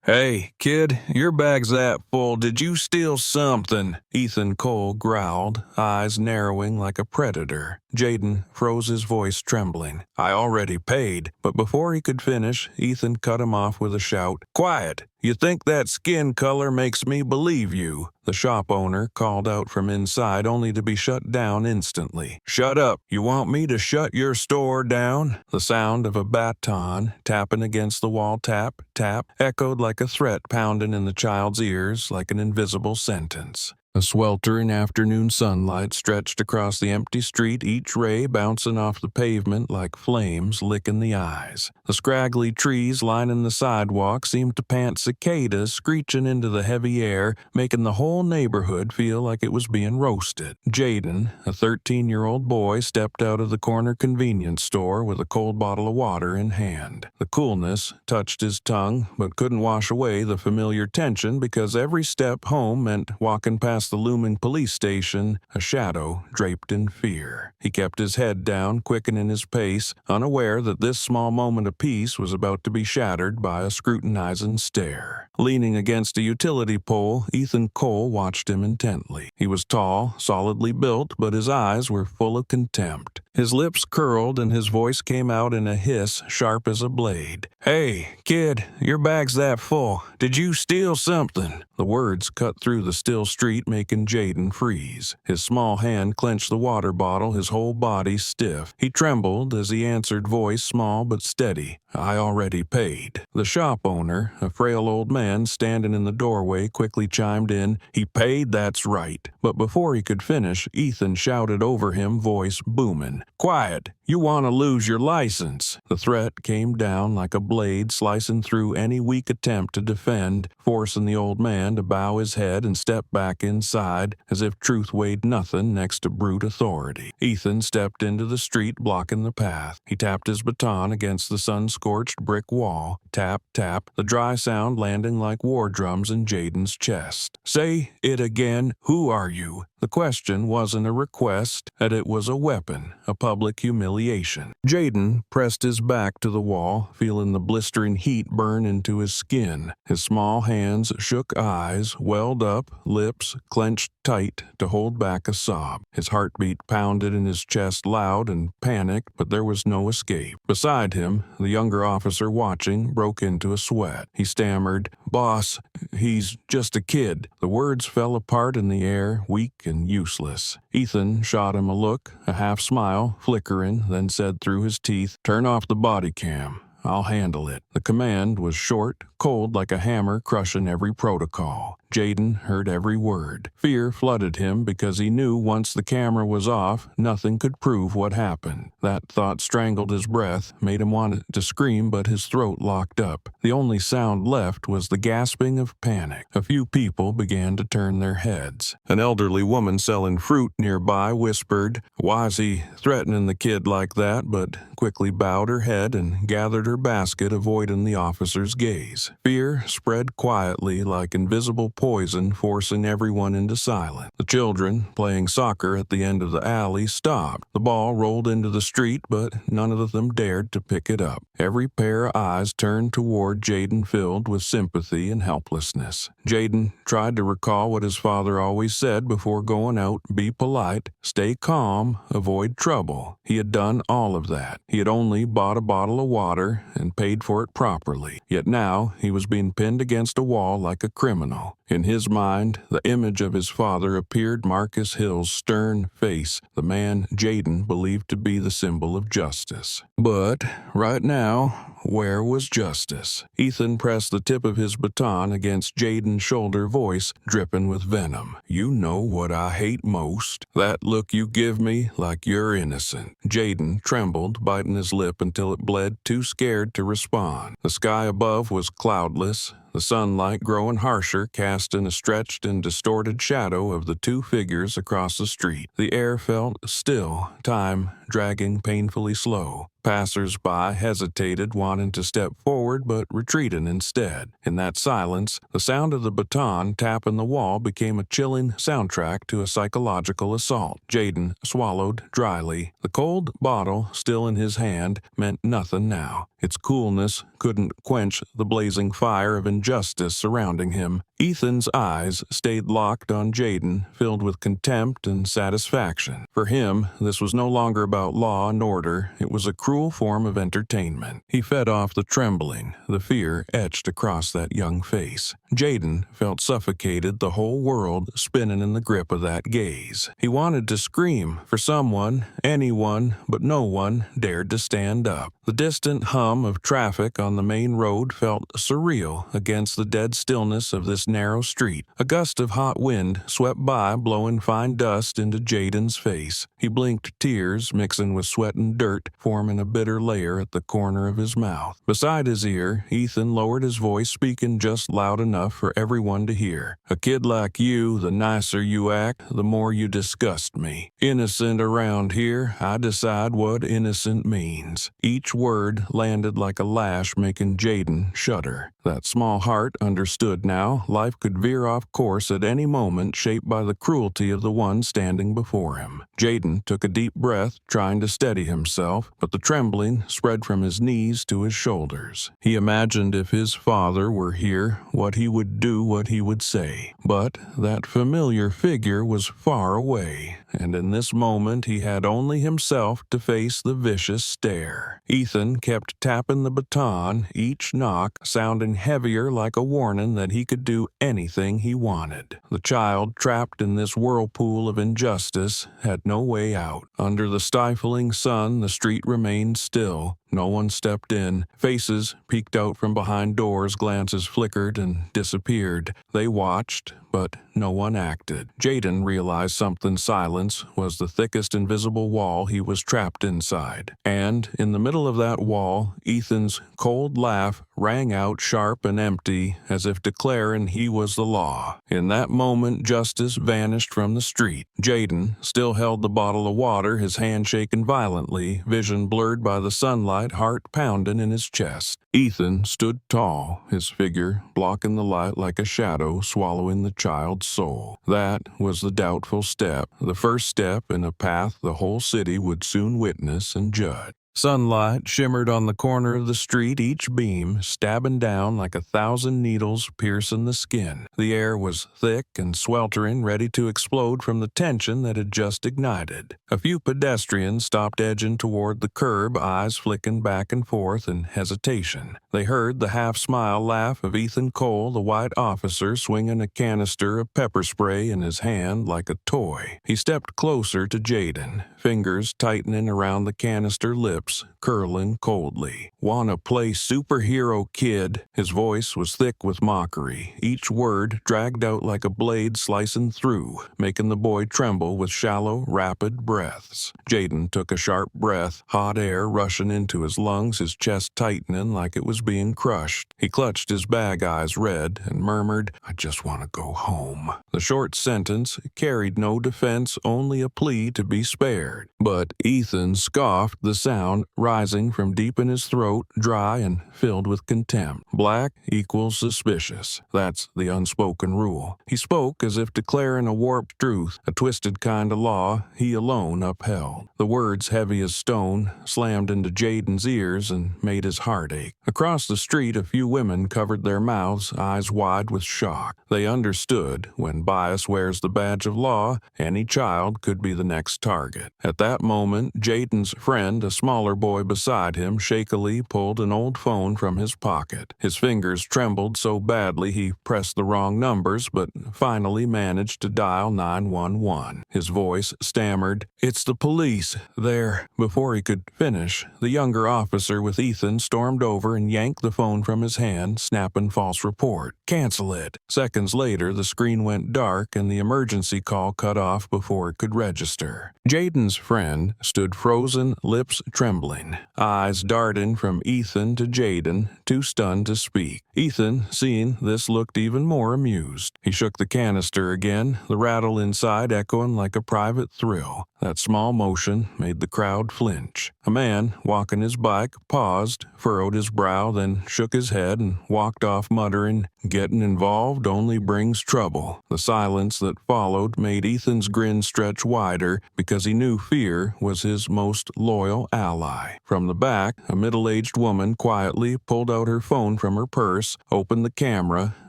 Hey, kid, your bag's that full. Did you steal something? Ethan Cole growled, eyes narrowing like a predator. Jayden froze, his voice trembling. I already paid. But before he could finish, Ethan cut him off with a shout. Quiet! You think that skin color makes me believe you? The shop owner called out from inside only to be shut down instantly. Shut up! You want me to shut your store down? The sound of a baton tapping against the wall, tap, tap, echoed like a threat pounding in the child's ears like an invisible sentence. A sweltering afternoon sunlight stretched across the empty street, each ray bouncing off the pavement like flames licking the eyes. The scraggly trees lining the sidewalk seemed to pant cicadas screeching into the heavy air, making the whole neighborhood feel like it was being roasted. Jayden, a 13-year-old boy, stepped out of the corner convenience store with a cold bottle of water in hand. The coolness touched his tongue, but couldn't wash away the familiar tension because every step home meant walking past the looming police station, a shadow draped in fear. He kept his head down, quickening his pace, unaware that this small moment of peace was about to be shattered by a scrutinizing stare. Leaning against a utility pole, Ethan Cole watched him intently. He was tall, solidly built, but his eyes were full of contempt. His lips curled and his voice came out in a hiss sharp as a blade. Hey, kid, your bag's that full. Did you steal something? The words cut through the still street, making Jayden freeze. His small hand clenched the water bottle, his whole body stiff. He trembled as he answered, voice small but steady. I already paid. The shop owner, a frail old man standing in the doorway, quickly chimed in. He paid, that's right. But before he could finish, Ethan shouted over him, voice booming. Quiet! You want to lose your license. The threat came down like a blade, slicing through any weak attempt to defend, forcing the old man to bow his head and step back inside, as if truth weighed nothing next to brute authority. Ethan stepped into the street, blocking the path. He tapped his baton against the sun-scorched brick wall. Tap, tap, the dry sound landing like war drums in Jayden's chest. Say it again. Who are you? The question wasn't a request, and it was a weapon, a public humiliation. Jayden pressed his back to the wall, feeling the blistering heat burn into his skin. His small hands shook, eyes welled up, lips clenched tight to hold back a sob. His heartbeat pounded in his chest loud and panicked, but there was no escape. Beside him, the younger officer watching broke into a sweat. He stammered, Boss, he's just a kid. The words fell apart in the air, weak and useless. Ethan shot him a look, a half smile, flickering, then said through his teeth, Turn off the body cam. I'll handle it. The command was short, cold like a hammer crushing every protocol. Jayden heard every word. Fear flooded him because he knew once the camera was off, nothing could prove what happened. That thought strangled his breath, made him want to scream, but his throat locked up. The only sound left was the gasping of panic. A few people began to turn their heads. An elderly woman selling fruit nearby whispered, Why's he threatening the kid like that? But quickly bowed her head and gathered her basket, avoiding the officer's gaze. Fear spread quietly like invisible poison, forcing everyone into silence. The children, playing soccer at the end of the alley, stopped. The ball rolled into the street, but none of them dared to pick it up. Every pair of eyes turned toward Jayden, filled with sympathy and helplessness. Jayden tried to recall what his father always said before going out, be polite, stay calm, avoid trouble. He had done all of that. He had only bought a bottle of water and paid for it properly. Yet now he was being pinned against a wall like a criminal. In his mind, the image of his father appeared, Marcus Hill's stern face, the man Jayden believed to be the symbol of justice. But right now, where was justice? Ethan pressed the tip of his baton against Jayden's shoulder, voice dripping with venom. You know what I hate most? That look you give me like you're innocent. Jayden trembled, biting his lip until it bled, too scared to respond. The sky above was cloudless, the sunlight growing harsher, casting a stretched and distorted shadow of the two figures across the street. The air felt still, time dragging painfully slow. Passers-by hesitated, wanting to step forward but retreating instead. In that silence, the sound of the baton tapping the wall became a chilling soundtrack to a psychological assault. Jayden swallowed dryly. The cold bottle, still in his hand, meant nothing now. Its coolness couldn't quench the blazing fire of injustice surrounding him. Ethan's eyes stayed locked on Jayden, filled with contempt and satisfaction. For him, this was no longer about law and order. It was a cruel form of entertainment. He fed off the trembling, the fear etched across that young face. Jayden felt suffocated, the whole world spinning in the grip of that gaze. He wanted to scream for someone, anyone, but no one dared to stand up. The distant hum of traffic on the main road felt surreal against the dead stillness of this narrow street. A gust of hot wind swept by, blowing fine dust into Jayden's face. He blinked, tears mixing with sweat and dirt, forming a bitter layer at the corner of his mouth. Beside his ear, Ethan lowered his voice, speaking just loud enough for everyone to hear. "A kid like you, the nicer you act, the more you disgust me. Innocent around here, I decide what innocent means." Each word landed like a lash, making Jayden shudder. That small heart understood now. Life could veer off course at any moment, shaped by the cruelty of the one standing before him. Jayden took a deep breath, trying to steady himself, but the trembling spread from his knees to his shoulders. He imagined if his father were here, what he would do, what he would say. But that familiar figure was far away, and in this moment he had only himself to face the vicious stare. Ethan kept tapping the baton, each knock sounding heavier, like a warning that he could do anything he wanted. The child, trapped in this whirlpool of injustice, had no way out. Under the stifling sun, the street remained still. No one stepped in. Faces peeked out from behind doors, glances flickered and disappeared. They watched, but no one acted. Jayden realized something's silence was the thickest invisible wall he was trapped inside. And in the middle of that wall, Ethan's cold laugh rang out sharp and empty, as if declaring he was the law. In that moment, justice vanished from the street. Jayden still held the bottle of water, his hand shaking violently, vision blurred by the sunlight, heart pounding in his chest. Ethan stood tall, his figure blocking the light like a shadow, swallowing the child's soul. That was the doubtful step, the first step in a path the whole city would soon witness and judge. Sunlight shimmered on the corner of the street, each beam stabbing down like 1,000 needles piercing the skin. The air was thick and sweltering, ready to explode from the tension that had just ignited. A few pedestrians stopped edging toward the curb, eyes flicking back and forth in hesitation. They heard the half-smile laugh of Ethan Cole, the white officer, swinging a canister of pepper spray in his hand like a toy. He stepped closer to Jayden, fingers tightening around the canister lips, curling coldly. "Wanna play superhero, kid?" His voice was thick with mockery, each word dragged out like a blade slicing through, making the boy tremble with shallow, rapid breaths. Jayden took a sharp breath, hot air rushing into his lungs, his chest tightening like it was being crushed. He clutched his bag eyes red and murmured, "I just want to go home." The short sentence carried no defense, only a plea to be spared. But Ethan scoffed, the sound rising from deep in his throat, dry and filled with contempt. Black equals suspicious. That's the unspoken rule. He spoke as if declaring a warped truth, a twisted kind of law he alone upheld. The words, heavy as stone, slammed into Jayden's ears and made his heart ache. Across the street, a few women covered their mouths, eyes wide with shock. They understood, when bias wears the badge of law, any child could be the next target. At that moment, Jayden's friend, a smaller boy beside him, shakily pulled an old phone from his pocket. His fingers trembled so badly he pressed the wrong numbers, but finally managed to dial 911. His voice stammered, "It's the police. They're—" Before he could finish, the younger officer with Ethan stormed over and yanked the phone from his hand, snapping false report. "Cancel it." Seconds later, the screen went dark and the emergency call cut off before it could register. Jayden's friend stood frozen, lips trembling, eyes darting from Ethan to Jayden, too stunned to speak. Ethan, seeing this, looked even more amused. He shook the canister again, the rattle inside echoing like a private thrill. That small motion made the crowd flinch. A man walking his bike paused, furrowed his brow, then shook his head and walked off muttering, "Getting involved only brings trouble." The silence that followed made Ethan's grin stretch wider because he knew fear was his most loyal ally. From the back, a middle-aged woman quietly pulled out her phone from her purse, opened the camera,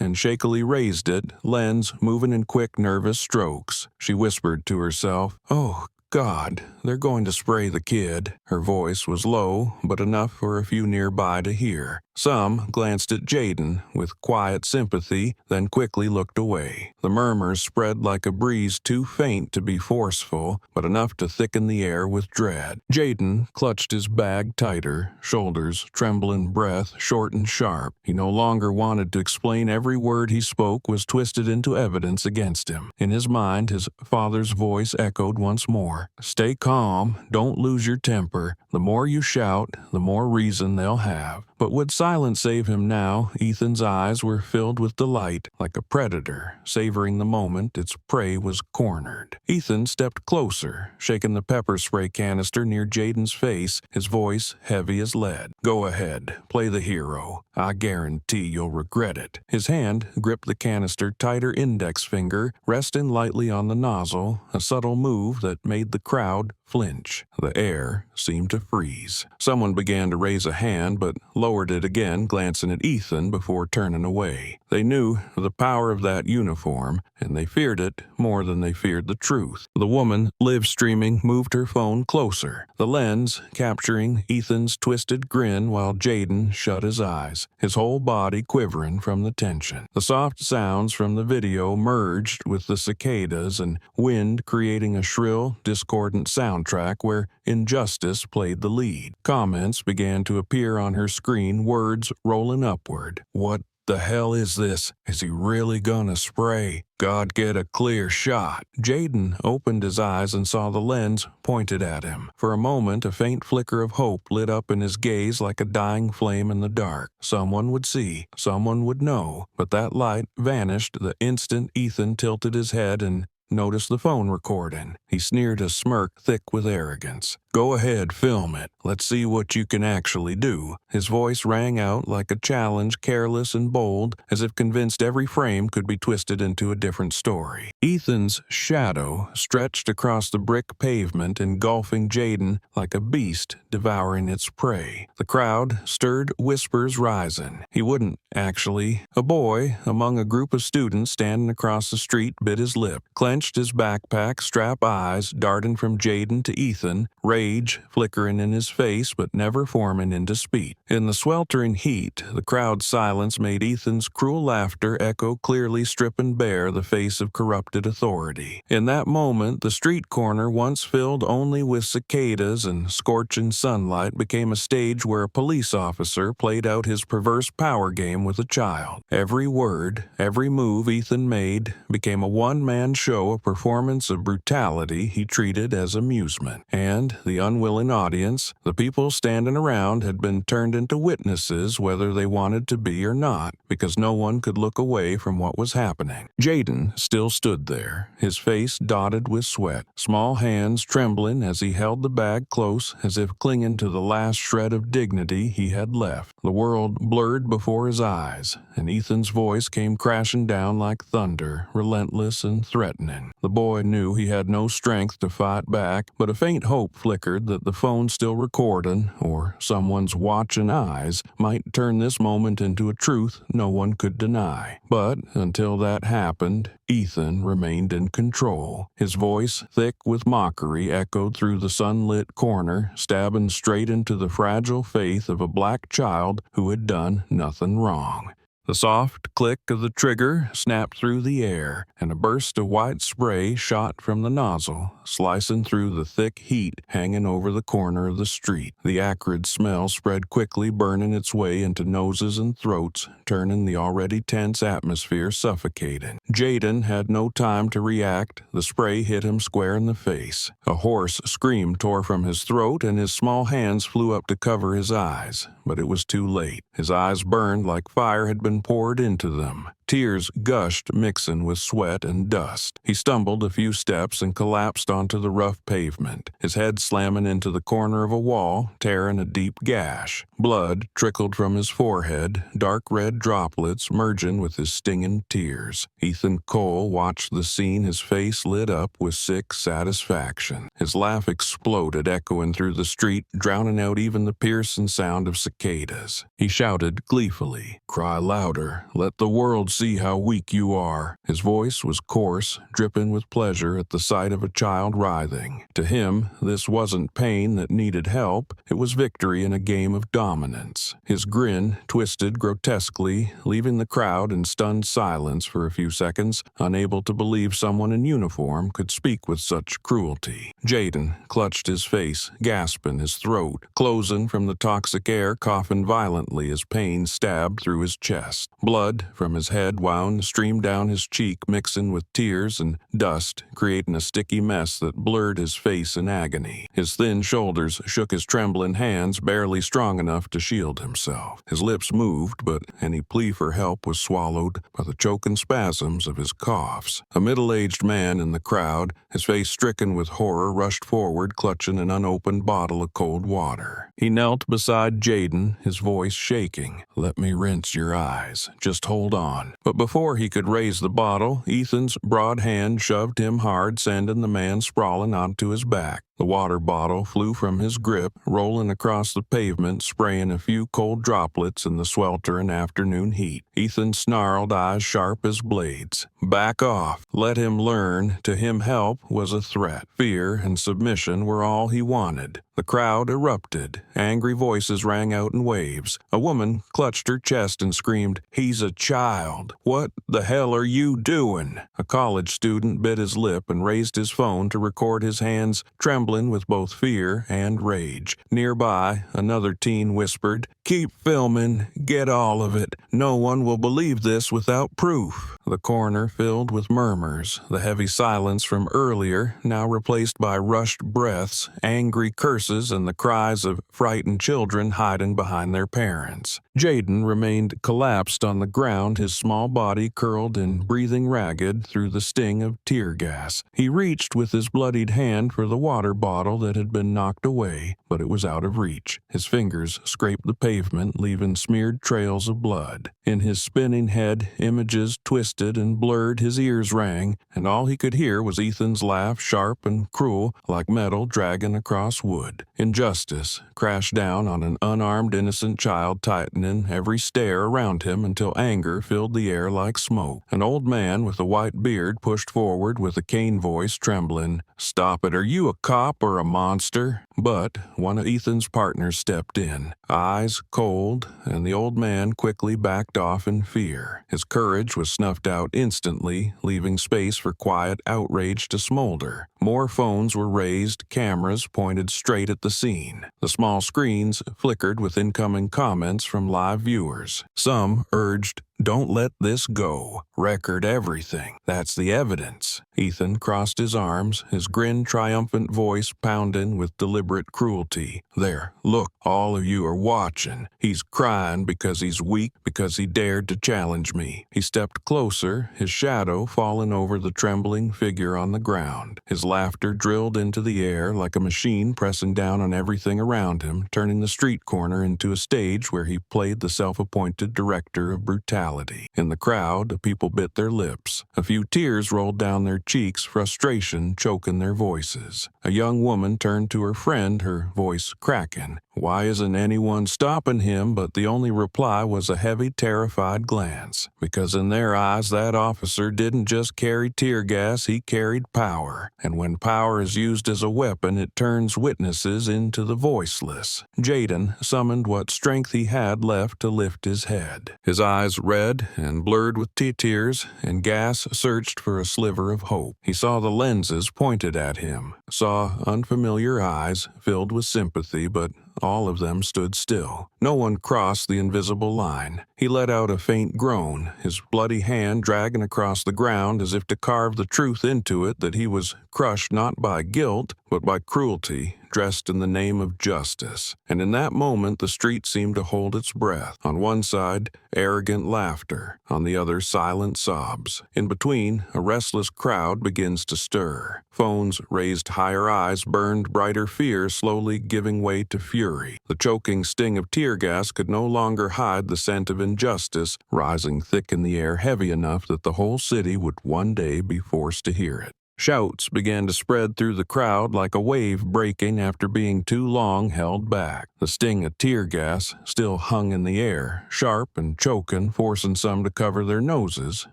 and shakily raised it, lens moving in quick, nervous strokes. She whispered to herself, "Oh, God, they're going to spray the kid." Her voice was low, but enough for a few nearby to hear. Some glanced at Jayden with quiet sympathy, then quickly looked away. The murmurs spread like a breeze too faint to be forceful, but enough to thicken the air with dread. Jayden clutched his bag tighter, shoulders trembling, breath short and sharp. He no longer wanted to explain. Every word he spoke was twisted into evidence against him. In his mind, his father's voice echoed once more. "Stay calm, don't lose your temper. The more you shout, the more reason they'll have." But would silence save him now? Ethan's eyes were filled with delight, like a predator, savoring the moment its prey was cornered. Ethan stepped closer, shaking the pepper spray canister near Jayden's face, his voice heavy as lead. "Go ahead, play the hero. I guarantee you'll regret it." His hand gripped the canister tighter, index finger resting lightly on the nozzle, a subtle move that made the crowd flinch. The air seemed to freeze. Someone began to raise a hand, but lowered it again, glancing at Ethan before turning away. They knew the power of that uniform, and they feared it more than they feared the truth. The woman, live streaming, moved her phone closer, the lens capturing Ethan's twisted grin while Jayden shut his eyes, his whole body quivering from the tension. The soft sounds from the video merged with the cicadas and wind, creating a shrill, discordant soundtrack where injustice played the lead. Comments began to appear on her screen, words rolling upward. "What the hell is this? Is he really gonna spray? God, get a clear shot." Jayden opened his eyes and saw the lens pointed at him. For a moment, a faint flicker of hope lit up in his gaze like a dying flame in the dark. Someone would see, someone would know, but that light vanished the instant Ethan tilted his head and noticed the phone recording. He sneered a smirk thick with arrogance. "Go ahead, film it. Let's see what you can actually do." His voice rang out like a challenge, careless and bold, as if convinced every frame could be twisted into a different story. Ethan's shadow stretched across the brick pavement, engulfing Jayden like a beast devouring its prey. The crowd stirred, whispers rising. He wouldn't, actually. A boy among a group of students standing across the street bit his lip, clenched his backpack, strap eyes darting from Jayden to Ethan, rage flickering in his face but never forming into speech. In the sweltering heat, the crowd's silence made Ethan's cruel laughter echo clearly, stripping bare the face of corrupted authority. In that moment, the street corner, once filled only with cicadas and scorching sunlight, became a stage where a police officer played out his perverse power game with a child. Every word, every move Ethan made became a one-man show, a performance of brutality he treated as amusement. And the unwilling audience, the people standing around, had been turned into witnesses whether they wanted to be or not, because no one could look away from what was happening. Jayden still stood there, his face dotted with sweat, small hands trembling as he held the bag close as if clinging to the last shred of dignity he had left. The world blurred before his eyes, and Ethan's voice came crashing down like thunder, relentless and threatening. The boy knew he had no strength to fight back, but a faint hope flickered that the phone still recording, or someone's watching eyes, might turn this moment into a truth no one could deny. But until that happened, Ethan remained in control. His voice, thick with mockery, echoed through the sunlit corner, stabbing straight into the fragile faith of a black child who had done nothing wrong. The soft click of the trigger snapped through the air, and a burst of white spray shot from the nozzle, slicing through the thick heat hanging over the corner of the street. The acrid smell spread quickly, burning its way into noses and throats, turning the already tense atmosphere suffocating. Jayden had no time to react. The spray hit him square in the face. A hoarse scream tore from his throat, and his small hands flew up to cover his eyes. But it was too late. His eyes burned like fire had been poured into them. Tears gushed, mixing with sweat and dust. He stumbled a few steps and collapsed onto the rough pavement, his head slamming into the corner of a wall, tearing a deep gash. Blood trickled from his forehead, dark red droplets merging with his stinging tears. Ethan Cole watched the scene, his face lit up with sick satisfaction. His laugh exploded, echoing through the street, drowning out even the piercing sound of cicadas. He shouted gleefully, "Cry louder, let the world see how weak you are." His voice was coarse, dripping with pleasure at the sight of a child writhing. To him, this wasn't pain that needed help, it was victory in a game of dominance. His grin twisted grotesquely, leaving the crowd in stunned silence for a few seconds, unable to believe someone in uniform could speak with such cruelty. Jayden clutched his face, gasping, his throat closing from the toxic air, coughing violently as pain stabbed through his chest. Blood from his head wound streamed down his cheek, mixing with tears and dust, creating a sticky mess that blurred his face in agony. His thin shoulders shook his trembling hands, barely strong enough to shield himself. His lips moved, but any plea for help was swallowed by the choking spasms of his coughs. A middle-aged man in the crowd, his face stricken with horror, rushed forward, clutching an unopened bottle of cold water. He knelt beside Jayden, his voice shaking. "Let me rinse your eyes. Just hold on." But before he could raise the bottle, Ethan's broad hand shoved him hard, sending the man sprawling onto his back. The water bottle flew from his grip, rolling across the pavement, spraying a few cold droplets in the sweltering afternoon heat. Ethan snarled, eyes sharp as blades. "Back off. Let him learn." To him, help was a threat. Fear and submission were all he wanted. The crowd erupted. Angry voices rang out in waves. A woman clutched her chest and screamed, "He's a child. What the hell are you doing?" A college student bit his lip and raised his phone to record his hands trembling with both fear and rage. Nearby, another teen whispered, "Keep filming. Get all of it. No one will believe this without proof." The corner filled with murmurs, the heavy silence from earlier now replaced by rushed breaths, angry curses, and the cries of frightened children hiding behind their parents. Jayden remained collapsed on the ground, his small body curled and breathing ragged through the sting of tear gas. He reached with his bloodied hand for the water bottle that had been knocked away, but it was out of reach. His fingers scraped the pavement, leaving smeared trails of blood. In his spinning head, images twisted and blurred, his ears rang, and all he could hear was Ethan's laugh, sharp and cruel, like metal dragging across wood. Injustice crashed down on an unarmed innocent child, tightening every stare around him until anger filled the air like smoke. An old man with a white beard pushed forward with a cane voice trembling, "Stop it, are you a cop or a monster?" But one of Ethan's partners stepped in, eyes cold, and the old man quickly backed off in fear. His courage was snuffed out instantly, leaving space for quiet outrage to smolder. More phones were raised, cameras pointed straight at the scene. The small screens flickered with incoming comments from live viewers. Some urged, "Don't let this go. Record everything. That's the evidence." Ethan crossed his arms, his grin triumphant voice pounding with deliberate cruelty. "There, look, all of you are watching. He's crying because he's weak, because he dared to challenge me." He stepped closer, his shadow falling over the trembling figure on the ground. His laughter drilled into the air like a machine pressing down on everything around him, turning the street corner into a stage where he played the self-appointed director of brutality. In the crowd, the people bit their lips. A few tears rolled down their cheeks, frustration choking their voices. A young woman turned to her friend, her voice cracking. Why isn't anyone stopping him? But the only reply was a heavy, terrified glance. Because in their eyes, that officer didn't just carry tear gas, he carried power. And when power is used as a weapon, it turns witnesses into the voiceless. Jayden summoned what strength he had left to lift his head. His eyes red and blurred with tears, and gas searched for a sliver of hope. He saw the lenses pointed at him, saw unfamiliar eyes filled with sympathy, but all of them stood still. No one crossed the invisible line. He let out a faint groan, his bloody hand dragging across the ground as if to carve the truth into it that he was crushed not by guilt, but by cruelty, dressed in the name of justice. And in that moment, the street seemed to hold its breath. On one side, arrogant laughter. On the other, silent sobs. In between, a restless crowd begins to stir. Phones raised higher eyes, burned brighter fear, slowly giving way to fury. The choking sting of tear gas could no longer hide the scent of injustice, rising thick in the air, heavy enough that the whole city would one day be forced to hear it. Shouts began to spread through the crowd like a wave breaking after being too long held back. The sting of tear gas still hung in the air, sharp and choking, forcing some to cover their noses,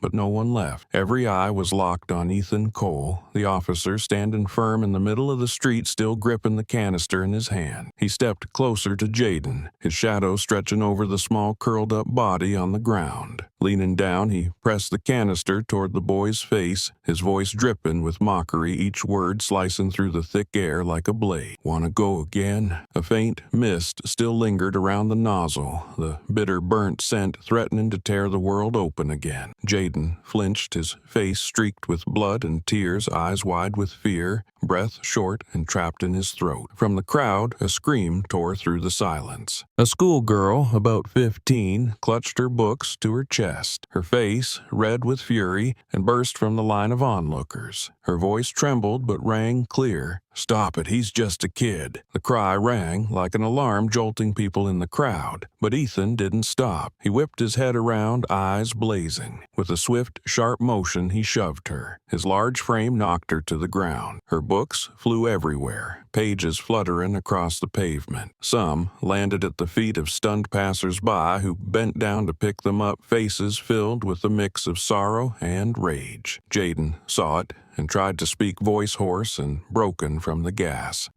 but no one left. Every eye was locked on Ethan Cole, the officer standing firm in the middle of the street, still gripping the canister in his hand. He stepped closer to Jayden, his shadow stretching over the small curled-up body on the ground. Leaning down, he pressed the canister toward the boy's face, his voice dripping with mockery, each word slicing through the thick air like a blade. "Wanna go again?" A faint mist still lingered around the nozzle, the bitter burnt scent threatening to tear the world open again. Jayden flinched, his face streaked with blood and tears, eyes wide with fear, breath short and trapped in his throat. From the crowd, a scream tore through the silence. A schoolgirl, about 15, clutched her books to her chest, her face red with fury, and burst from the line of onlookers. Her voice trembled but rang clear. "Stop it, he's just a kid." The cry rang like an alarm, jolting people in the crowd. But Ethan didn't stop. He whipped his head around, eyes blazing. With a swift, sharp motion, he shoved her. His large frame knocked her to the ground. Her books flew everywhere, pages fluttering across the pavement. Some landed at the feet of stunned passers-by who bent down to pick them up, faces filled with a mix of sorrow and rage. Jayden saw it and tried to speak, voice hoarse and broken from the gas.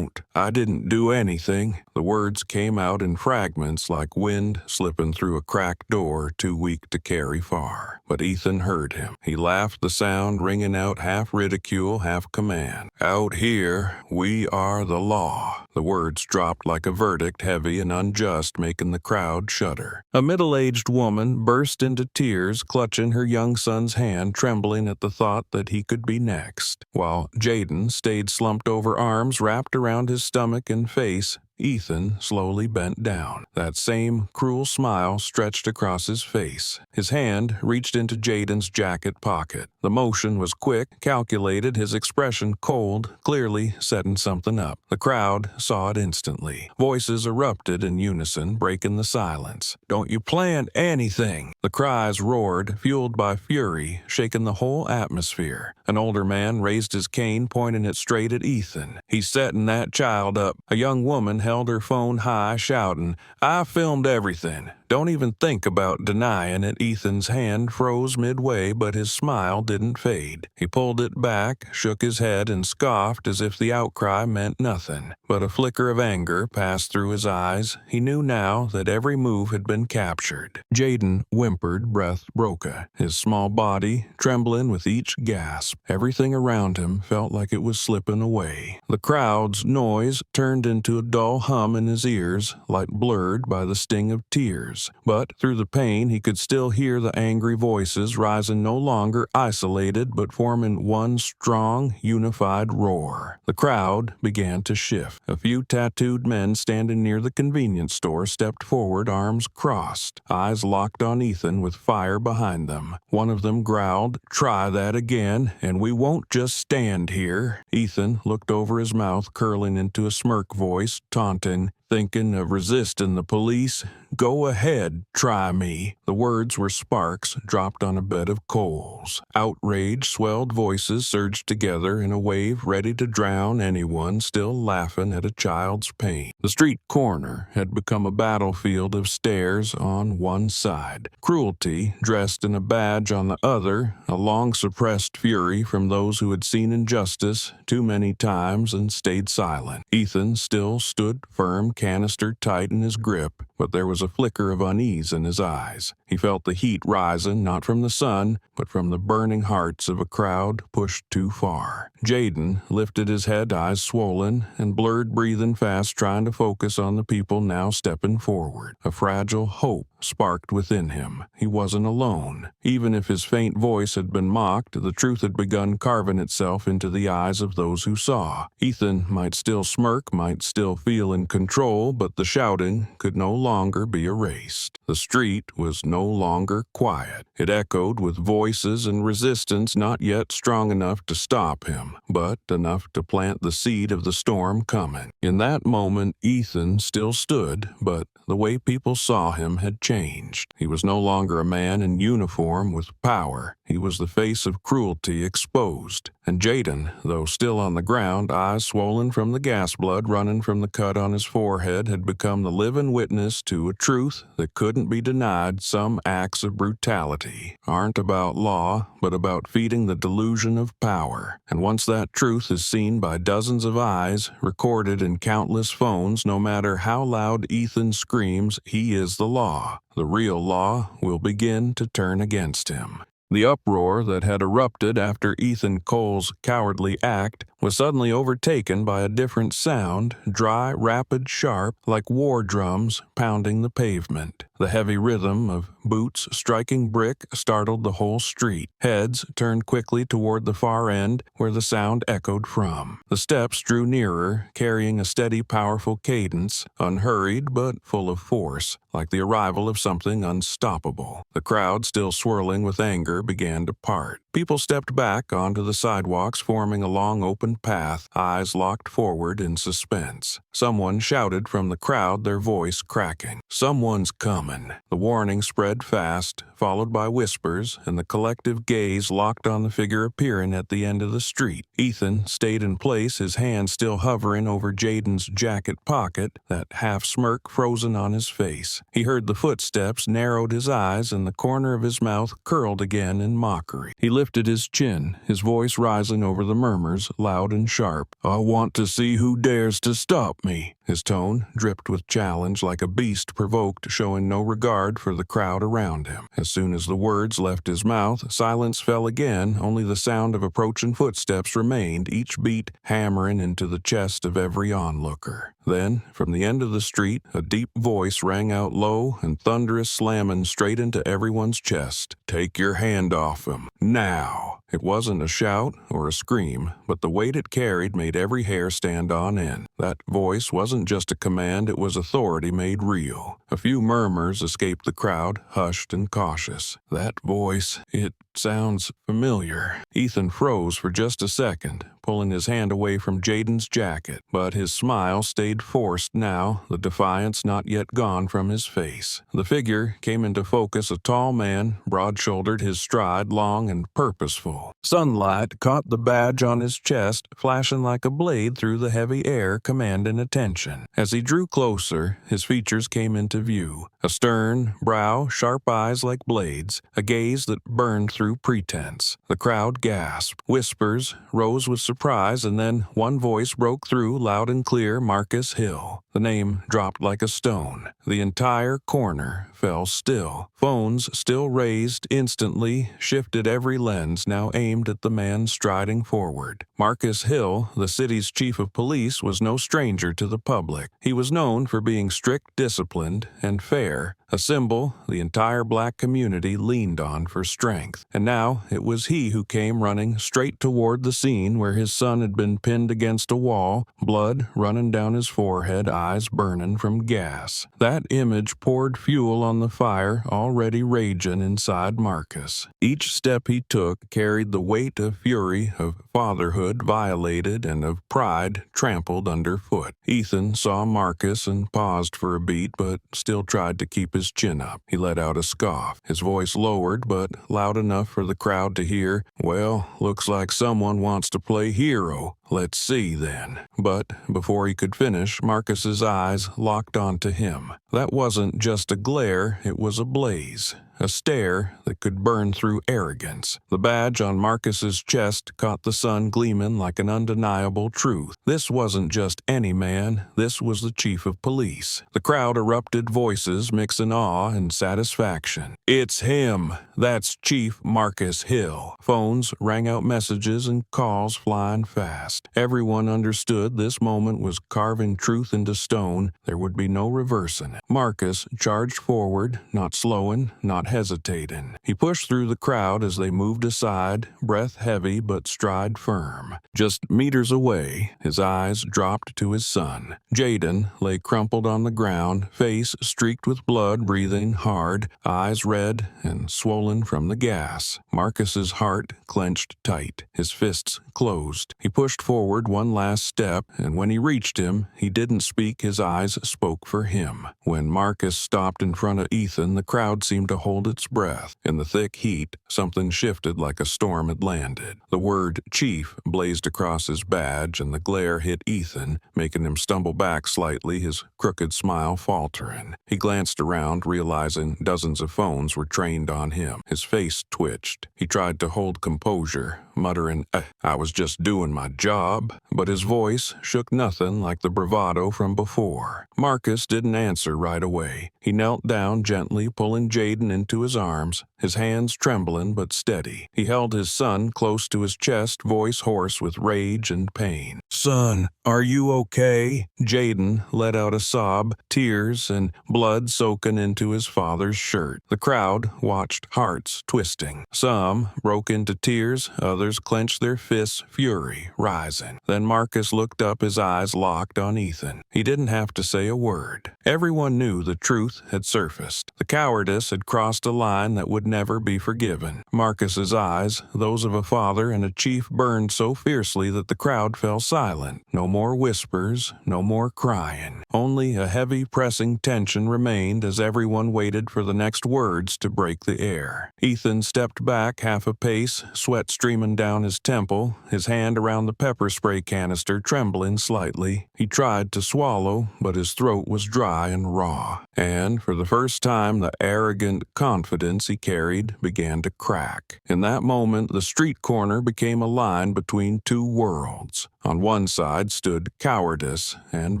I didn't do anything." The words came out in fragments like wind slipping through a cracked door too weak to carry far. But Ethan heard him. He laughed, the sound ringing out half ridicule, half command. "Out here, we are the law." The words dropped like a verdict, heavy and unjust, making the crowd shudder. A middle-aged woman burst into tears, clutching her young son's hand, trembling at the thought that he could be next. While Jayden stayed slumped over, arms wrapped around his stomach and face, Ethan slowly bent down. That same cruel smile stretched across his face. His hand reached into Jayden's jacket pocket. The motion was quick, calculated, his expression cold, clearly setting something up. The crowd saw it instantly. Voices erupted in unison, breaking the silence. "Don't you plan anything!" The cries roared, fueled by fury, shaking the whole atmosphere. An older man raised his cane, pointing it straight at Ethan. "He's setting that child up." A young woman held her phone high, shouting, "I filmed everything. Don't even think about denying it." Ethan's hand froze midway, but his smile didn't fade. He pulled it back, shook his head, and scoffed as if the outcry meant nothing. But a flicker of anger passed through his eyes. He knew now that every move had been captured. Jayden whimpered, breath broken, his small body trembling with each gasp. Everything around him felt like it was slipping away. The crowd's noise turned into a dull hum in his ears, like blurred by the sting of tears. But through the pain, he could still hear the angry voices rising, no longer isolated, but forming one strong, unified roar. The crowd began to shift. A few tattooed men standing near the convenience store stepped forward, arms crossed, eyes locked on Ethan with fire behind them. One of them growled, "Try that again, and we won't just stand here." Ethan looked over, his mouth curling into a smirk, voice taunting, "Thinking of resisting the police? Go ahead, try me." The words were sparks dropped on a bed of coals. Outraged, swelled voices surged together in a wave ready to drown anyone still laughing at a child's pain. The street corner had become a battlefield of stares on one side, cruelty dressed in a badge on the other, a long-suppressed fury from those who had seen injustice too many times and stayed silent. Ethan still stood firm, canister tight in his grip, but there was a flicker of unease in his eyes. He felt the heat rising, not from the sun, but from the burning hearts of a crowd pushed too far. Jayden lifted his head, eyes swollen and blurred, breathing fast, trying to focus on the people now stepping forward. A fragile hope sparked within him. He wasn't alone. Even if his faint voice had been mocked, the truth had begun carving itself into the eyes of those who saw. Ethan might still smirk, might still feel in control, but the shouting could no longer be erased. The street was no longer quiet. It echoed with voices and resistance not yet strong enough to stop him, but enough to plant the seed of the storm coming. In that moment, Ethan still stood, but the way people saw him had changed. He was no longer a man in uniform with power. He was the face of cruelty exposed. And Jayden, though still on the ground, eyes swollen from the gas blood running from the cut on his forehead, had become the living witness to a truth that couldn't be denied. Some acts of brutality aren't about law, but about feeding the delusion of power. And once that truth is seen by dozens of eyes, recorded in countless phones, no matter how loud Ethan screams, he is the law. The real law will begin to turn against him. The uproar that had erupted after Ethan Cole's cowardly act was suddenly overtaken by a different sound, dry, rapid, sharp, like war drums pounding the pavement. The heavy rhythm of boots striking brick startled the whole street. Heads turned quickly toward the far end where the sound echoed from. The steps drew nearer, carrying a steady, powerful cadence, unhurried but full of force, like the arrival of something unstoppable. The crowd, still swirling with anger, began to part. People stepped back onto the sidewalks, forming a long open path, eyes locked forward in suspense. Someone shouted from the crowd, their voice cracking. "Someone's coming." The warning spread fast, followed by whispers, and the collective gaze locked on the figure appearing at the end of the street. Ethan stayed in place, his hand still hovering over Jayden's jacket pocket, that half smirk frozen on his face. He heard the footsteps, narrowed his eyes, and the corner of his mouth curled again in mockery. He lifted his chin, his voice rising over the murmurs, loud and sharp. "I want to see who dares to stop me." His tone dripped with challenge, like a beast provoked, showing no regard for the crowd around him. As soon as the words left his mouth, silence fell again. Only the sound of approaching footsteps remained, each beat hammering into the chest of every onlooker. Then, from the end of the street, a deep voice rang out low and thunderous, slamming straight into everyone's chest. "Take your hand off him, now." It wasn't a shout or a scream, but the weight it carried made every hair stand on end. That voice wasn't just a command, it was authority made real. A few murmurs escaped the crowd, hushed and cautious. That voice, it sounds familiar. Ethan froze for just a second, pulling his hand away from Jayden's jacket, but his smile stayed forced now, the defiance not yet gone from his face. The figure came into focus, a tall man, broad-shouldered, his stride long and purposeful. Sunlight caught the badge on his chest, flashing like a blade through the heavy air, commanding attention. As he drew closer, his features came into view. A stern brow, sharp eyes like blades, a gaze that burned through pretense. The crowd gasped. Whispers rose with surprise, and then one voice broke through, loud and clear: Marcus Hill. The name dropped like a stone. The entire corner fell still. Phones, still raised, instantly shifted every lens, now aimed at the man striding forward. Marcus Hill, the city's chief of police, was no stranger to the public. He was known for being strict, disciplined, and fair, a symbol the entire black community leaned on for strength. And now it was he who came running straight toward the scene where his son had been pinned against a wall, blood running down his forehead, eyes burning from gas. That image poured fuel on the fire already raging inside Marcus. Each step he took carried the weight of fury, of fatherhood violated, and of pride trampled underfoot. Ethan saw Marcus and paused for a beat, but still tried to keep his chin up. He let out a scoff, his voice lowered but loud enough for the crowd to hear. "Well, looks like someone wants to play hero. Let's see, then." But before he could finish, Marcus's eyes locked onto him. That wasn't just a glare, it was a blaze. a stare that could burn through arrogance. The badge on Marcus's chest caught the sun gleaming like an undeniable truth. This wasn't just any man, this was the chief of police. The crowd erupted, voices mixing awe and satisfaction. "It's him! That's Chief Marcus Hill." Phones rang out messages and calls flying fast. Everyone understood this moment was carving truth into stone. There would be no reversing it. Marcus charged forward, not slowing, not hesitating. He pushed through the crowd as they moved aside, breath heavy but stride firm. Just meters away, his eyes dropped to his son. Jayden lay crumpled on the ground, face streaked with blood, breathing hard, eyes red and swollen from the gas. Marcus's heart clenched tight, his fists closed. He pushed forward one last step, and when he reached him, he didn't speak, his eyes spoke for him. When Marcus stopped in front of Ethan, the crowd seemed to hold its breath. In the thick heat, something shifted like a storm had landed. The word "Chief" blazed across his badge, and the glare hit Ethan, making him stumble back slightly, his crooked smile faltering. He glanced around, realizing dozens of phones were trained on him. His face twitched. He tried to hold composure, muttering, "I was just doing my job," but his voice shook nothing like the bravado from before. Marcus didn't answer right away. He knelt down gently, pulling Jayden into his arms, his hands trembling but steady. He held his son close to his chest, voice hoarse with rage and pain. "Son, are you okay?" Jayden let out a sob, tears and blood soaking into his father's shirt. The crowd watched, hearts twisting. Some broke into tears, others clenched their fists, fury rising. Then Marcus looked up, his eyes locked on Ethan. He didn't have to say a word. Everyone knew the truth had surfaced. The cowardice had crossed a line that would never be forgiven. Marcus's eyes, those of a father and a chief, burned so fiercely that the crowd fell silent. No more whispers, no more crying. Only a heavy pressing tension remained as everyone waited for the next words to break the air. Ethan stepped back half a pace, sweat streaming down his temple, his hand around the pepper spray canister trembling slightly. He tried to swallow, but his throat was dry and raw. And for the first time, the arrogant confidence he carried began to crack. In that moment, the street corner became a line between two worlds. On one side stood cowardice and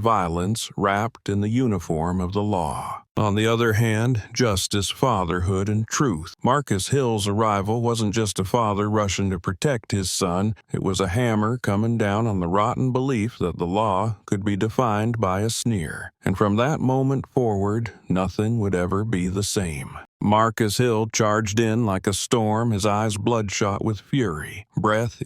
violence wrapped in the uniform of the law. On the other hand, justice, fatherhood, and truth. Marcus Hill's arrival wasn't just a father rushing to protect his son. It was a hammer coming down on the rotten belief that the law could be defined by a sneer. And from that moment forward, nothing would ever be the same. Marcus Hill charged in like a storm, his eyes bloodshot with fury. Breath,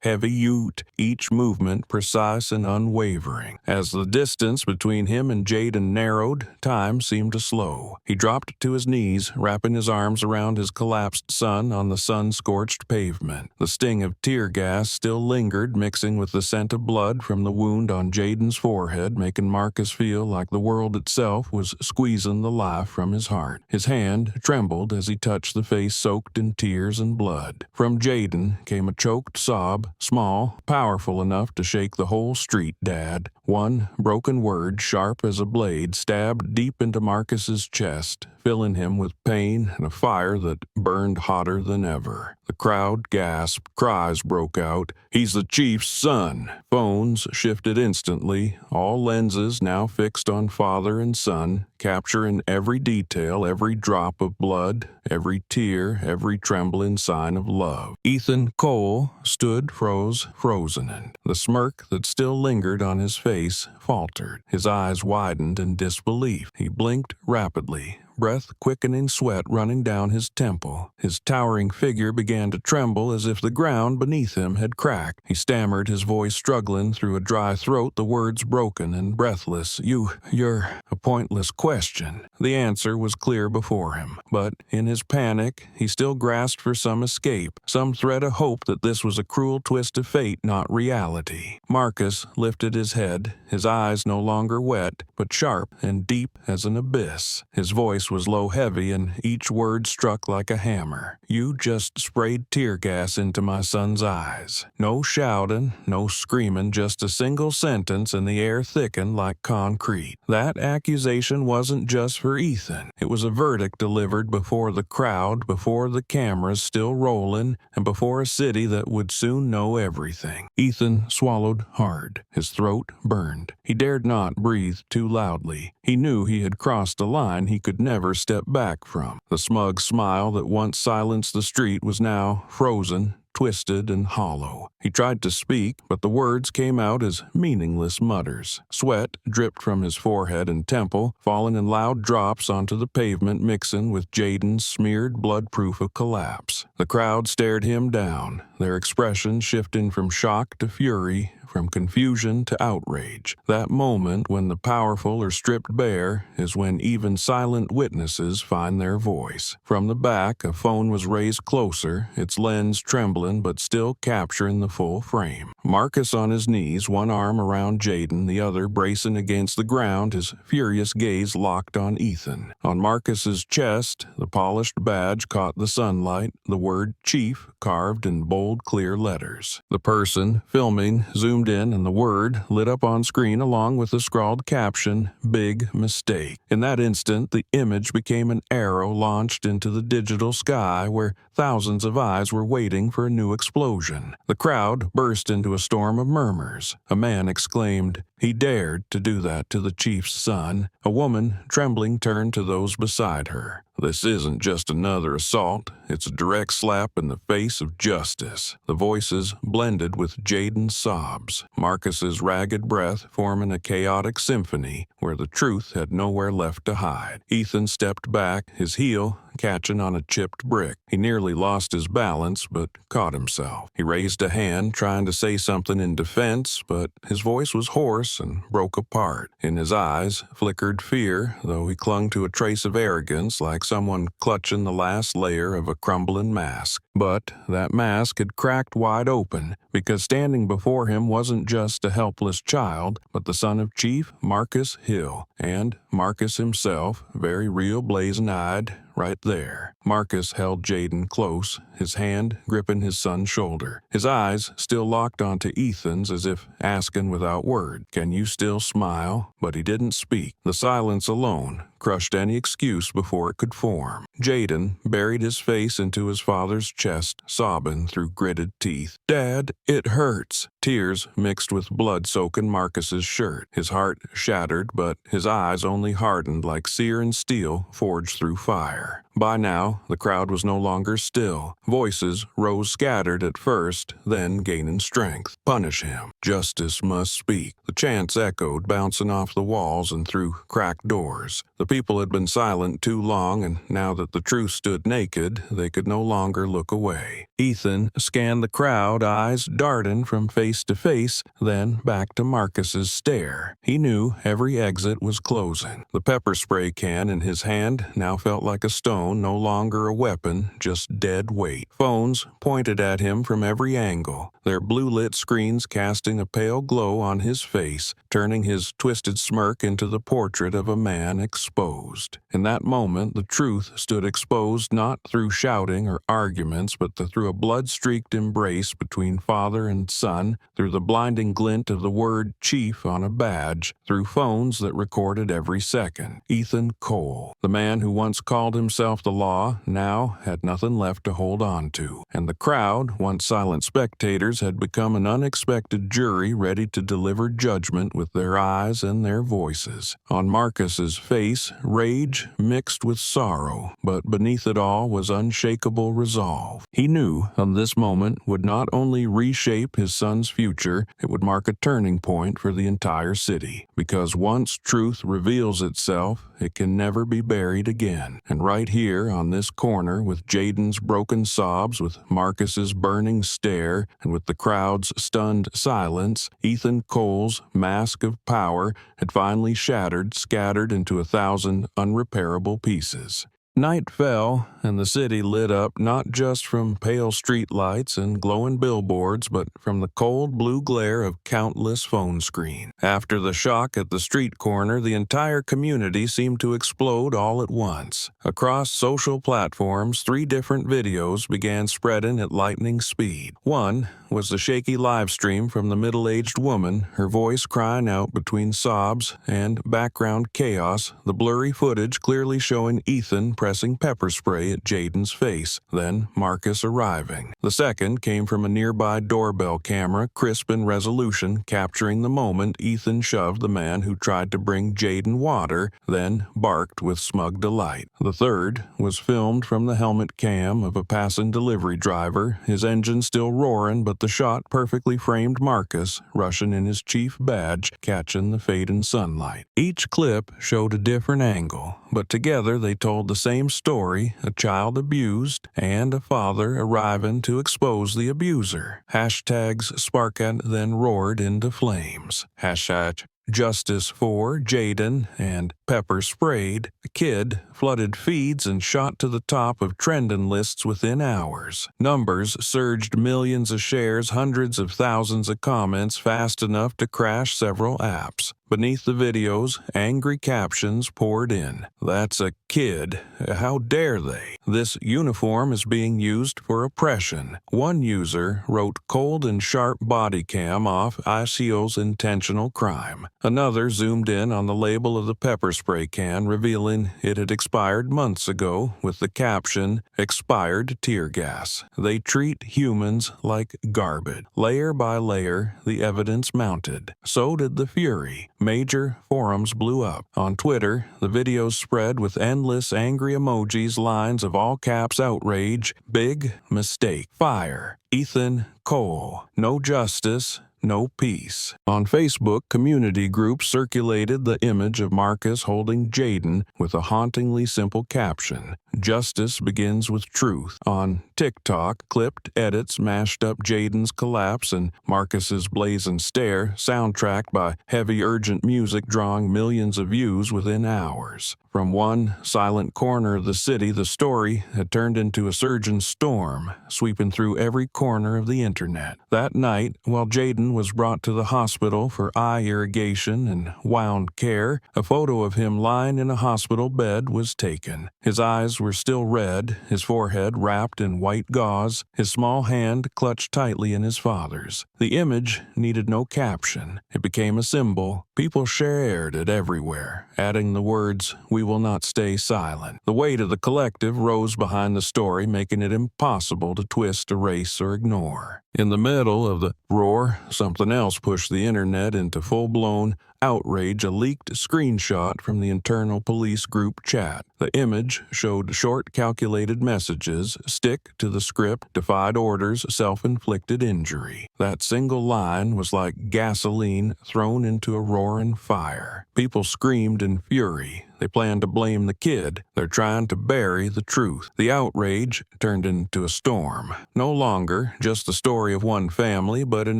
heavy, each movement precise and unwavering. As the distance between him and Jayden narrowed, time seemed to slow. He dropped to his knees, wrapping his arms around his collapsed son on the sun-scorched pavement. The sting of tear gas still lingered, mixing with the scent of blood from the wound on Jayden's forehead, making Marcus feel like the world itself was squeezing the life from his heart. His hand trembled as he touched the face soaked in tears and blood. From Jayden came a choked sob, small, powerful enough to shake the whole street. "Dad." One broken word, sharp as a blade, stabbed deep into Marcus's chest, filling him with pain and a fire that burned hotter than ever. The crowd gasped, cries broke out. "He's the chief's son!" Phones shifted instantly, all lenses now fixed on father and son, capturing every detail, every drop of blood, every tear, every trembling sign of love. Ethan Cole stood frozen, and the smirk that still lingered on his face faltered. His eyes widened in disbelief. He blinked rapidly, breath quickening, sweat running down his temple. His towering figure began to tremble as if the ground beneath him had cracked. He stammered, his voice struggling through a dry throat, the words broken and breathless. You're a pointless question." The answer was clear before him, but in his panic, he still grasped for some escape, some thread of hope that this was a cruel twist of fate, not reality. Marcus lifted his head, his eyes no longer wet, but sharp and deep as an abyss. His voice voice was low heavy and each word struck like a hammer. "You just sprayed tear gas into my son's eyes." No shouting, no screaming, just a single sentence and the air thickened like concrete. That accusation wasn't just for Ethan. It was a verdict delivered before the crowd, before the cameras still rolling, and before a city that would soon know everything. Ethan swallowed hard. His throat burned. He dared not breathe too loudly. He knew he had crossed a line he could never step back from. The smug smile that once silenced the street was now frozen, twisted and hollow. He tried to speak, but the words came out as meaningless mutters. Sweat dripped from his forehead and temple, falling in loud drops onto the pavement, mixing with Jayden's smeared blood proof of collapse. The crowd stared him down, their expressions shifting from shock to fury, from confusion to outrage. That moment when the powerful are stripped bare is when even silent witnesses find their voice. From the back, a phone was raised closer, its lens trembling but still capturing the full frame. Marcus on his knees, one arm around Jayden, the other bracing against the ground, his furious gaze locked on Ethan. On Marcus's chest, the polished badge caught the sunlight, the word Chief carved in bold, clear letters. The person filming zoomed in and the word lit up on screen along with the scrawled caption, "Big mistake." In that instant, the image became an arrow launched into the digital sky where thousands of eyes were waiting for a new explosion. The crowd burst into a storm of murmurs. A man exclaimed, "He dared to do that to the chief's son." A woman, trembling, turned to those beside her. "This isn't just another assault. It's a direct slap in the face of justice." The voices blended with Jayden's sobs, Marcus's ragged breath forming a chaotic symphony where the truth had nowhere left to hide. Ethan stepped back, his heel catching on a chipped brick. He nearly lost his balance, but caught himself. He raised a hand, trying to say something in defense, but his voice was hoarse and broke apart. In his eyes flickered fear, though he clung to a trace of arrogance like someone clutching the last layer of a crumbling mask. But that mask had cracked wide open, because standing before him wasn't just a helpless child, but the son of Chief Marcus Hill, and Marcus himself, very real, blazing-eyed, right there. Marcus held Jayden close, his hand gripping his son's shoulder. His eyes still locked onto Ethan's as if asking without word, "Can you still smile?" But he didn't speak. The silence alone crushed any excuse before it could form. Jayden buried his face into his father's chest, sobbing through gritted teeth. "Dad, it hurts." Tears mixed with blood soaking Marcus's shirt. His heart shattered, but his eyes only hardened like searing steel forged through fire. By now, the crowd was no longer still. Voices rose scattered at first, then gaining strength. "Punish him. Justice must speak." The chants echoed, bouncing off the walls and through cracked doors. The people had been silent too long, and now that the truth stood naked, they could no longer look away. Ethan scanned the crowd, eyes darting from face to face, then back to Marcus's stare. He knew every exit was closing. The pepper spray can in his hand now felt like a stone, no longer a weapon, just dead weight. Phones pointed at him from every angle, their blue-lit screens casting a pale glow on his face, turning his twisted smirk into the portrait of a man exposed. In that moment, the truth stood exposed not through shouting or arguments, but through a blood-streaked embrace between father and son, through the blinding glint of the word Chief on a badge, through phones that recorded every second. Ethan Cole, the man who once called himself the law, now had nothing left to hold on to. And the crowd, once silent spectators, had become an unexpected jury ready to deliver judgment with their eyes and their voices. On Marcus's face, rage mixed with sorrow, but beneath it all was unshakable resolve. He knew this moment would not only reshape his son's future, it would mark a turning point for the entire city. Because once truth reveals itself, it can never be buried again. And right here on this corner, with Jayden's broken sobs, with Marcus's burning stare, and with the crowd's stunned silence, Ethan Cole's mask of power had finally shattered, scattered into 1,000 unrepairable pieces. Night fell, and the city lit up not just from pale streetlights and glowing billboards, but from the cold blue glare of countless phone screens. After the shock at the street corner, the entire community seemed to explode all at once. Across social platforms, 3 different videos began spreading at lightning speed. One was the shaky live stream from the middle-aged woman, her voice crying out between sobs and background chaos, the blurry footage clearly showing Ethan pressing pepper spray at Jayden's face, then Marcus arriving. The second came from a nearby doorbell camera, crisp in resolution, capturing the moment Ethan shoved the man who tried to bring Jayden water, then barked with smug delight. The third was filmed from the helmet cam of a passing delivery driver, his engine still roaring, but the shot perfectly framed Marcus, rushing in his chief badge, catching the fading sunlight. Each clip showed a different angle, but together they told the same story, a child abused, and a father arriving to expose the abuser. Hashtags sparkled, then roared into flames. Hashtag Justice for Jayden and Pepper Sprayed. The kid flooded feeds and shot to the top of trending lists within hours. Numbers surged, millions of shares, hundreds of thousands of comments, fast enough to crash several apps. Beneath the videos, angry captions poured in. "That's a kid. How dare they? This uniform is being used for oppression." One user wrote cold and sharp body cam off ICO's intentional crime. Another zoomed in on the label of the pepper spray can, revealing it had expired months ago, with the caption, "Expired tear gas. They treat humans like garbage." Layer by layer, the evidence mounted. So did the fury. Major forums blew up. On Twitter, the videos spread with endless angry emojis, lines of all caps outrage, "Big mistake. Fire. Ethan Cole. No justice. No peace." On Facebook, community groups circulated the image of Marcus holding Jayden with a hauntingly simple caption, "Justice begins with truth." On TikTok, clipped edits mashed up Jayden's collapse and Marcus's blazing stare, soundtracked by heavy urgent music drawing millions of views within hours. From one silent corner of the city, the story had turned into a surging storm, sweeping through every corner of the internet. That night, while Jayden was brought to the hospital for eye irrigation and wound care, a photo of him lying in a hospital bed was taken. His eyes were still red, his forehead wrapped in white gauze, his small hand clutched tightly in his father's. The image needed no caption. It became a symbol. People shared it everywhere, adding the words, "We will not stay silent." The weight of the collective rose behind the story, making it impossible to twist, erase, or ignore. In the middle of the roar, something else pushed the internet into full-blown outrage, a leaked screenshot from the internal police group chat. The image showed short, calculated messages, "Stick to the script, defied orders, self-inflicted injury." That single line was like gasoline thrown into a roaring fire. People screamed in fury. They planned to blame the kid. They're trying to bury the truth. The outrage turned into a storm. No longer just the story of one family, but an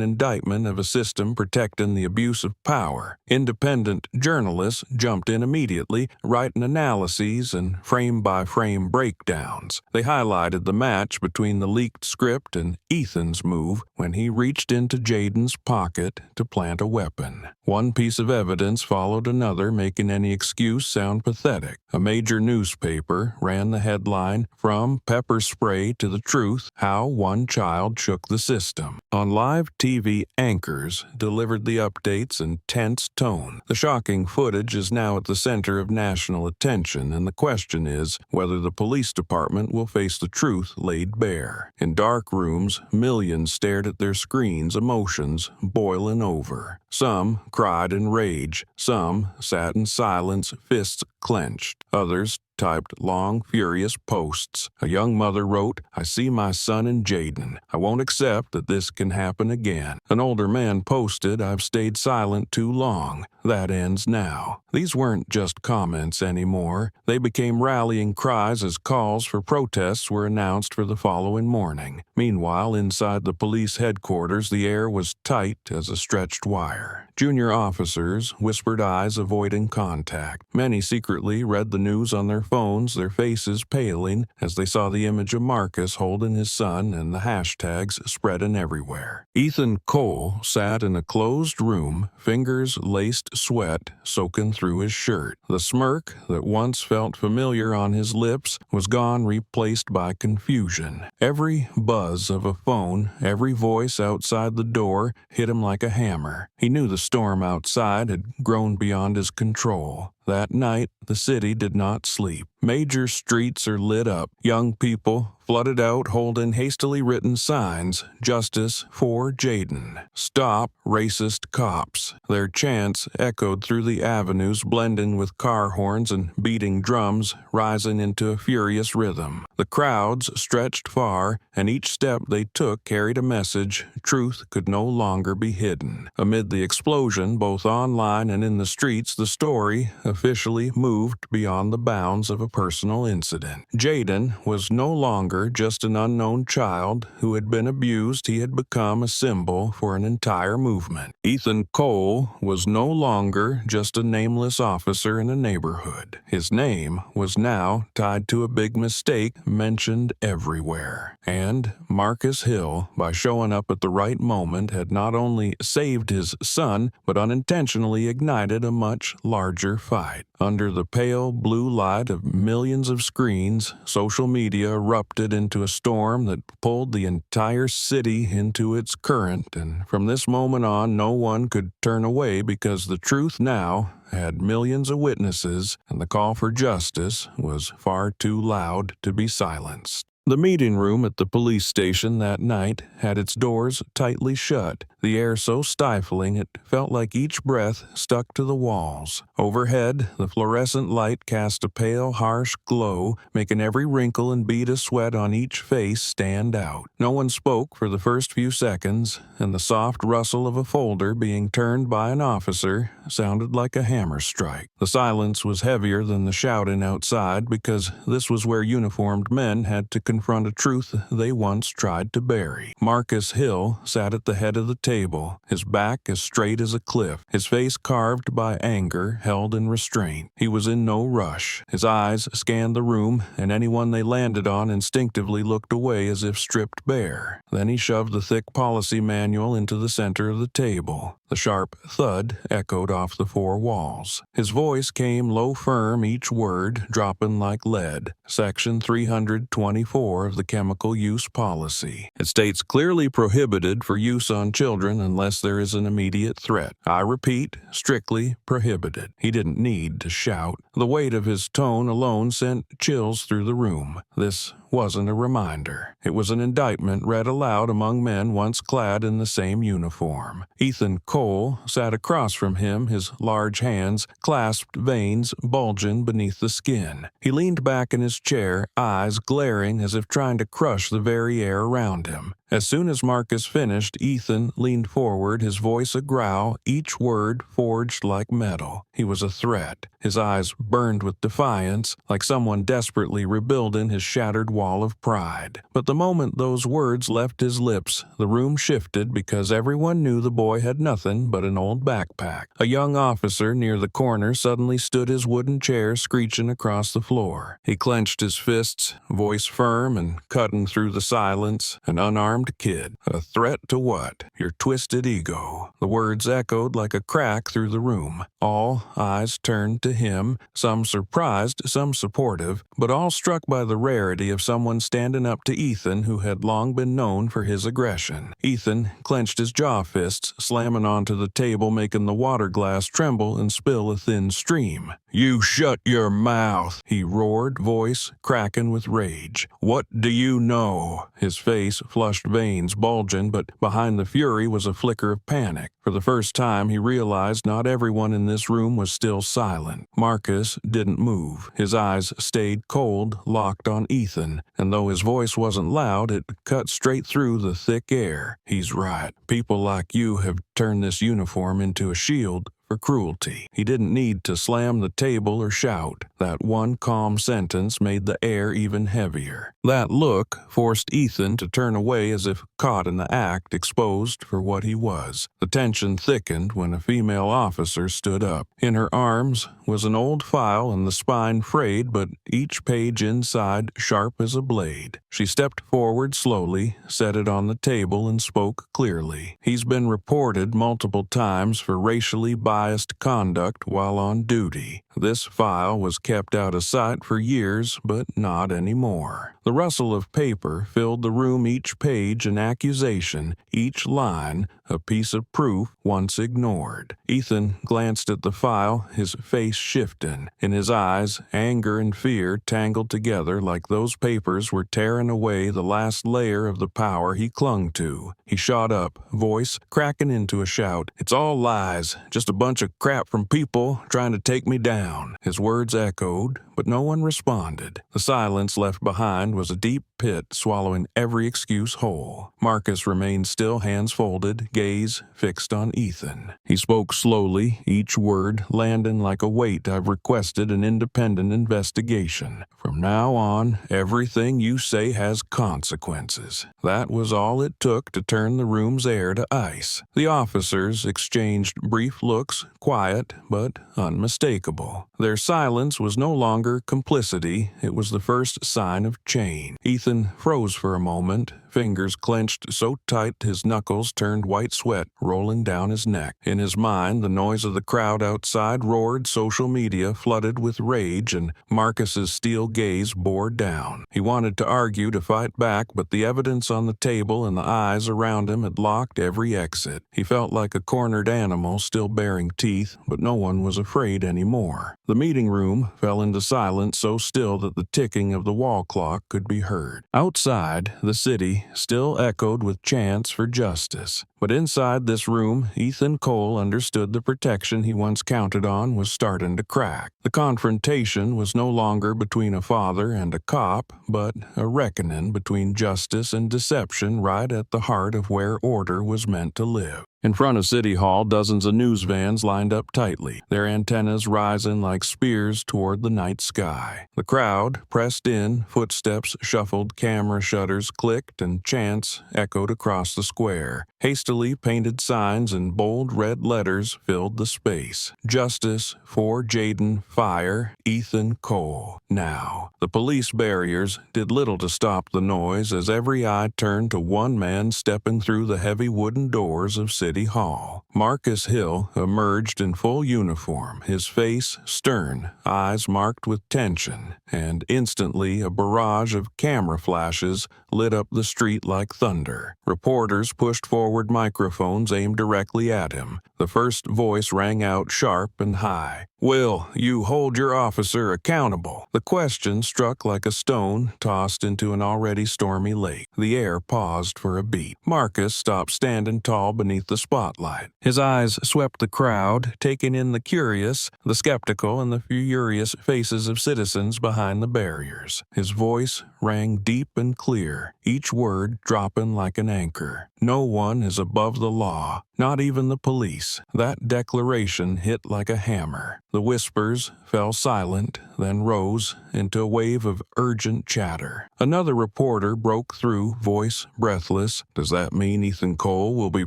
indictment of a system protecting the abuse of power. Independent journalists jumped in immediately, writing analyses and frame-by-frame breakdowns. They highlighted the match between the leaked script and Ethan's move when he reached into Jayden's pocket to plant a weapon. One piece of evidence followed another, making any excuse sound pathetic. A major newspaper ran the headline, "From Pepper Spray to the Truth, How One Child Shook the System." On live TV, anchors delivered the updates in tense tone. The shocking footage is now at the center of national attention, and the question is whether the police department will face the truth laid bare. In dark rooms, millions stared at their screens, emotions boiling over. Some cried in rage. Some sat in silence, fists clenched. Others typed long, furious posts. A young mother wrote, "I see my son in Jayden. I won't accept that this can happen again." An older man posted, "I've stayed silent too long. That ends now." These weren't just comments anymore. They became rallying cries as calls for protests were announced for the following morning. Meanwhile, inside the police headquarters, the air was tight as a stretched wire. Junior officers whispered, eyes avoiding contact. Many secretly secretly read the news on their phones, their faces paling as they saw the image of Marcus holding his son and the hashtags spreading everywhere. Ethan Cole sat in a closed room, fingers laced sweat soaking through his shirt. The smirk that once felt familiar on his lips was gone, replaced by confusion. Every buzz of a phone, every voice outside the door hit him like a hammer. He knew the storm outside had grown beyond his control. That night, the city did not sleep. Major streets are lit up. Young people flooded out holding hastily written signs, "Justice for Jayden. Stop racist cops." Their chants echoed through the avenues, blending with car horns and beating drums, rising into a furious rhythm. The crowds stretched far, and each step they took carried a message. Truth could no longer be hidden. Amid the explosion, both online and in the streets, the story officially moved beyond the bounds of a personal incident. Jayden was no longer just an unknown child who had been abused. He had become a symbol for an entire movement. Ethan Cole was no longer just a nameless officer in a neighborhood. His name was now tied to a big mistake mentioned everywhere. And Marcus Hill, by showing up at the right moment, had not only saved his son, but unintentionally ignited a much larger fight. Under the pale blue light of millions of screens, social media erupted into a storm that pulled the entire city into its current, and from this moment on, no one could turn away because the truth now had millions of witnesses, and the call for justice was far too loud to be silenced. The meeting room at the police station that night had its doors tightly shut, the air so stifling it felt like each breath stuck to the walls. Overhead, the fluorescent light cast a pale, harsh glow, making every wrinkle and bead of sweat on each face stand out. No one spoke for the first few seconds, and the soft rustle of a folder being turned by an officer sounded like a hammer strike. The silence was heavier than the shouting outside because this was where uniformed men had to confront a truth they once tried to bury. Marcus Hill sat at the head of the table, his back as straight as a cliff, his face carved by anger held in restraint. He was in no rush. His eyes scanned the room, and anyone they landed on instinctively looked away as if stripped bare. Then he shoved the thick policy manual into the center of the table. The sharp thud echoed off the four walls. His voice came low, firm, each word dropping like lead. Section 324 of the Chemical Use Policy. It states clearly prohibited for use on children unless there is an immediate threat. I repeat, strictly prohibited. He didn't need to shout. The weight of his tone alone sent chills through the room. This wasn't a reminder. It was an indictment read aloud among men once clad in the same uniform. Ethan Cole sat across from him, his large hands clasped, veins bulging beneath the skin. He leaned back in his chair, eyes glaring as if trying to crush the very air around him. As soon as Marcus finished, Ethan leaned forward, his voice a growl, each word forged like metal. He was a threat. His eyes burned with defiance, like someone desperately rebuilding his shattered wall of pride. But the moment those words left his lips, the room shifted because everyone knew the boy had nothing but an old backpack. A young officer near the corner suddenly stood his wooden chair screeching across the floor. He clenched his fists, voice firm and cutting through the silence. An unarmed kid. A threat to what? Your twisted ego. The words echoed like a crack through the room. All eyes turned to him, some surprised, some supportive, but all struck by the rarity of someone standing up to Ethan, who had long been known for his aggression. Ethan clenched his jaw fists, slamming onto the table, making the water glass tremble and spill a thin stream. "You shut your mouth," he roared, voice cracking with rage. "What do you know?" His face flushed, veins bulging, but behind the fury was a flicker of panic. For the first time, he realized not everyone in this room was still silent. Marcus didn't move. His eyes stayed cold, locked on Ethan, and though his voice wasn't loud, it cut straight through the thick air. "He's right. People like you have turned this uniform into a shield for cruelty. He didn't need to slam the table or shout. That one calm sentence made the air even heavier. That look forced Ethan to turn away as if caught in the act, exposed for what he was. The tension thickened when a female officer stood up. In her arms was an old file and the spine frayed, but each page inside sharp as a blade. She stepped forward slowly, set it on the table, and spoke clearly. "He's been reported multiple times for racially biased conduct while on duty. This file was kept out of sight for years, but not anymore." The rustle of paper filled the room, each page an accusation, each line a piece of proof once ignored. Ethan glanced at the file, his face shifting. In his eyes, anger and fear tangled together like those papers were tearing away the last layer of the power he clung to. He shot up, voice cracking into a shout. "It's all lies, just a bunch of crap from people trying to take me down." His words echoed, but no one responded. The silence left behind was a deep pit swallowing every excuse whole. Marcus remained still, hands folded, gaze fixed on Ethan. He spoke slowly, each word landing like a weight. "I've requested an independent investigation. From now on, everything you say has consequences." That was all it took to turn the room's air to ice. The officers exchanged brief looks, quiet but unmistakable. Their silence was no longer complicity, it was the first sign of change. Ethan froze for a moment, fingers clenched so tight his knuckles turned white sweat rolling down his neck. In his mind, the noise of the crowd outside roared, social media flooded with rage, and Marcus's steel gaze bore down. He wanted to argue, to fight back, but the evidence on the table and the eyes around him had blocked every exit. He felt like a cornered animal still baring teeth, but no one was afraid anymore. The meeting room fell into silence so still that the ticking of the wall clock could be heard. Outside, the city still echoed with chants for justice. But inside this room, Ethan Cole understood the protection he once counted on was starting to crack. The confrontation was no longer between a father and a cop, but a reckoning between justice and deception right at the heart of where order was meant to live. In front of City Hall, dozens of news vans lined up tightly, their antennas rising like spears toward the night sky. The crowd pressed in, footsteps shuffled, camera shutters clicked, and chants echoed across the square. Hastily painted signs in bold red letters filled the space. "Justice for Jayden, fire Ethan Cole now." The police barriers did little to stop the noise as every eye turned to one man stepping through the heavy wooden doors of City Hall. Marcus Hill emerged in full uniform, his face stern, eyes marked with tension, and instantly a barrage of camera flashes lit up the street like thunder. Reporters pushed forward microphones aimed directly at him. The first voice rang out sharp and high. "Will you hold your officer accountable?" The question struck like a stone tossed into an already stormy lake. The air paused for a beat. Marcus stopped standing tall beneath the spotlight. His eyes swept the crowd, taking in the curious, the skeptical, and the furious faces of citizens behind the barriers. His voice rang deep and clear, each word dropping like an anchor. "No one is above the law, not even the police." That declaration hit like a hammer. The whispers fell silent, then rose into a wave of urgent chatter. Another reporter broke through, voice breathless. "Does that mean Ethan Cole will be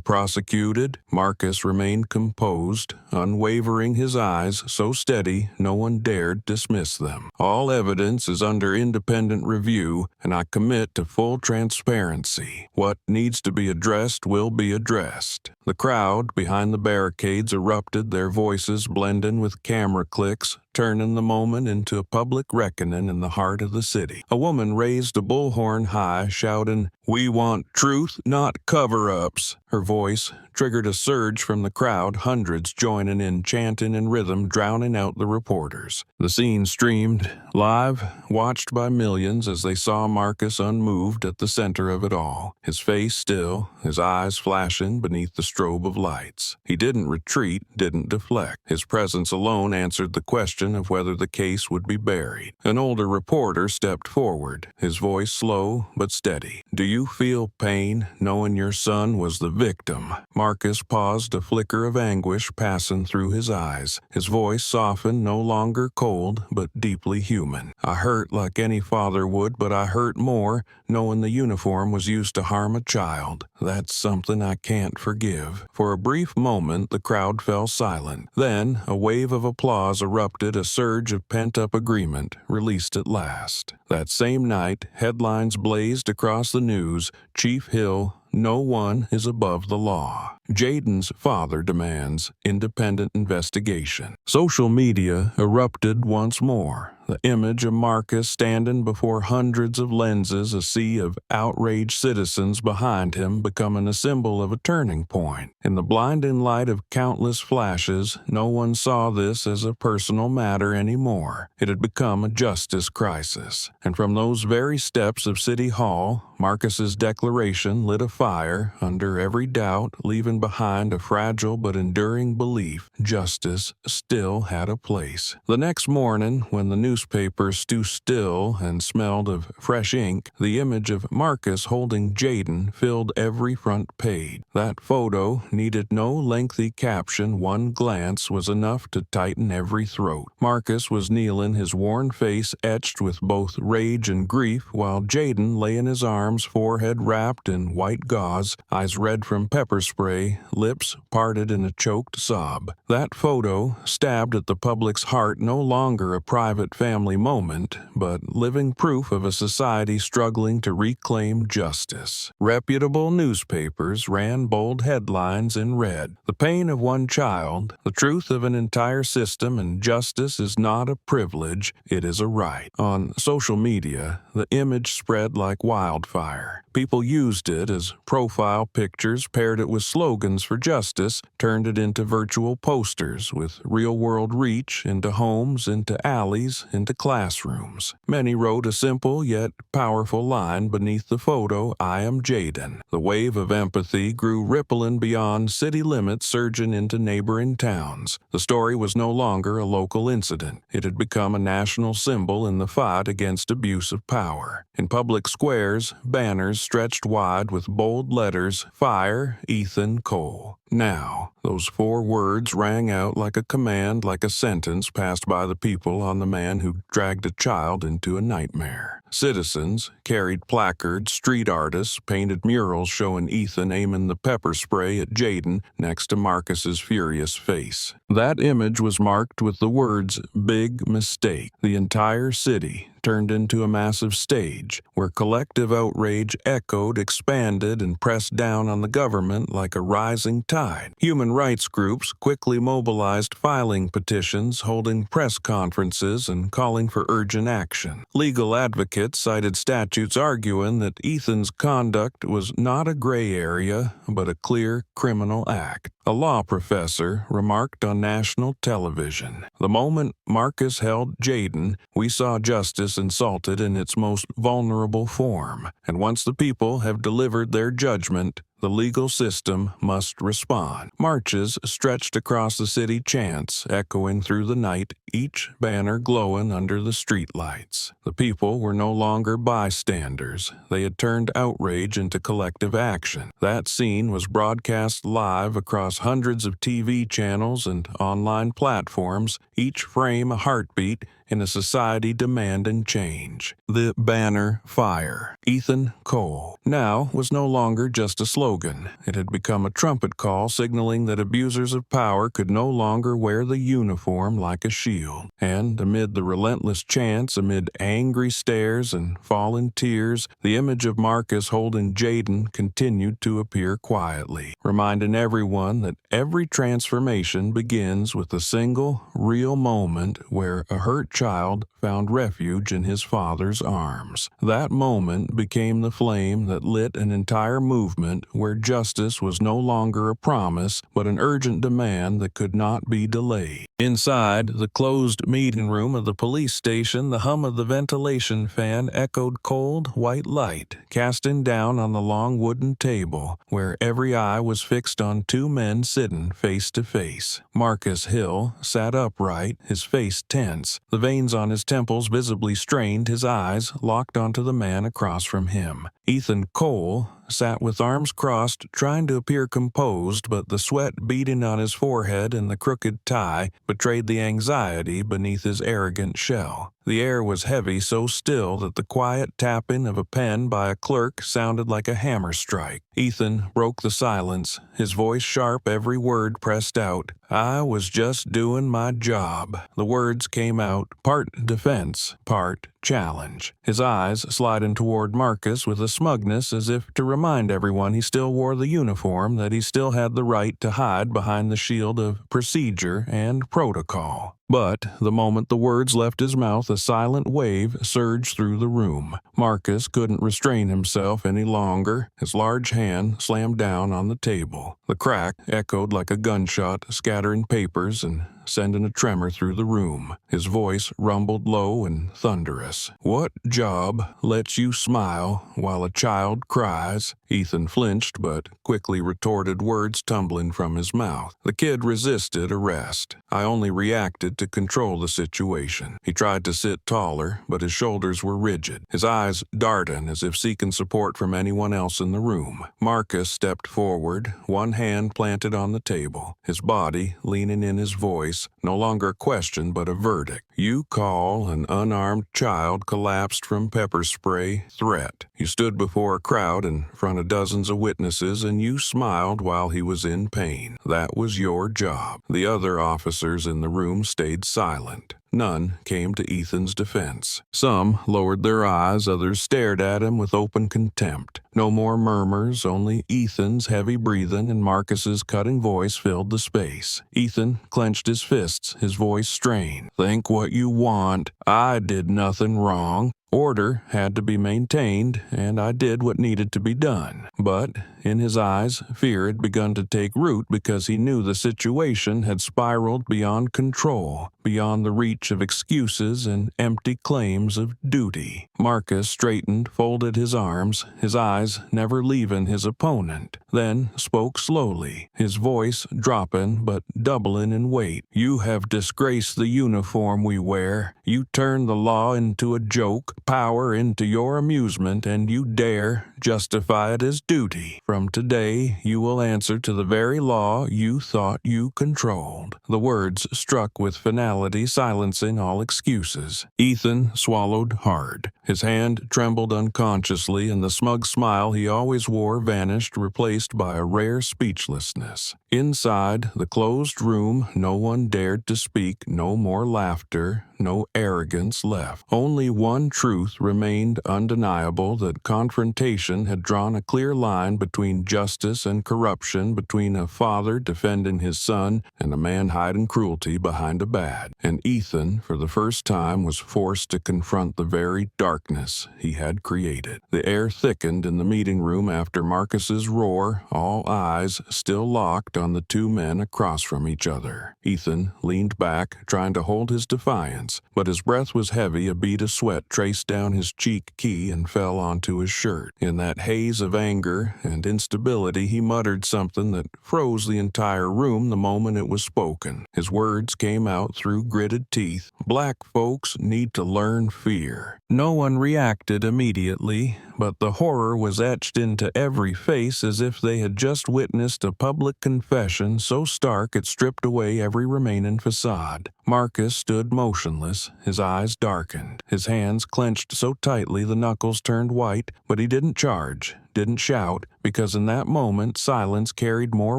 prosecuted?" Marcus remained composed, unwavering, his eyes so steady no one dared dismiss them. "All evidence is under independent review, and I commit to full transparency. What needs to be addressed will be addressed." The crowd behind the barricades erupted, their voices blending with camera clicks, turning the moment into a public reckoning in the heart of the city. A woman raised a bullhorn high, shouting, "We want truth, not cover-ups." Her voice triggered a surge from the crowd, hundreds joining in, chanting in rhythm, drowning out the reporters. The scene streamed live, watched by millions as they saw Marcus unmoved at the center of it all, his face still, his eyes flashing beneath the strobe of lights. He didn't retreat, didn't deflect. His presence alone answered the question of whether the case would be buried. An older reporter stepped forward, his voice slow but steady. "Do you feel pain knowing your son was the victim?" Marcus paused, a flicker of anguish passing through his eyes. His voice softened, no longer cold, but deeply human. "I hurt like any father would, but I hurt more knowing the uniform was used to harm a child. That's something I can't forgive." For a brief moment, the crowd fell silent. Then, a wave of applause erupted, a surge of pent-up agreement, released at last. That same night, headlines blazed across the news: Chief Hill, no one is above the law. Jayden's father demands independent investigation. Social media erupted once more. The image of Marcus standing before hundreds of lenses, a sea of outraged citizens behind him, becoming a symbol of a turning point. In the blinding light of countless flashes, no one saw this as a personal matter anymore. It had become a justice crisis. And from those very steps of City Hall, Marcus's declaration lit a fire under every doubt, leaving behind a fragile but enduring belief: justice still had a place. The next morning, when the newspapers stood still and smelled of fresh ink, the image of Marcus holding Jayden filled every front page. That photo needed no lengthy caption. One glance was enough to tighten every throat. Marcus was kneeling, his worn face etched with both rage and grief, while Jayden lay in his arms, forehead wrapped in white gauze, eyes red from pepper spray, lips parted in a choked sob. That photo stabbed at the public's heart, no longer a private family moment, but living proof of a society struggling to reclaim justice. Reputable newspapers ran bold headlines in red: "The pain of one child, the truth of an entire system, and justice is not a privilege, it is a right." On social media, the image spread like wildfire. People used it as profile pictures, paired it with slogans for justice, turned it into virtual posters with real-world reach, into homes, into alleys, into classrooms. Many wrote a simple yet powerful line beneath the photo: "I am Jayden." The wave of empathy grew, rippling beyond city limits, surging into neighboring towns. The story was no longer a local incident. It had become a national symbol in the fight against abuse of power. In public squares, banners stretched wide with bold letters: "Fire Ethan Cole." Now, those 4 words rang out like a command, like a sentence passed by the people on the man who dragged a child into a nightmare. Citizens carried placards, street artists painted murals showing Ethan aiming the pepper spray at Jayden next to Marcus's furious face. That image was marked with the words, "Big mistake." The entire city turned into a massive stage where collective outrage echoed, expanded, and pressed down on the government like a rising tide. Human rights groups quickly mobilized, filing petitions, holding press conferences, and calling for urgent action. Legal advocates cited statutes arguing that Ethan's conduct was not a gray area, but a clear criminal act. A law professor remarked on national television, "The moment Marcus held Jayden, we saw justice insulted in its most vulnerable form. And once the people have delivered their judgment, the legal system must respond." Marches stretched across the city, chants echoing through the night, each banner glowing under the streetlights. The people were no longer bystanders. They had turned outrage into collective action. That scene was broadcast live across hundreds of TV channels and online platforms, each frame a heartbeat in a society demanding change. The banner, "Fire Ethan Cole," now was no longer just a slogan. It had become a trumpet call signaling that abusers of power could no longer wear the uniform like a shield. And amid the relentless chants, amid angry stares and fallen tears, the image of Marcus holding Jayden continued to appear quietly, reminding everyone that every transformation begins with a single, real moment where a hurt child found refuge in his father's arms. That moment became the flame that lit an entire movement where justice was no longer a promise, but an urgent demand that could not be delayed. Inside the closed meeting room of the police station, the hum of the ventilation fan echoed cold, white light, casting down on the long wooden table, where every eye was fixed on 2 men sitting face to face. Marcus Hill sat upright, his face tense. The veins on his temples visibly strained, his eyes locked onto the man across from him. Ethan Cole sat with arms crossed, trying to appear composed, but the sweat beading on his forehead and the crooked tie betrayed the anxiety beneath his arrogant shell. The air was heavy, so still that the quiet tapping of a pen by a clerk sounded like a hammer strike. Ethan broke the silence, his voice sharp, every word pressed out. "I was just doing my job." The words came out part defense, part challenge. His eyes sliding toward Marcus with a smugness as if to remind everyone he still wore the uniform, that he still had the right to hide behind the shield of procedure and protocol. But the moment the words left his mouth, a silent wave surged through the room. Marcus couldn't restrain himself any longer. His large hand slammed down on the table. The crack echoed like a gunshot, scattering papers and sending a tremor through the room. His voice rumbled low and thunderous. "What job lets you smile while a child cries?" Ethan flinched, but quickly retorted, words tumbling from his mouth. The kid resisted arrest. "I only reacted to control the situation." He tried to sit taller, but his shoulders were rigid, his eyes darting as if seeking support from anyone else in the room. Marcus stepped forward, one hand planted on the table, his body leaning in, his voice no longer a question but a verdict. "You call an unarmed child collapsed from pepper spray threat. You stood before a crowd in front of dozens of witnesses and you smiled while he was in pain. That was your job." The other officers in the room stayed silent. None came to Ethan's defense. Some lowered their eyes, others stared at him with open contempt. No more murmurs, only Ethan's heavy breathing and Marcus's cutting voice filled the space. Ethan clenched his fists, his voice strained. "Think what you want. I did nothing wrong. Order had to be maintained, and I did what needed to be done." But in his eyes, fear had begun to take root because he knew the situation had spiraled beyond control, beyond the reach of excuses and empty claims of duty. Marcus straightened, folded his arms, his eyes never leaving his opponent, then spoke slowly, his voice dropping but doubling in weight. "You have disgraced the uniform we wear. You turned the law into a joke, power into your amusement, and you dare justify it as duty. From today, you will answer to the very law you thought you controlled." The words struck with finality, silencing all excuses. Ethan swallowed hard. His hand trembled unconsciously, and the smug smile he always wore vanished, replaced by a rare speechlessness. Inside the closed room, no one dared to speak, no more laughter, no arrogance left. Only one truth remained undeniable, that confrontation had drawn a clear line between justice and corruption, between a father defending his son and a man hiding cruelty behind a badge. And Ethan, for the first time, was forced to confront the very darkness he had created. The air thickened in the meeting room after Marcus's roar, all eyes still locked on the two men across from each other. Ethan leaned back, trying to hold his defiance, but his breath was heavy, a bead of sweat traced down his cheek key and fell onto his shirt. In that haze of anger and instability, he muttered something that froze the entire room the moment it was spoken. His words came out through gritted teeth. "Black folks need to learn fear." No one reacted immediately, but the horror was etched into every face as if they had just witnessed a public confession so stark it stripped away every remaining facade. Marcus stood motionless, his eyes darkened, his hands clenched so tightly the knuckles turned white, but he didn't charge, didn't shout, because in that moment silence carried more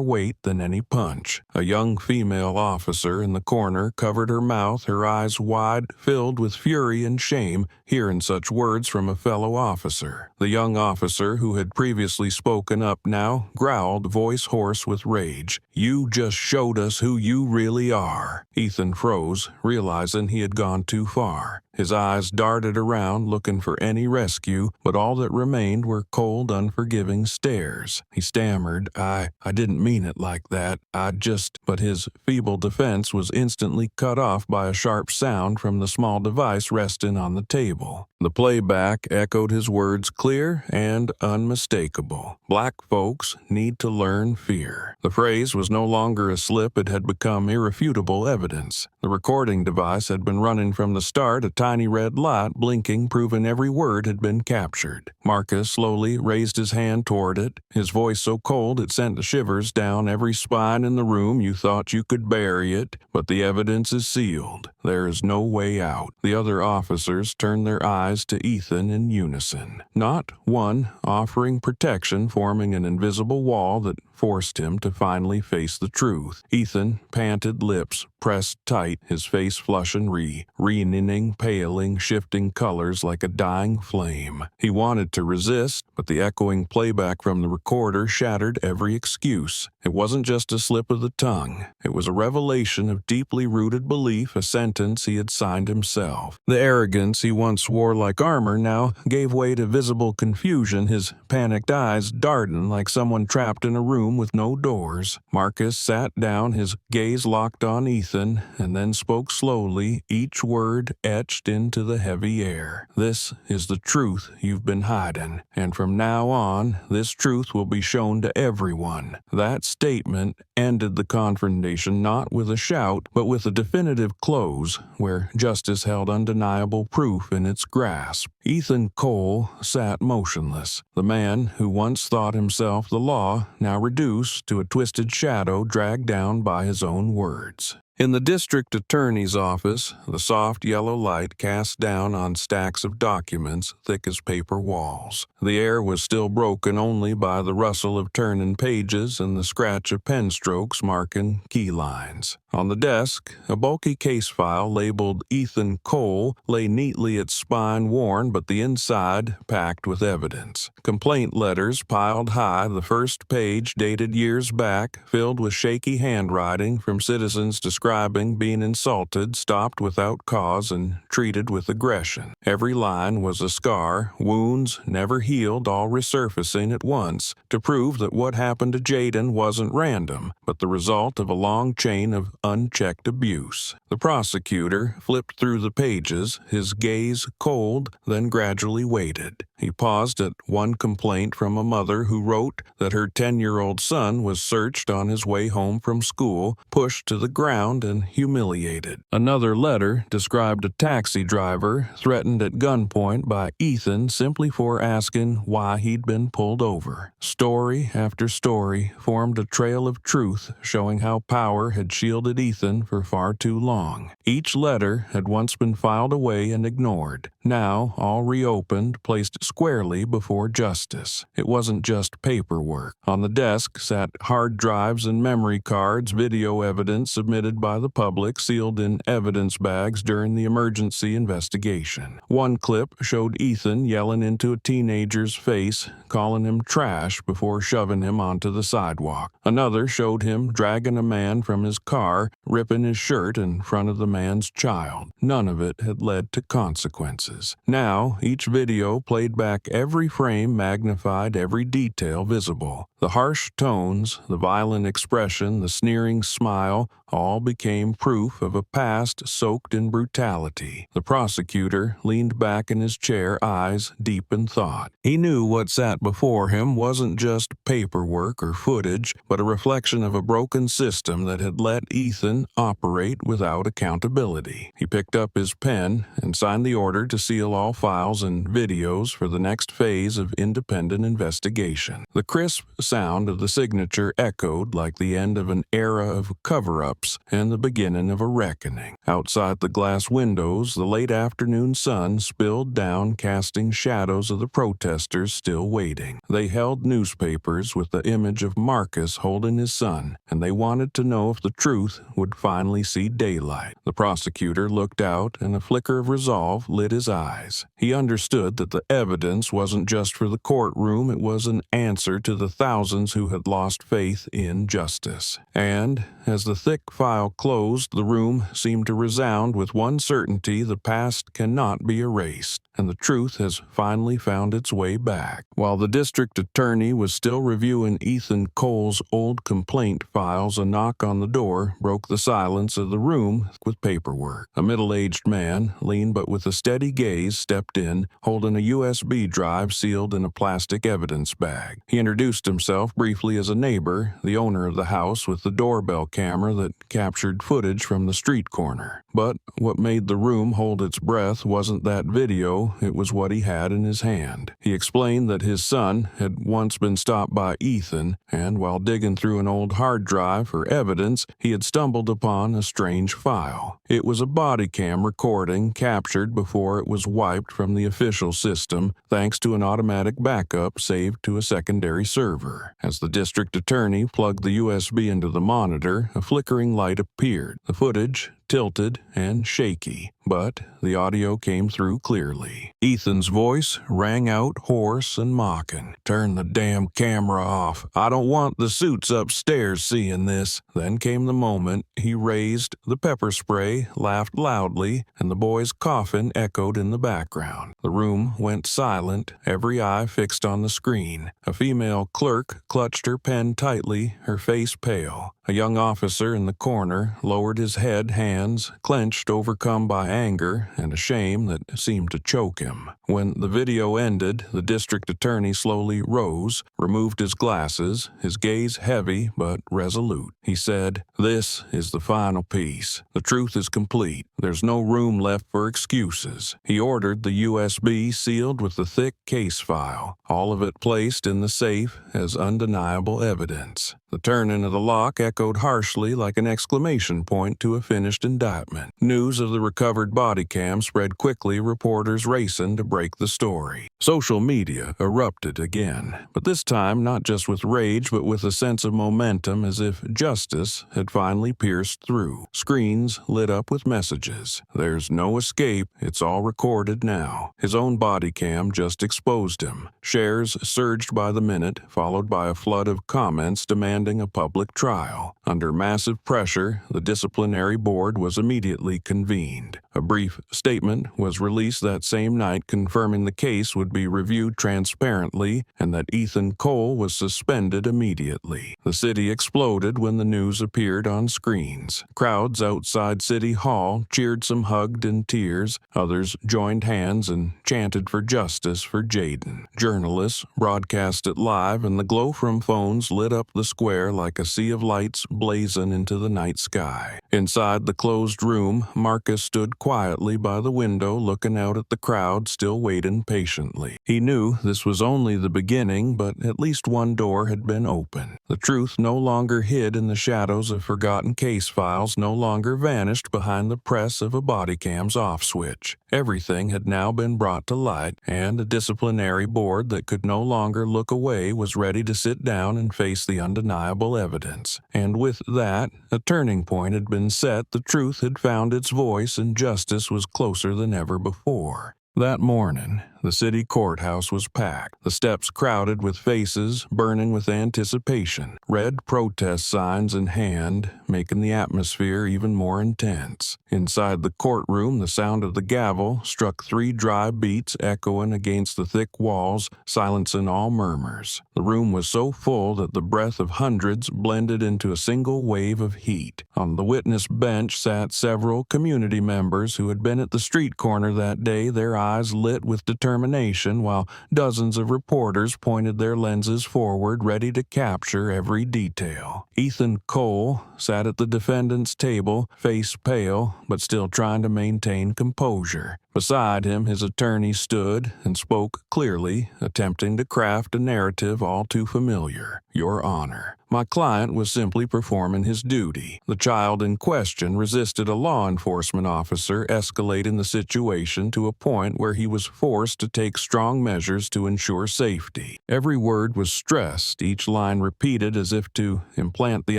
weight than any punch. A young female officer in the corner covered her mouth, her eyes wide, filled with fury and shame, hearing such words from a fellow officer. The young officer who had previously spoken up now growled, voice hoarse with rage. "You just showed us who you really are." Ethan froze, realizing he had gone too far. His eyes darted around looking for any rescue, but all that remained were cold, unforgiving stares. He stammered, I didn't mean it like that. But his feeble defense was instantly cut off by a sharp sound from the small device resting on the table. The playback echoed his words clear and unmistakable. Black folks need to learn fear. The phrase was no longer a slip, it had become irrefutable evidence. The recording device had been running from the start, a tiny red light blinking, proving every word had been captured. Marcus slowly raised his hand toward it, his voice so cold it sent the shivers down every spine in the room. You thought you could bury it, but the evidence is sealed. There is no way out. The other officers turned their eyes to Ethan in unison. Not one offering protection, forming an invisible wall that forced him to finally face the truth. Ethan, panted lips pressed tight, his face flushing re-renning, paling, shifting colors like a dying flame. He wanted to resist, but the echoing playback from the recorder shattered every excuse. It wasn't just a slip of the tongue. It was a revelation of deeply rooted belief, a sentence he had signed himself. The arrogance he once wore like armor now gave way to visible confusion, his panicked eyes darting like someone trapped in a room with no doors. Marcus sat down, his gaze locked on Ethan, and then spoke slowly, each word etched into the heavy air. This is the truth you've been hiding, and from now on, this truth will be shown to everyone. That statement ended the confrontation not with a shout, but with a definitive close, where justice held undeniable proof in its grasp. Ethan Cole sat motionless. The man who once thought himself the law, now reduced to a twisted shadow dragged down by his own words. In the district attorney's office, the soft yellow light cast down on stacks of documents thick as paper walls. The air was still broken only by the rustle of turning pages and the scratch of pen strokes marking key lines. On the desk, a bulky case file labeled Ethan Cole lay neatly, its spine worn, but the inside packed with evidence. Complaint letters piled high, the first page dated years back, filled with shaky handwriting from citizens describing being insulted, stopped without cause, and treated with aggression. Every line was a scar, wounds never healed, all resurfacing at once, to prove that what happened to Jayden wasn't random, but the result of a long chain of unchecked abuse. The prosecutor flipped through the pages, his gaze cold, then gradually weighted. He paused at one complaint from a mother who wrote that her 10-year-old son was searched on his way home from school, pushed to the ground, and humiliated. Another letter described a taxi driver threatened at gunpoint by Ethan simply for asking why he'd been pulled over. Story after story formed a trail of truth showing how power had shielded Ethan for far too long. Each letter had once been filed away and ignored. Now, all reopened, placed squarely before justice. It wasn't just paperwork. On the desk sat hard drives and memory cards, video evidence submitted by the public, sealed in evidence bags during the emergency investigation. One clip showed Ethan yelling into a teenager's face, calling him trash before shoving him onto the sidewalk. Another showed him dragging a man from his car, ripping his shirt in front of the man's child. None of it had led to consequences. Now, each video played back every frame, magnified every detail visible. The harsh tones, the violent expression, the sneering smile, all became proof of a past soaked in brutality. The prosecutor leaned back in his chair, eyes deep in thought. He knew what sat before him wasn't just paperwork or footage, but a reflection of a broken system that had let Ethan operate without accountability. He picked up his pen and signed the order to seal all files and videos for the next phase of independent investigation. The crisp sound of the signature echoed like the end of an era of cover-ups and the beginning of a reckoning. Outside the glass windows, the late afternoon sun spilled down, casting shadows of the protesters still waiting. They held newspapers with the image of Marcus holding his son, and they wanted to know if the truth would finally see daylight. The prosecutor looked out, and a flicker of resolve lit his eyes. He understood that the evidence wasn't just for the courtroom, it was an answer to the thousands thousands who had lost faith in justice. And, as the thick file closed, the room seemed to resound with one certainty: the past cannot be erased, and the truth has finally found its way back. While the district attorney was still reviewing Ethan Cole's old complaint files, a knock on the door broke the silence of the room with paperwork. A middle-aged man, lean but with a steady gaze, stepped in, holding a USB drive sealed in a plastic evidence bag. He introduced himself briefly as a neighbor, the owner of the house with the doorbell camera that captured footage from the street corner. But what made the room hold its breath wasn't that video, it was what he had in his hand. He explained that his son had once been stopped by Ethan, and while digging through an old hard drive for evidence, he had stumbled upon a strange file. It was a body cam recording captured before it was wiped from the official system, thanks to an automatic backup saved to a secondary server. As the district attorney plugged the USB into the monitor, a flickering light appeared. The footage tilted and shaky, but the audio came through clearly. Ethan's voice rang out hoarse and mocking. "Turn the damn camera off. I don't want the suits upstairs seeing this." Then came the moment he raised the pepper spray, laughed loudly, and the boy's coughing echoed in the background. The room went silent, every eye fixed on the screen. A female clerk clutched her pen tightly, her face pale. A young officer in the corner lowered his head, hands clenched, overcome by anger and a shame that seemed to choke him. When the video ended, the district attorney slowly rose, removed his glasses, his gaze heavy but resolute. He said, "This is the final piece. The truth is complete. There's no room left for excuses." He ordered the USB sealed with the thick case file, all of it placed in the safe as undeniable evidence. The turning of the lock echoed harshly like an exclamation point to a finished indictment. News of the recovered body cam spread quickly, reporters racing to break the story. Social media erupted again, but this time not just with rage but with a sense of momentum, as if justice had finally pierced through. Screens lit up with messages. "There's no escape. It's all recorded now." His own body cam just exposed him. Shares surged by the minute, followed by a flood of comments demanding a public trial. Under massive pressure, the disciplinary board was immediately convened. A brief statement was released that same night confirming the case would be reviewed transparently and that Ethan Cole was suspended immediately. The city exploded when the news appeared on screens. Crowds outside City Hall cheered, some hugged in tears, others joined hands and chanted for justice for Jayden. Journalists broadcast it live, and the glow from phones lit up the square like a sea of lights blazing into the night sky. Inside the closed room, Marcus stood quietly by the window looking out at the crowd still waiting patiently. He knew this was only the beginning, but at least one door had been opened. The truth no longer hid in the shadows of forgotten case files, no longer vanished behind the press of a body cam's off switch. Everything had now been brought to light, and a disciplinary board that could no longer look away was ready to sit down and face the undeniable evidence. And with that, a turning point had been set. The truth had found its voice, and justice was closer than ever before. That morning, the city courthouse was packed, the steps crowded with faces burning with anticipation, red protest signs in hand, making the atmosphere even more intense. Inside the courtroom, the sound of the gavel struck 3 dry beats echoing against the thick walls, silencing all murmurs. The room was so full that the breath of hundreds blended into a single wave of heat. On the witness bench sat several community members who had been at the street corner that day, their eyes lit with determination, while dozens of reporters pointed their lenses forward, ready to capture every detail. Ethan Cole sat at the defendant's table, face pale, but still trying to maintain composure. Beside him, his attorney stood and spoke clearly, attempting to craft a narrative all too familiar. "Your Honor, my client was simply performing his duty. The child in question resisted a law enforcement officer, escalating the situation to a point where he was forced to take strong measures to ensure safety." Every word was stressed, each line repeated as if to implant the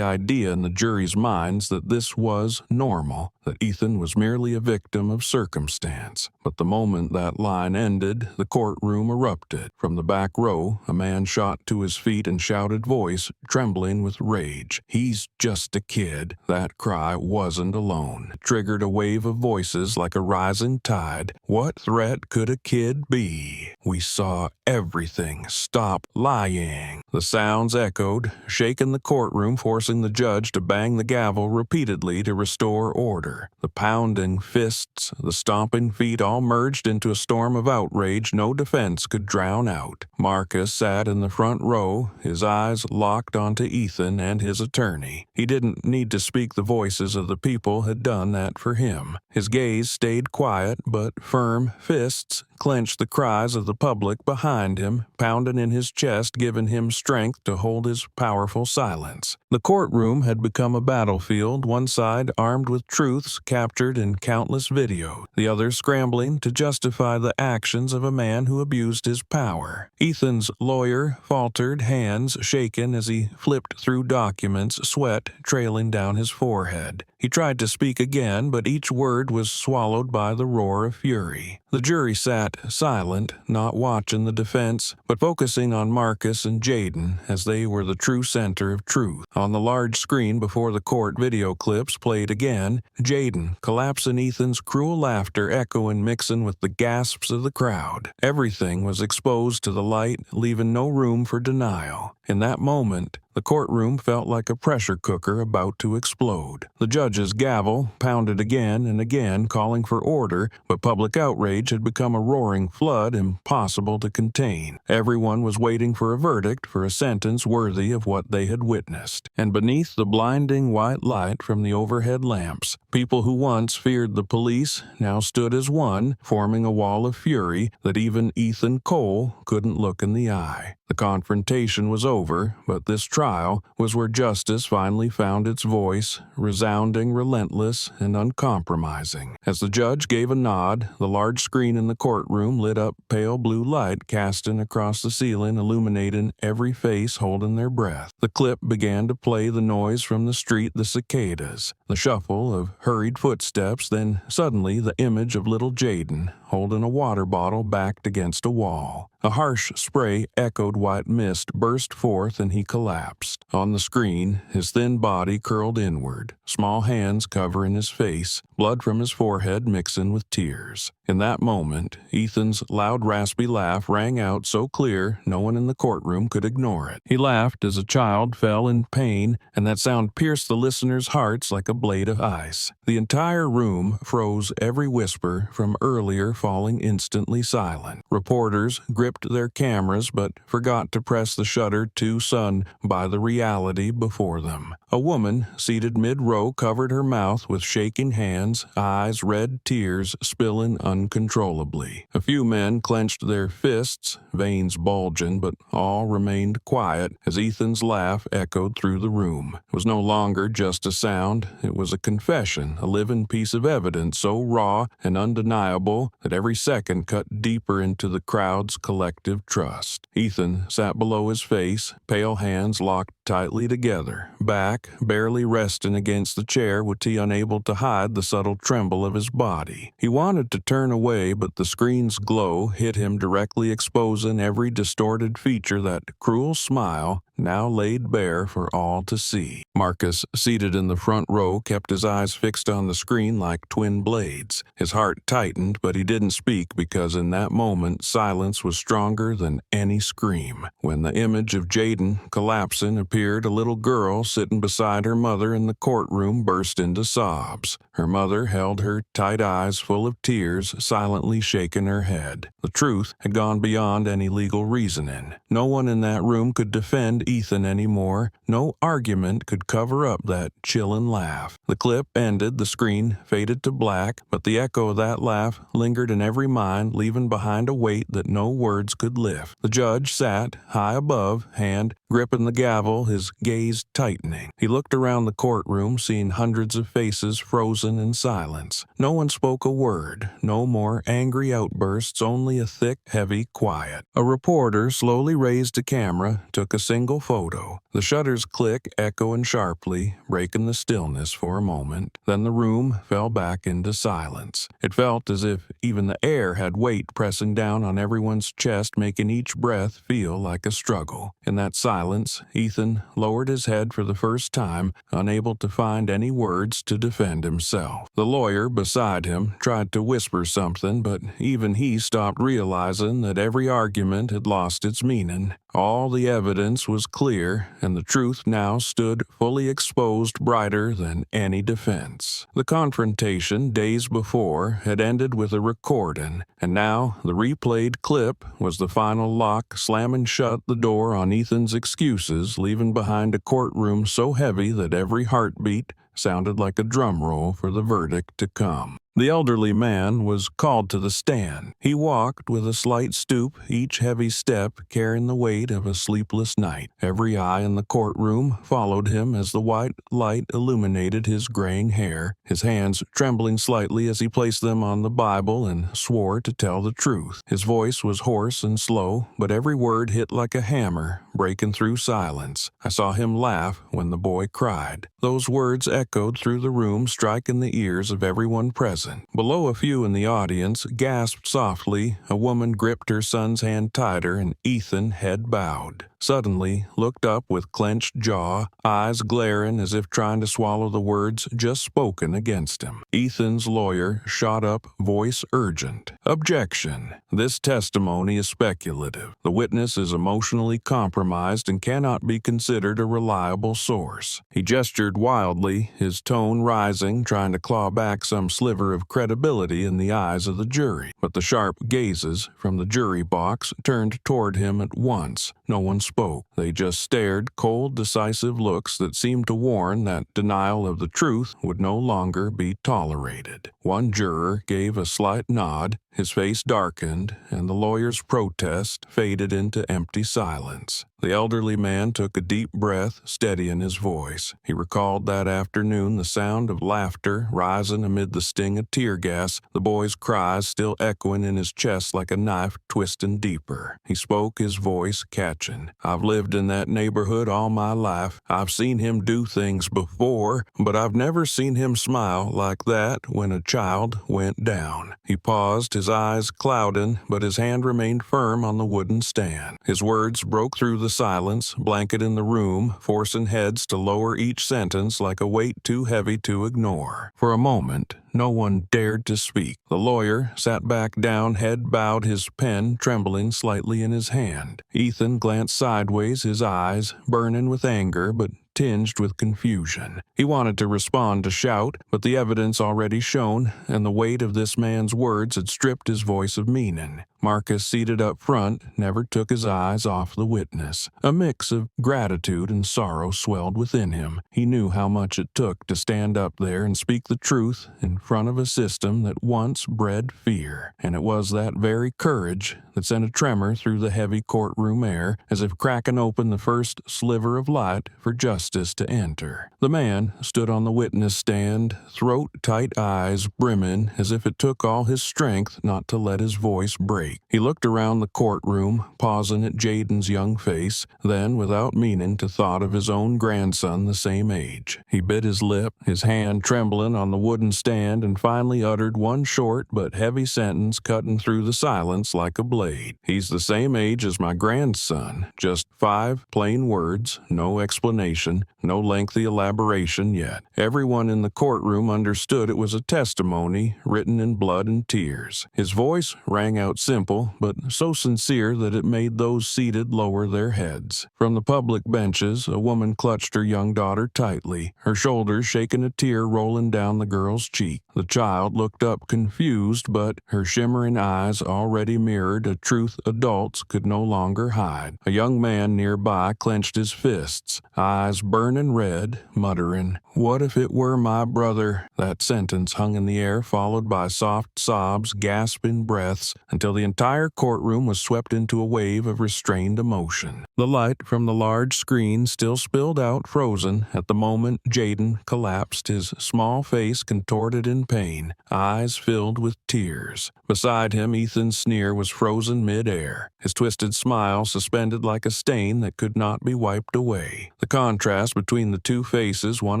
idea in the jury's minds that this was normal, that Ethan was merely a victim of circumstance. But the moment that line ended, the courtroom erupted. From the back row, a man shot to his feet and shouted, voice trembling with rage, "He's just a kid." That cry wasn't alone. It triggered a wave of voices like a rising tide. What threat could a kid be? We saw everything. Stop lying. The sounds echoed, shaking the courtroom, forcing the judge to bang the gavel repeatedly to restore order. The pounding fists, the stomping feet all merged into a storm of outrage no defense could drown out. Marcus sat in the front row, his eyes locked onto Ethan and his attorney. He didn't need to speak, the voices of the people had done that for him. His gaze stayed quiet, but firm fists clenched the cries of the public behind him, pounding in his chest, giving him strength to hold his powerful silence. The courtroom had become a battlefield, one side armed with truths captured in countless videos, the other scrambling to justify the actions of a man who abused his power. Ethan's lawyer faltered, hands shaken as he flipped through documents, sweat trailing down his forehead. He tried to speak again, but each word was swallowed by the roar of fury. The jury sat silent, not watching the defense, but focusing on Marcus and Jayden as they were the true center of truth. On the large screen before the court, video clips played again, Jayden collapsing, Ethan's cruel laughter echoing, mixing with the gasps of the crowd. Everything was exposed to the light, leaving no room for denial. In that moment, the courtroom felt like a pressure cooker about to explode. The judge's gavel pounded again and again, calling for order, but public outrage had become a roaring flood impossible to contain. Everyone was waiting for a verdict, for a sentence worthy of what they had witnessed. And beneath the blinding white light from the overhead lamps, people who once feared the police now stood as one, forming a wall of fury that even Ethan Cole couldn't look in the eye. The confrontation was over, but this trial was where justice finally found its voice, resounding, relentless, and uncompromising. As the judge gave a nod, the large screen in the courtroom lit up, pale blue light casting across the ceiling, illuminating every face holding their breath. The clip began to play, the noise from the street, the cicadas, the shuffle of hurried footsteps, then suddenly the image of little Jayden holding a water bottle backed against a wall. A harsh spray echoed white mist, burst forth, and he collapsed. On the screen, his thin body curled inward, small hands covering his face, blood from his forehead mixing with tears. In that moment, Ethan's loud, raspy laugh rang out so clear no one in the courtroom could ignore it. He laughed as a child fell in pain, and that sound pierced the listeners' hearts like a blade of ice. The entire room froze, every whisper from earlier falling instantly silent. Reporters gripped their cameras but forgot to press the shutter, too stunned by the reality before them. A woman seated mid-row covered her mouth with shaking hands, eyes red, tears spilling uncontrollably. A few men clenched their fists, veins bulging, but all remained quiet as Ethan's laugh echoed through the room. It was no longer just a sound, it was a confession, a living piece of evidence so raw and undeniable that every second cut deeper into the crowd's collective trust. Ethan sat below his face, pale hands locked tightly together, back barely resting against the chair, with he unable to hide the subtle tremble of his body. He wanted to turn away, but the screen's glow hit him directly, exposing every distorted feature, that cruel smile now laid bare for all to see. Marcus, seated in the front row, kept his eyes fixed on the screen like twin blades. His heart tightened, but he didn't speak because in that moment silence was stronger than any scream. When the image of Jayden collapsing appeared, a little girl sitting beside her mother in the courtroom burst into sobs. Her mother held her tight eyes full of tears, silently shaking her head. The truth had gone beyond any legal reasoning. No one in that room could defend Ethan anymore. No argument could cover up that chilling laugh. The clip ended, the screen faded to black, but the echo of that laugh lingered in every mind, leaving behind a weight that no words could lift. The judge sat high above, hand gripping the gavel, his gaze tightening. He looked around the courtroom, seeing hundreds of faces frozen in silence. No one spoke a word, no more angry outbursts, only a thick, heavy quiet. A reporter slowly raised a camera, took a single photo. The shutters click, echoing sharply, breaking the stillness for a moment. Then the room fell back into silence. It felt as if even the air had weight pressing down on everyone's chest, making each breath feel like a struggle. In that silence, Ethan lowered his head for the first time, unable to find any words to defend himself. The lawyer beside him tried to whisper something, but even he stopped, realizing that every argument had lost its meaning. All the evidence was clear, and the truth now stood fully exposed, brighter than any defense. The confrontation days before had ended with a recording, and now the replayed clip was the final lock slamming shut the door on Ethan's excuses, leaving behind a courtroom so heavy that every heartbeat sounded like a drum roll for the verdict to come. The elderly man was called to the stand. He walked with a slight stoop, each heavy step carrying the weight of a sleepless night. Every eye in the courtroom followed him as the white light illuminated his graying hair, his hands trembling slightly as he placed them on the Bible and swore to tell the truth. His voice was hoarse and slow, but every word hit like a hammer, breaking through silence. I saw him laugh when the boy cried. Those words echoed through the room, striking the ears of everyone present. Below, a few in the audience gasped softly. A woman gripped her son's hand tighter, and Ethan, head bowed, suddenly looked up with clenched jaw, eyes glaring as if trying to swallow the words just spoken against him. Ethan's lawyer shot up, voice urgent. "Objection. This testimony is speculative. The witness is emotionally compromised and cannot be considered a reliable source." He gestured wildly, his tone rising, trying to claw back some sliver of credibility in the eyes of the jury. But the sharp gazes from the jury box turned toward him at once. No one spoke. They just stared, cold, decisive looks that seemed to warn that denial of the truth would no longer be tolerated. One juror gave a slight nod, his face darkened, and the lawyer's protest faded into empty silence. The elderly man took a deep breath, steadying his voice. He recalled that afternoon, the sound of laughter rising amid the sting of tear gas, the boy's cries still echoing in his chest like a knife twisting deeper. He spoke, his voice catching. "I've lived in that neighborhood all my life. I've seen him do things before, but I've never seen him smile like that when a child went down." He paused, his eyes clouding, but his hand remained firm on the wooden stand. His words broke through the silence, blanketing the room, forcing heads to lower each sentence like a weight too heavy to ignore. For a moment, no one dared to speak. The lawyer sat back down, head bowed, his pen trembling slightly in his hand. Ethan glanced sideways, his eyes burning with anger but tinged with confusion. He wanted to respond, to shout, but the evidence already shown, and the weight of this man's words had stripped his voice of meaning. Marcus, seated up front, never took his eyes off the witness. A mix of gratitude and sorrow swelled within him. He knew how much it took to stand up there and speak the truth in front of a system that once bred fear, and it was that very courage that sent a tremor through the heavy courtroom air, as if cracking open the first sliver of light for justice to enter. The man stood on the witness stand, throat-tight, eyes brimming, as if it took all his strength not to let his voice break. He looked around the courtroom, pausing at Jayden's young face, then, without meaning to, thought of his own grandson the same age. He bit his lip, his hand trembling on the wooden stand, and finally uttered one short but heavy sentence, cutting through the silence like a blade. "He's the same age as my grandson." Just 5 plain words, no explanation, no lengthy elaboration yet. Everyone in the courtroom understood it was a testimony written in blood and tears. His voice rang out simple, but so sincere that it made those seated lower their heads. From the public benches, a woman clutched her young daughter tightly, her shoulders shaking, a tear rolling down the girl's cheek. The child looked up confused, but her shimmering eyes already mirrored a truth adults could no longer hide. A young man nearby clenched his fists, eyes burning red, muttering, "What if it were my brother?" That sentence hung in the air, followed by soft sobs, gasping breaths, until the entire courtroom was swept into a wave of restrained emotion. The light from the large screen still spilled out frozen at the moment Jayden collapsed, his small face contorted in pain, eyes filled with tears. Beside him, Ethan's sneer was frozen mid-air, his twisted smile suspended like a stain that could not be wiped away. The contrast between the two faces, one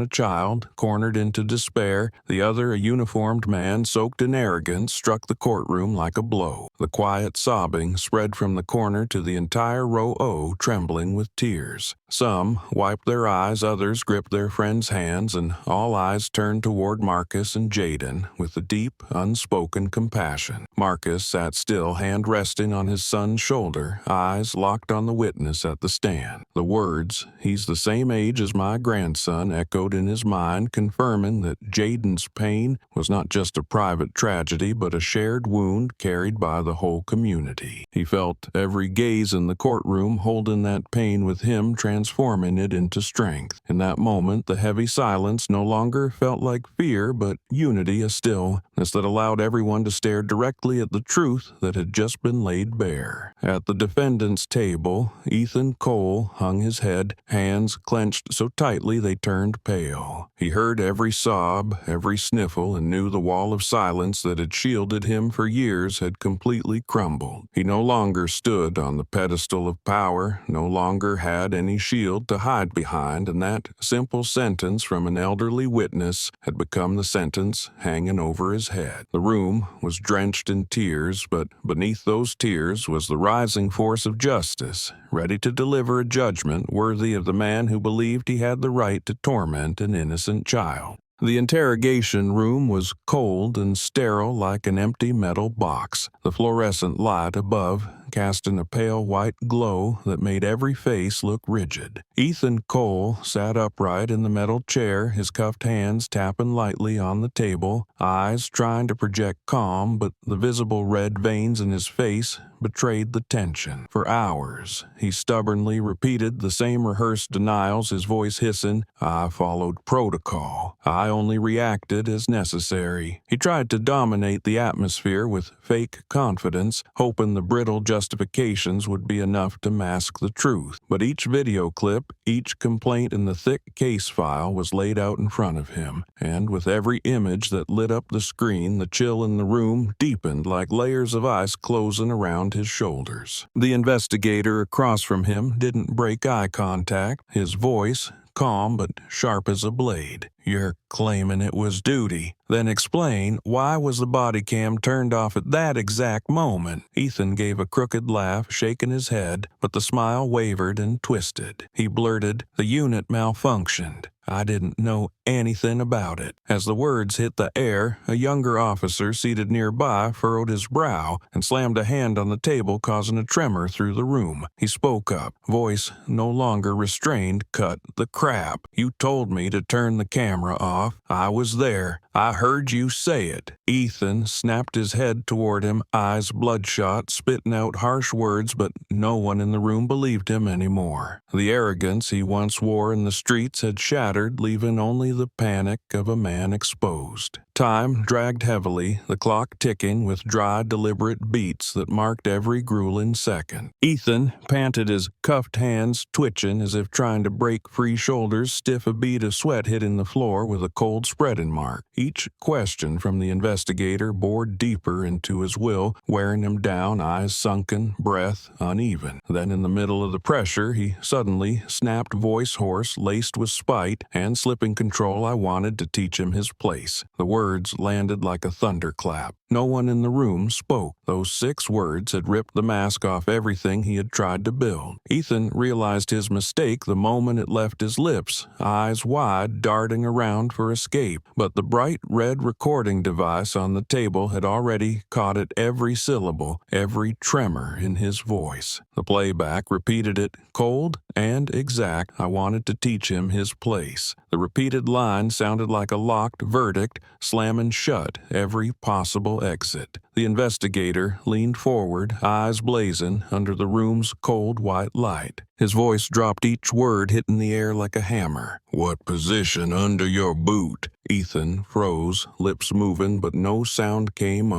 a child, cornered into despair, the other a uniformed man soaked in arrogance, struck the courtroom like a blow. The quiet sobbing spread from the corner to the entire row O, trembling with tears. Some wiped their eyes, others gripped their friends' hands, and all eyes turned toward Marcus and Jayden with a deep, unspoken compassion. Marcus sat still, hand resting on his son's shoulder, eyes locked on the witness at the stand. The words, "He's the same age as my grandson," echoed in his mind, confirming that Jayden's pain was not just a private tragedy, but a shared wound carried by the whole community. He felt every gaze in the courtroom holding that pain with him, transforming it into strength. In that moment, the heavy silence no longer felt like fear, but unity, a stillness that allowed everyone to stare directly at the truth that had just been laid bare. At the defendant's table, Ethan Cole hung his head, hands clenched so tightly they turned pale. He heard every sob, every sniffle, and knew the wall of silence that had shielded him for years had completely crumbled. He no longer stood on the pedestal of power, no longer had any shield to hide behind, and that simple sentence from an elderly witness had become the sentence hanging over his head. The room was drenched in tears, but beneath those tears was the rising force of justice, ready to deliver a judgment worthy of the man who believed he had the right to torment an innocent child. The interrogation room was cold and sterile like an empty metal box, the fluorescent light above casting a pale white glow that made every face look rigid. Ethan Cole sat upright in the metal chair, his cuffed hands tapping lightly on the table, eyes trying to project calm, but the visible red veins in his face betrayed the tension. For hours, he stubbornly repeated the same rehearsed denials, his voice hissing, "I followed protocol. I only reacted as necessary." He tried to dominate the atmosphere with fake confidence, hoping the brittle justifications would be enough to mask the truth. But each video clip, each complaint in the thick case file was laid out in front of him, and with every image that lit up the screen, the chill in the room deepened like layers of ice closing around his shoulders. The investigator across from him didn't break eye contact, his voice calm but sharp as a blade. "You're claiming it was duty. Then explain, why was the body cam turned off at that exact moment?" Ethan gave a crooked laugh, shaking his head, but the smile wavered and twisted. He blurted, "The unit malfunctioned. I didn't know anything about it." As the words hit the air, a younger officer seated nearby furrowed his brow and slammed a hand on the table, causing a tremor through the room. He spoke up, voice no longer restrained, cut the crap. "You told me to turn the camera off. I was there. I heard you say it." Ethan snapped his head toward him, eyes bloodshot, spitting out harsh words, but no one in the room believed him anymore. The arrogance he once wore in the streets had shattered, leaving only the panic of a man exposed. Time dragged heavily, the clock ticking with dry, deliberate beats that marked every grueling second. Ethan panted, his cuffed hands twitching as if trying to break free shoulders, stiff, a bead of sweat hitting the floor with a cold spreading mark. Each question from the investigator bored deeper into his will, wearing him down, eyes sunken, breath uneven. Then in the middle of the pressure, he suddenly snapped, voice hoarse, laced with spite, and slipping control. "I wanted to teach him his place." The words landed like a thunderclap. No one in the room spoke. Those 6 words had ripped the mask off everything he had tried to build. Ethan realized his mistake the moment it left his lips, eyes wide, darting around for escape. But the bright red recording device on the table had already caught it, every syllable, every tremor in his voice. The playback repeated it, cold and exact. "I wanted to teach him his place." The repeated line sounded like a locked verdict, slamming shut every possible exit. The investigator leaned forward, eyes blazing under the room's cold white light. His voice dropped, each word hitting the air like a hammer. "What position under your boot?" Ethan froze, lips moving, but no sound came.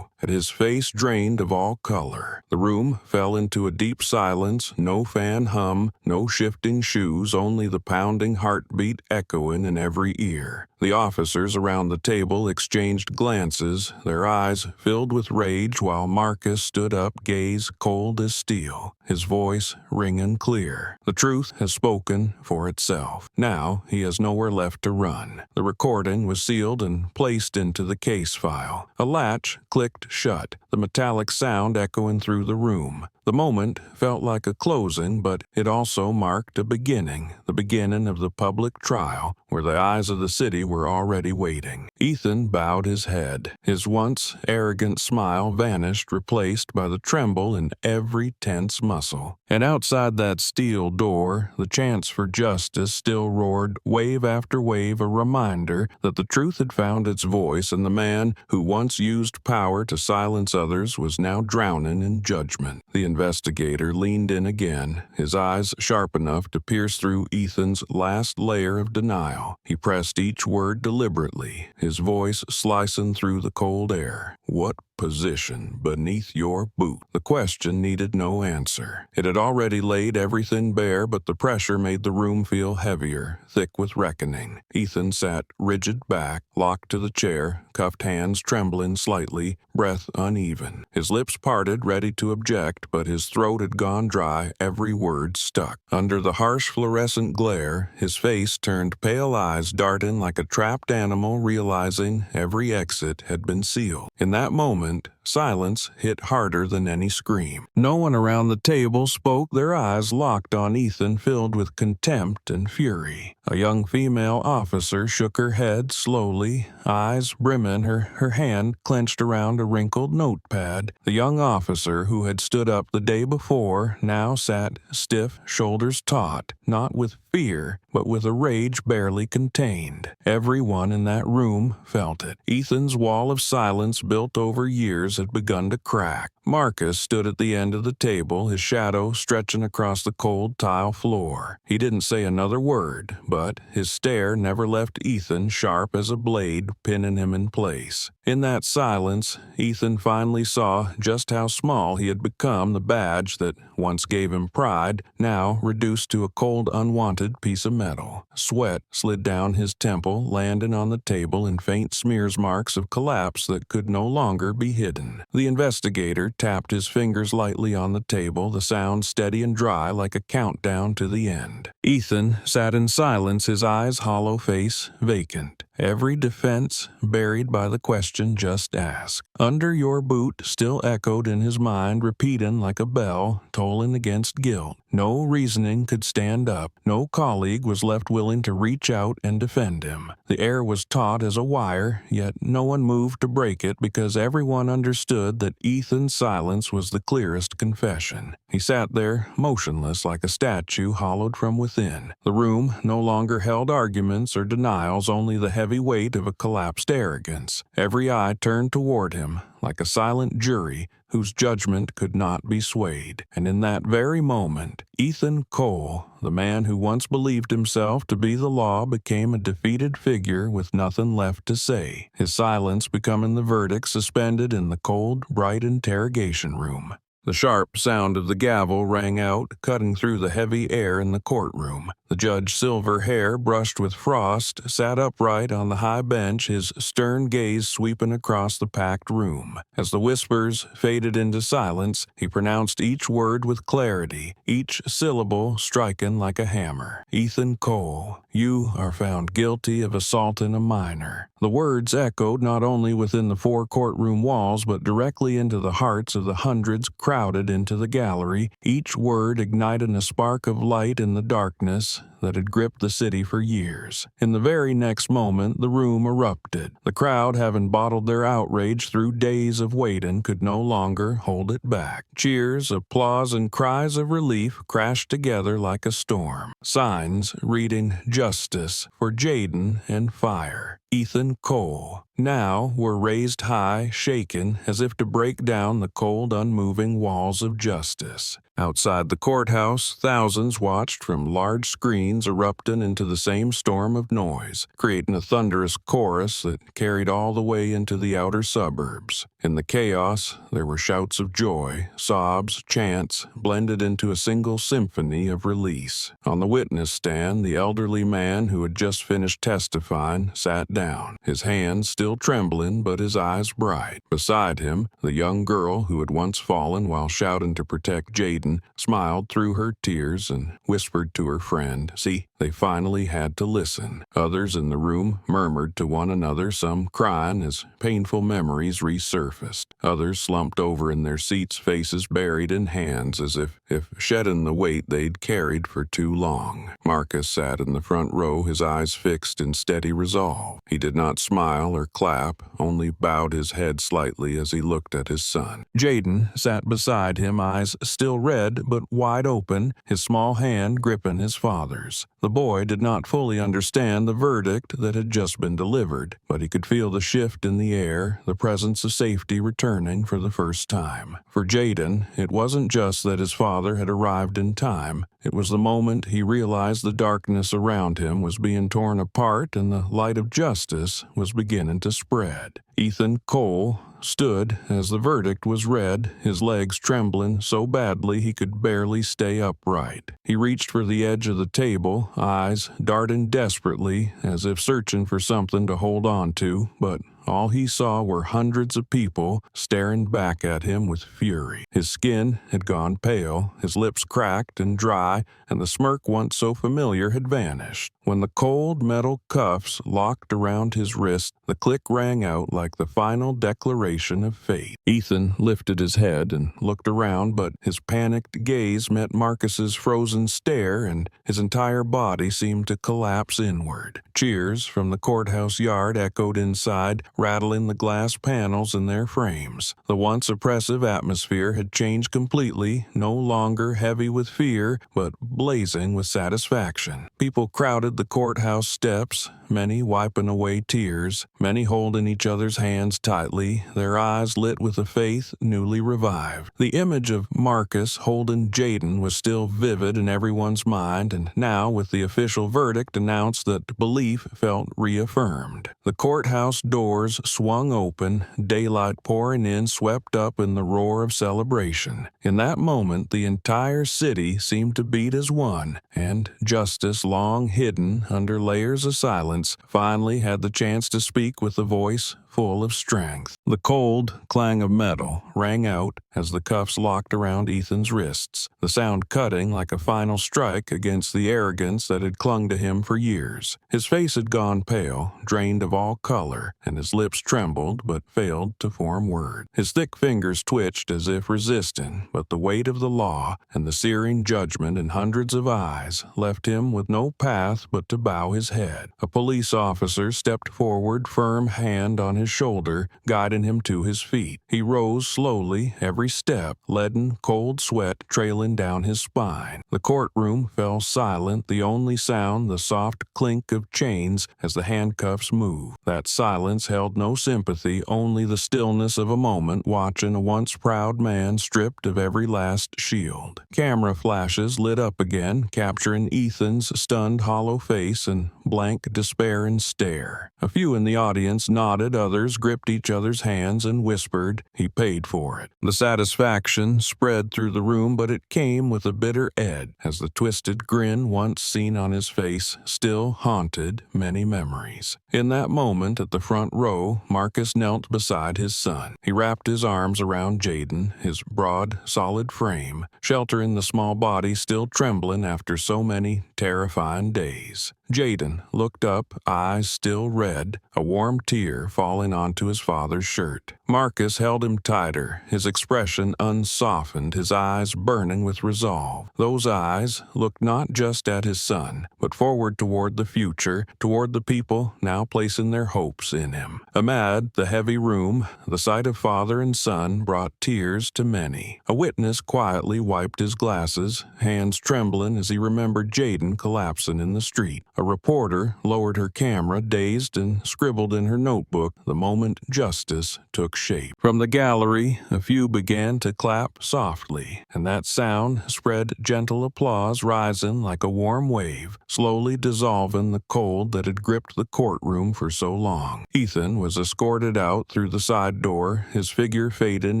At his face drained of all color. The room fell into a deep silence, no fan hum, no shifting shoes, only the pounding heartbeat echoing in every ear. The officers around the table exchanged glances, their eyes filled with rage, while Marcus stood up, gaze cold as steel, his voice ringing clear. The truth has spoken for itself. Now he has nowhere left to run. The recording was sealed and placed into the case file. A latch clicked shut, the metallic sound echoing through the room. The moment felt like a closing, but it also marked a beginning, the beginning of the public trial, where the eyes of the city were already waiting. Ethan bowed his head. His once arrogant smile vanished, replaced by the tremble in every tense muscle. And outside that steel door, the chants for justice still roared, wave after wave, a reminder that the truth had found its voice, and the man who once used power to silence others was now drowning in judgment. The investigator leaned in again, his eyes sharp enough to pierce through Ethan's last layer of denial. He pressed each word deliberately, his voice slicing through the cold air. "What position beneath your boot?" The question needed no answer. It had already laid everything bare, but the pressure made the room feel heavier, thick with reckoning. Ethan sat rigid back, locked to the chair, cuffed hands trembling slightly, breath uneven. His lips parted, ready to object, but his throat had gone dry, every word stuck. Under the harsh fluorescent glare, his face turned pale, eyes darting like a trapped animal realizing every exit had been sealed. In that moment, silence hit harder than any scream. No one around the table spoke, their eyes locked on Ethan, filled with contempt and fury. A young female officer shook her head slowly, eyes brimming, her hand clenched around a wrinkled notepad. The young officer who had stood up the day before now sat stiff, shoulders taut, not with fear, but with a rage barely contained. Everyone in that room felt it. Ethan's wall of silence, built over years, had begun to crack. Marcus stood at the end of the table, his shadow stretching across the cold tile floor. He didn't say another word, but his stare never left Ethan, sharp as a blade, pinning him in place. In that silence, Ethan finally saw just how small he had become. The badge that once gave him pride, now reduced to a cold, unwanted piece of metal. Sweat slid down his temple, landing on the table in faint smears, marks of collapse that could no longer be hidden. The investigator tapped his fingers lightly on the table, the sound steady and dry like a countdown to the end. Ethan sat in silence, his eyes hollow, face vacant. Every defense buried by the question just asked. "Under your boot" still echoed in his mind, repeating like a bell, tolling against guilt. No reasoning could stand up. No colleague was left willing to reach out and defend him. The air was taut as a wire, yet no one moved to break it because everyone understood that Ethan's silence was the clearest confession. He sat there, motionless like a statue hollowed from within. The room no longer held arguments or denials, only the heavy weight of a collapsed arrogance. Every eye turned toward him, like a silent jury whose judgment could not be swayed. And in that very moment, Ethan Cole, the man who once believed himself to be the law, became a defeated figure with nothing left to say, his silence becoming the verdict suspended in the cold, bright interrogation room. The sharp sound of the gavel rang out, cutting through the heavy air in the courtroom. The judge's silver hair, brushed with frost, sat upright on the high bench, his stern gaze sweeping across the packed room. As the whispers faded into silence, he pronounced each word with clarity, each syllable striking like a hammer. "Ethan Cole, you are found guilty of assaulting a minor." The words echoed not only within the four courtroom walls, but directly into the hearts of the hundreds crowded crowded into the gallery, each word igniting a spark of light in the darkness that had gripped the city for years. In the very next moment, the room erupted. The crowd, having bottled their outrage through days of waiting, could no longer hold it back. Cheers, applause, and cries of relief crashed together like a storm. Signs reading "Justice for Jayden" and "Fire Ethan Cole" now were raised high, shaken, as if to break down the cold, unmoving walls of justice. Outside the courthouse, thousands watched from large screens erupting into the same storm of noise, creating a thunderous chorus that carried all the way into the outer suburbs. In the chaos, there were shouts of joy, sobs, chants, blended into a single symphony of release. On the witness stand, the elderly man who had just finished testifying sat down, his hands still trembling but his eyes bright. Beside him, the young girl who had once fallen while shouting to protect Jayden smiled through her tears and whispered to her friend, "See, they finally had to listen." Others in the room murmured to one another, some crying as painful memories resurfaced. Others slumped over in their seats, faces buried in hands, as if shedding the weight they'd carried for too long. Marcus sat in the front row, his eyes fixed in steady resolve. He did not smile or clap, only bowed his head slightly as he looked at his son. Jayden sat beside him, eyes still red but wide open, his small hand gripping his father's. The boy did not fully understand the verdict that had just been delivered, but he could feel the shift in the air, the presence of safety returning for the first time. For Jayden, it wasn't just that his father had arrived in time. It was the moment he realized the darkness around him was being torn apart and the light of justice was beginning to spread. Ethan Cole stood as the verdict was read, his legs trembling so badly he could barely stay upright. He reached for the edge of the table, eyes darting desperately as if searching for something to hold on to, but all he saw were hundreds of people staring back at him with fury. His skin had gone pale, his lips cracked and dry, and the smirk once so familiar had vanished. When the cold metal cuffs locked around his wrist, the click rang out like the final declaration of fate. Ethan lifted his head and looked around, but his panicked gaze met Marcus's frozen stare, and his entire body seemed to collapse inward. Cheers from the courthouse yard echoed inside, rattling the glass panels in their frames. The once oppressive atmosphere had changed completely, no longer heavy with fear, but blazing with satisfaction. People crowded the courthouse steps, many wiping away tears, many holding each other's hands tightly, their eyes lit with a faith newly revived. The image of Marcus holding Jayden was still vivid in everyone's mind, and now, with the official verdict announced, that belief felt reaffirmed. The courthouse doors swung open, daylight pouring in, swept up in the roar of celebration. In that moment, the entire city seemed to beat as one, and justice, long hidden under layers of silence, finally had the chance to speak with a voice full of strength. The cold clang of metal rang out as the cuffs locked around Ethan's wrists, the sound cutting like a final strike against the arrogance that had clung to him for years. His face had gone pale, drained of all color, and his lips trembled but failed to form word. His thick fingers twitched as if resisting, but the weight of the law and the searing judgment in hundreds of eyes left him with no path but to bow his head. A police officer stepped forward, firm hand on his shoulder, guiding him to his feet. He rose slowly, every step, leaden, cold sweat trailing down his spine. The courtroom fell silent, the only sound the soft clink of chains as the handcuffs moved. That silence held no sympathy, only the stillness of a moment watching a once proud man stripped of every last shield. Camera flashes lit up again, capturing Ethan's stunned, hollow face and blank, despairing stare. A few in the audience nodded, others gripped each other's hands and whispered, "He paid for it." The satisfaction spread through the room, but it came with a bitter edge, as the twisted grin once seen on his face still haunted many memories. In that moment, at the front row, Marcus knelt beside his son. He wrapped his arms around Jayden, his broad, solid frame, sheltering the small body still trembling after so many terrifying days. Jayden Jayden looked up, eyes still red, a warm tear falling onto his father's shirt. Marcus held him tighter, his expression unsoftened, his eyes burning with resolve. Those eyes looked not just at his son, but forward toward the future, toward the people now placing their hopes in him. Amid the heavy room, the sight of father and son brought tears to many. A witness quietly wiped his glasses, hands trembling as he remembered Jayden collapsing in the street. A reporter lowered her camera, dazed, and scribbled in her notebook the moment justice took shape. From the gallery, a few began to clap softly, and that sound spread gentle applause rising like a warm wave, slowly dissolving the cold that had gripped the courtroom for so long. Ethan was escorted out through the side door, his figure fading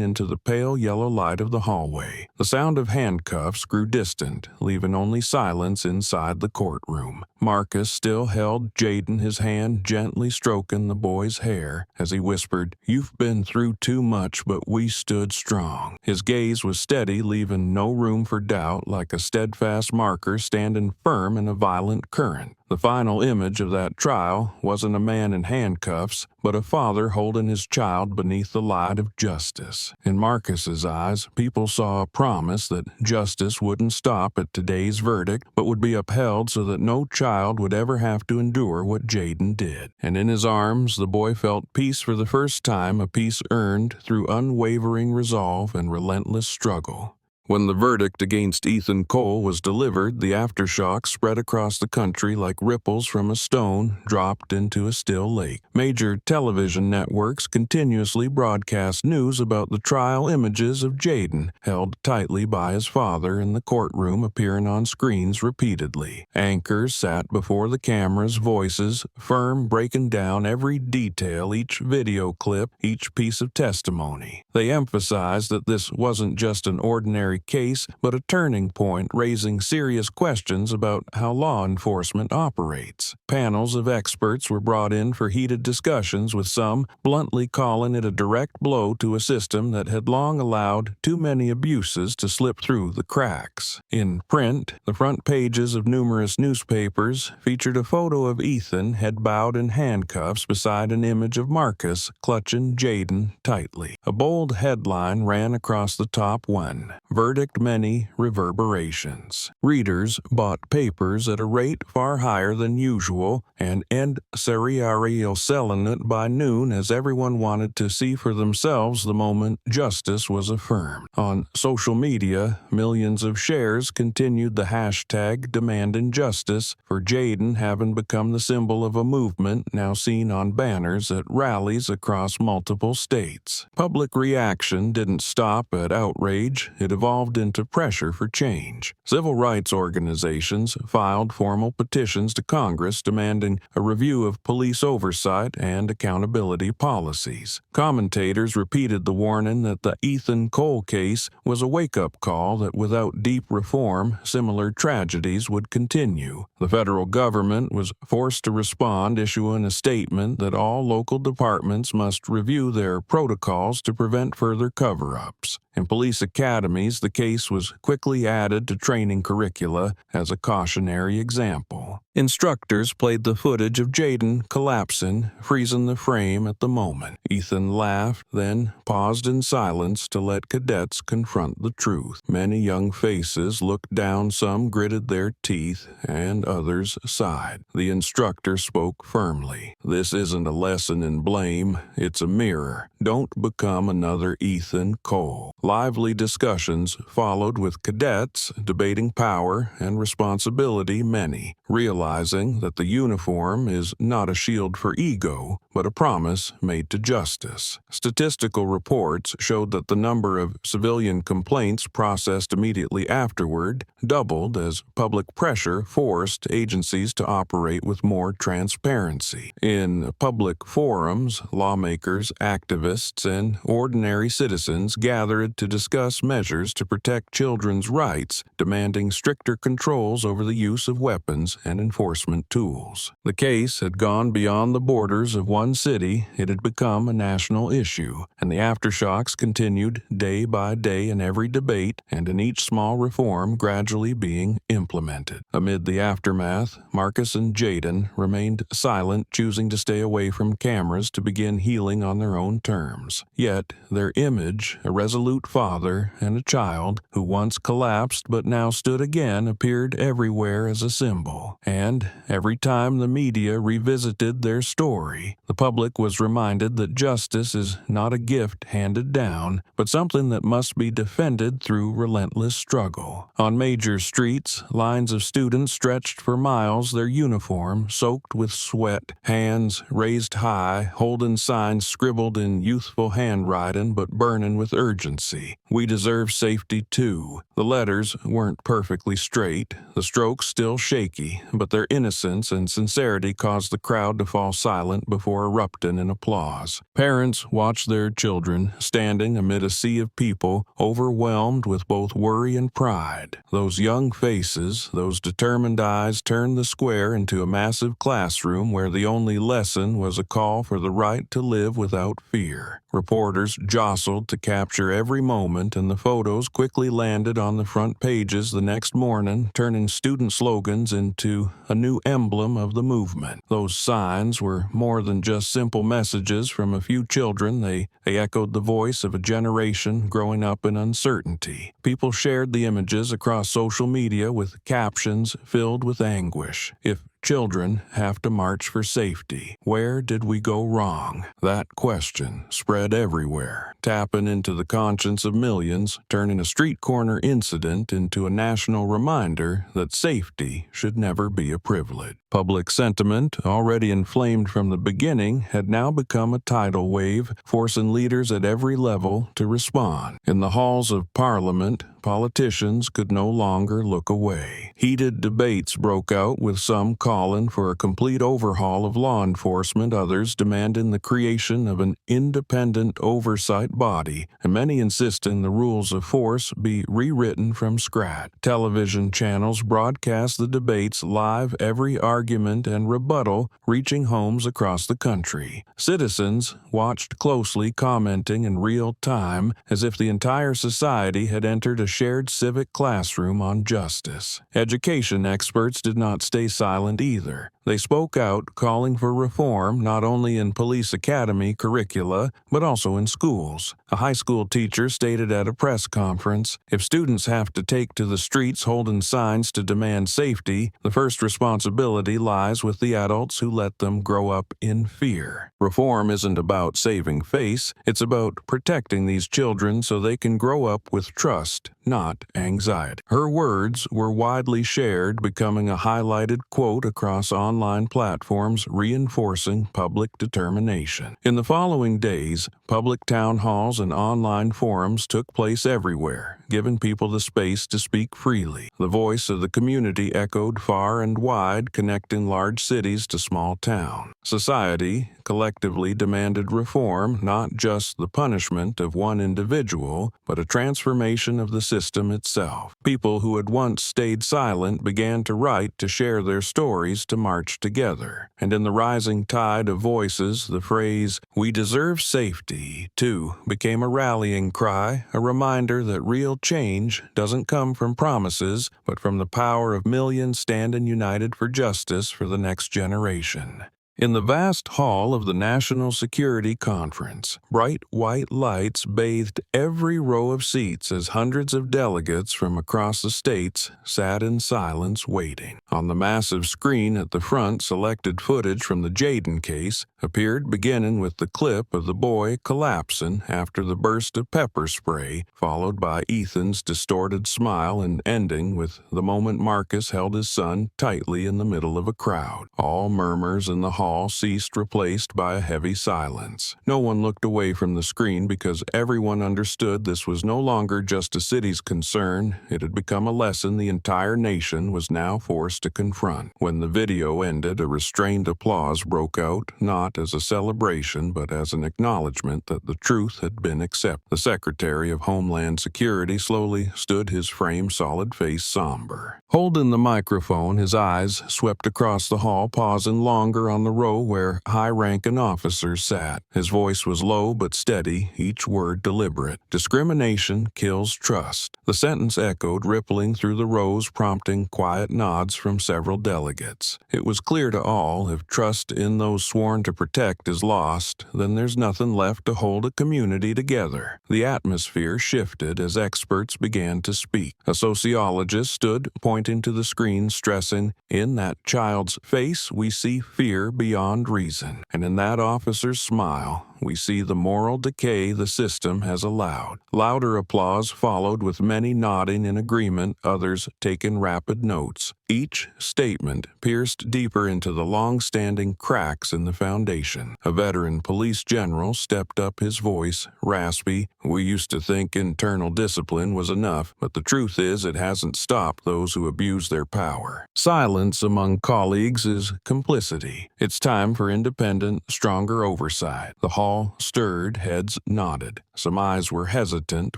into the pale yellow light of the hallway. The sound of handcuffs grew distant, leaving only silence inside the courtroom. Marcus still held Jayden, his hand gently stroking the boy's hair as he whispered, "You've been through too much, but we stood strong." His gaze was steady, leaving no room for doubt, like a steadfast marker standing firm in a violent current. The final image of that trial wasn't a man in handcuffs, but a father holding his child beneath the light of justice. In Marcus's eyes, people saw a promise that justice wouldn't stop at today's verdict, but would be upheld so that no child would ever have to endure what Jayden did. And in his arms, the boy felt peace for the first time, a peace earned through unwavering resolve and relentless struggle. When the verdict against Ethan Cole was delivered, the aftershock spread across the country like ripples from a stone dropped into a still lake. Major television networks continuously broadcast news about the trial, images of Jayden, held tightly by his father in the courtroom, appearing on screens repeatedly. Anchors sat before the cameras, voices firm, breaking down every detail, each video clip, each piece of testimony. They emphasized that this wasn't just an ordinary case, but a turning point, raising serious questions about how law enforcement operates. Panels of experts were brought in for heated discussions, with some bluntly calling it a direct blow to a system that had long allowed too many abuses to slip through the cracks. In print, the front pages of numerous newspapers featured a photo of Ethan, head bowed in handcuffs, beside an image of Marcus clutching Jayden tightly. A bold headline ran across the top one: "Verdict many reverberations." Readers bought papers at a rate far higher than usual, and end serial selling it by noon, as everyone wanted to see for themselves the moment justice was affirmed. On social media, millions of shares continued the hashtag demanding justice for Jayden, having become the symbol of a movement now seen on banners at rallies across multiple states. Public reaction didn't stop at outrage, it evolved into pressure for change. Civil rights organizations filed formal petitions to Congress demanding a review of police oversight and accountability policies. Commentators repeated the warning that the Ethan Cole case was a wake-up call, that without deep reform, similar tragedies would continue. The federal government was forced to respond, issuing a statement that all local departments must review their protocols to prevent further cover-ups. In police academies, the case was quickly added to training curricula as a cautionary example. Instructors played the footage of Jayden collapsing, freezing the frame at the moment. Ethan laughed, then paused in silence to let cadets confront the truth. Many young faces looked down, some gritted their teeth, and others sighed. The instructor spoke firmly. "This isn't a lesson in blame, it's a mirror. Don't become another Ethan Cole." Lively discussions followed, with cadets debating power and responsibility, many realizing that the uniform is not a shield for ego, but a promise made to justice. Statistical reports showed that the number of civilian complaints processed immediately afterward doubled as public pressure forced agencies to operate with more transparency. In public forums, lawmakers, activists, and ordinary citizens gathered to discuss measures to protect children's rights, demanding stricter controls over the use of weapons and enforcement. enforcement tools. The case had gone beyond the borders of one city. It had become a national issue, and the aftershocks continued day by day in every debate and in each small reform gradually being implemented. Amid the aftermath, Marcus and Jayden remained silent, choosing to stay away from cameras to begin healing on their own terms. Yet, their image, a resolute father and a child who once collapsed but now stood again, appeared everywhere as a symbol. And every time the media revisited their story, the public was reminded that justice is not a gift handed down, but something that must be defended through relentless struggle. On major streets, lines of students stretched for miles, their uniform soaked with sweat, hands raised high, holding signs scribbled in youthful handwriting but burning with urgency. "We deserve safety too." The letters weren't perfectly straight, the strokes still shaky, but their innocence and sincerity caused the crowd to fall silent before erupting in applause. Parents watched their children standing amid a sea of people, overwhelmed with both worry and pride. Those young faces, those determined eyes turned the square into a massive classroom where the only lesson was a call for the right to live without fear. Reporters jostled to capture every moment, and the photos quickly landed on the front pages the next morning, turning student slogans into a new emblem of the movement. Those signs were more than just simple messages from a few children. They echoed the voice of a generation growing up in uncertainty. People shared the images across social media with captions filled with anguish. "If children have to march for safety, where did we go wrong?" That question spread everywhere, tapping into the conscience of millions, turning a street corner incident into a national reminder that safety should never be a privilege. Public sentiment, already inflamed from the beginning, had now become a tidal wave, forcing leaders at every level to respond. In the halls of Parliament, politicians could no longer look away. Heated debates broke out, with some calling for a complete overhaul of law enforcement, others demanding the creation of an independent oversight body, and many insisting the rules of force be rewritten from scratch. Television channels broadcast the debates live, every argument and rebuttal reaching homes across the country. Citizens watched closely, commenting in real time, as if the entire society had entered a shared civic classroom on justice. Education experts did not stay silent either. They spoke out, calling for reform not only in police academy curricula, but also in schools. A high school teacher stated at a press conference, "If students have to take to the streets holding signs to demand safety, the first responsibility lies with the adults who let them grow up in fear." Reform isn't about saving face, it's about protecting these children so they can grow up with trust, not anxiety. Her words were widely shared, becoming a highlighted quote across online platforms, reinforcing public determination. In the following days, public town halls and online forums took place everywhere, giving people the space to speak freely. The voice of the community echoed far and wide, connecting large cities to small towns. Society collectively demanded reform, not just the punishment of one individual, but a transformation of the system itself. People who had once stayed silent began to write, to share their stories, to march together. And in the rising tide of voices, the phrase, "We deserve safety," too, became a rallying cry, a reminder that real change doesn't come from promises, but from the power of millions standing united for justice for the next generation. In the vast hall of the National Security Conference, bright white lights bathed every row of seats as hundreds of delegates from across the states sat in silence waiting. On the massive screen at the front, selected footage from the Jayden case appeared, beginning with the clip of the boy collapsing after the burst of pepper spray, followed by Ethan's distorted smile, and ending with the moment Marcus held his son tightly in the middle of a crowd. All murmurs in the hall hall ceased, replaced by a heavy silence. No one looked away from the screen because everyone understood this was no longer just a city's concern. It had become a lesson the entire nation was now forced to confront. When the video ended, a restrained applause broke out, not as a celebration but as an acknowledgement that the truth had been accepted. The Secretary of Homeland Security slowly stood, his frame-solid face somber. Holding the microphone, his eyes swept across the hall, pausing longer on the row where high-ranking officers sat. His voice was low but steady, each word deliberate. Discrimination kills trust. The sentence echoed, rippling through the rows, prompting quiet nods from several delegates. It was clear to all, if trust in those sworn to protect is lost, then there's nothing left to hold a community together. The atmosphere shifted as experts began to speak. A sociologist stood, pointing to the screen, stressing, "In that child's face we see fear beyond reason, and in that officer's smile we see the moral decay the system has allowed." Louder applause followed, with many nodding in agreement, others taking rapid notes. Each statement pierced deeper into the long-standing cracks in the foundation. A veteran police general stepped up, his voice raspy. "We used to think internal discipline was enough, but the truth is it hasn't stopped those who abuse their power. Silence among colleagues is complicity. It's time for independent, stronger oversight." The hall stirred, heads nodded. Some eyes were hesitant,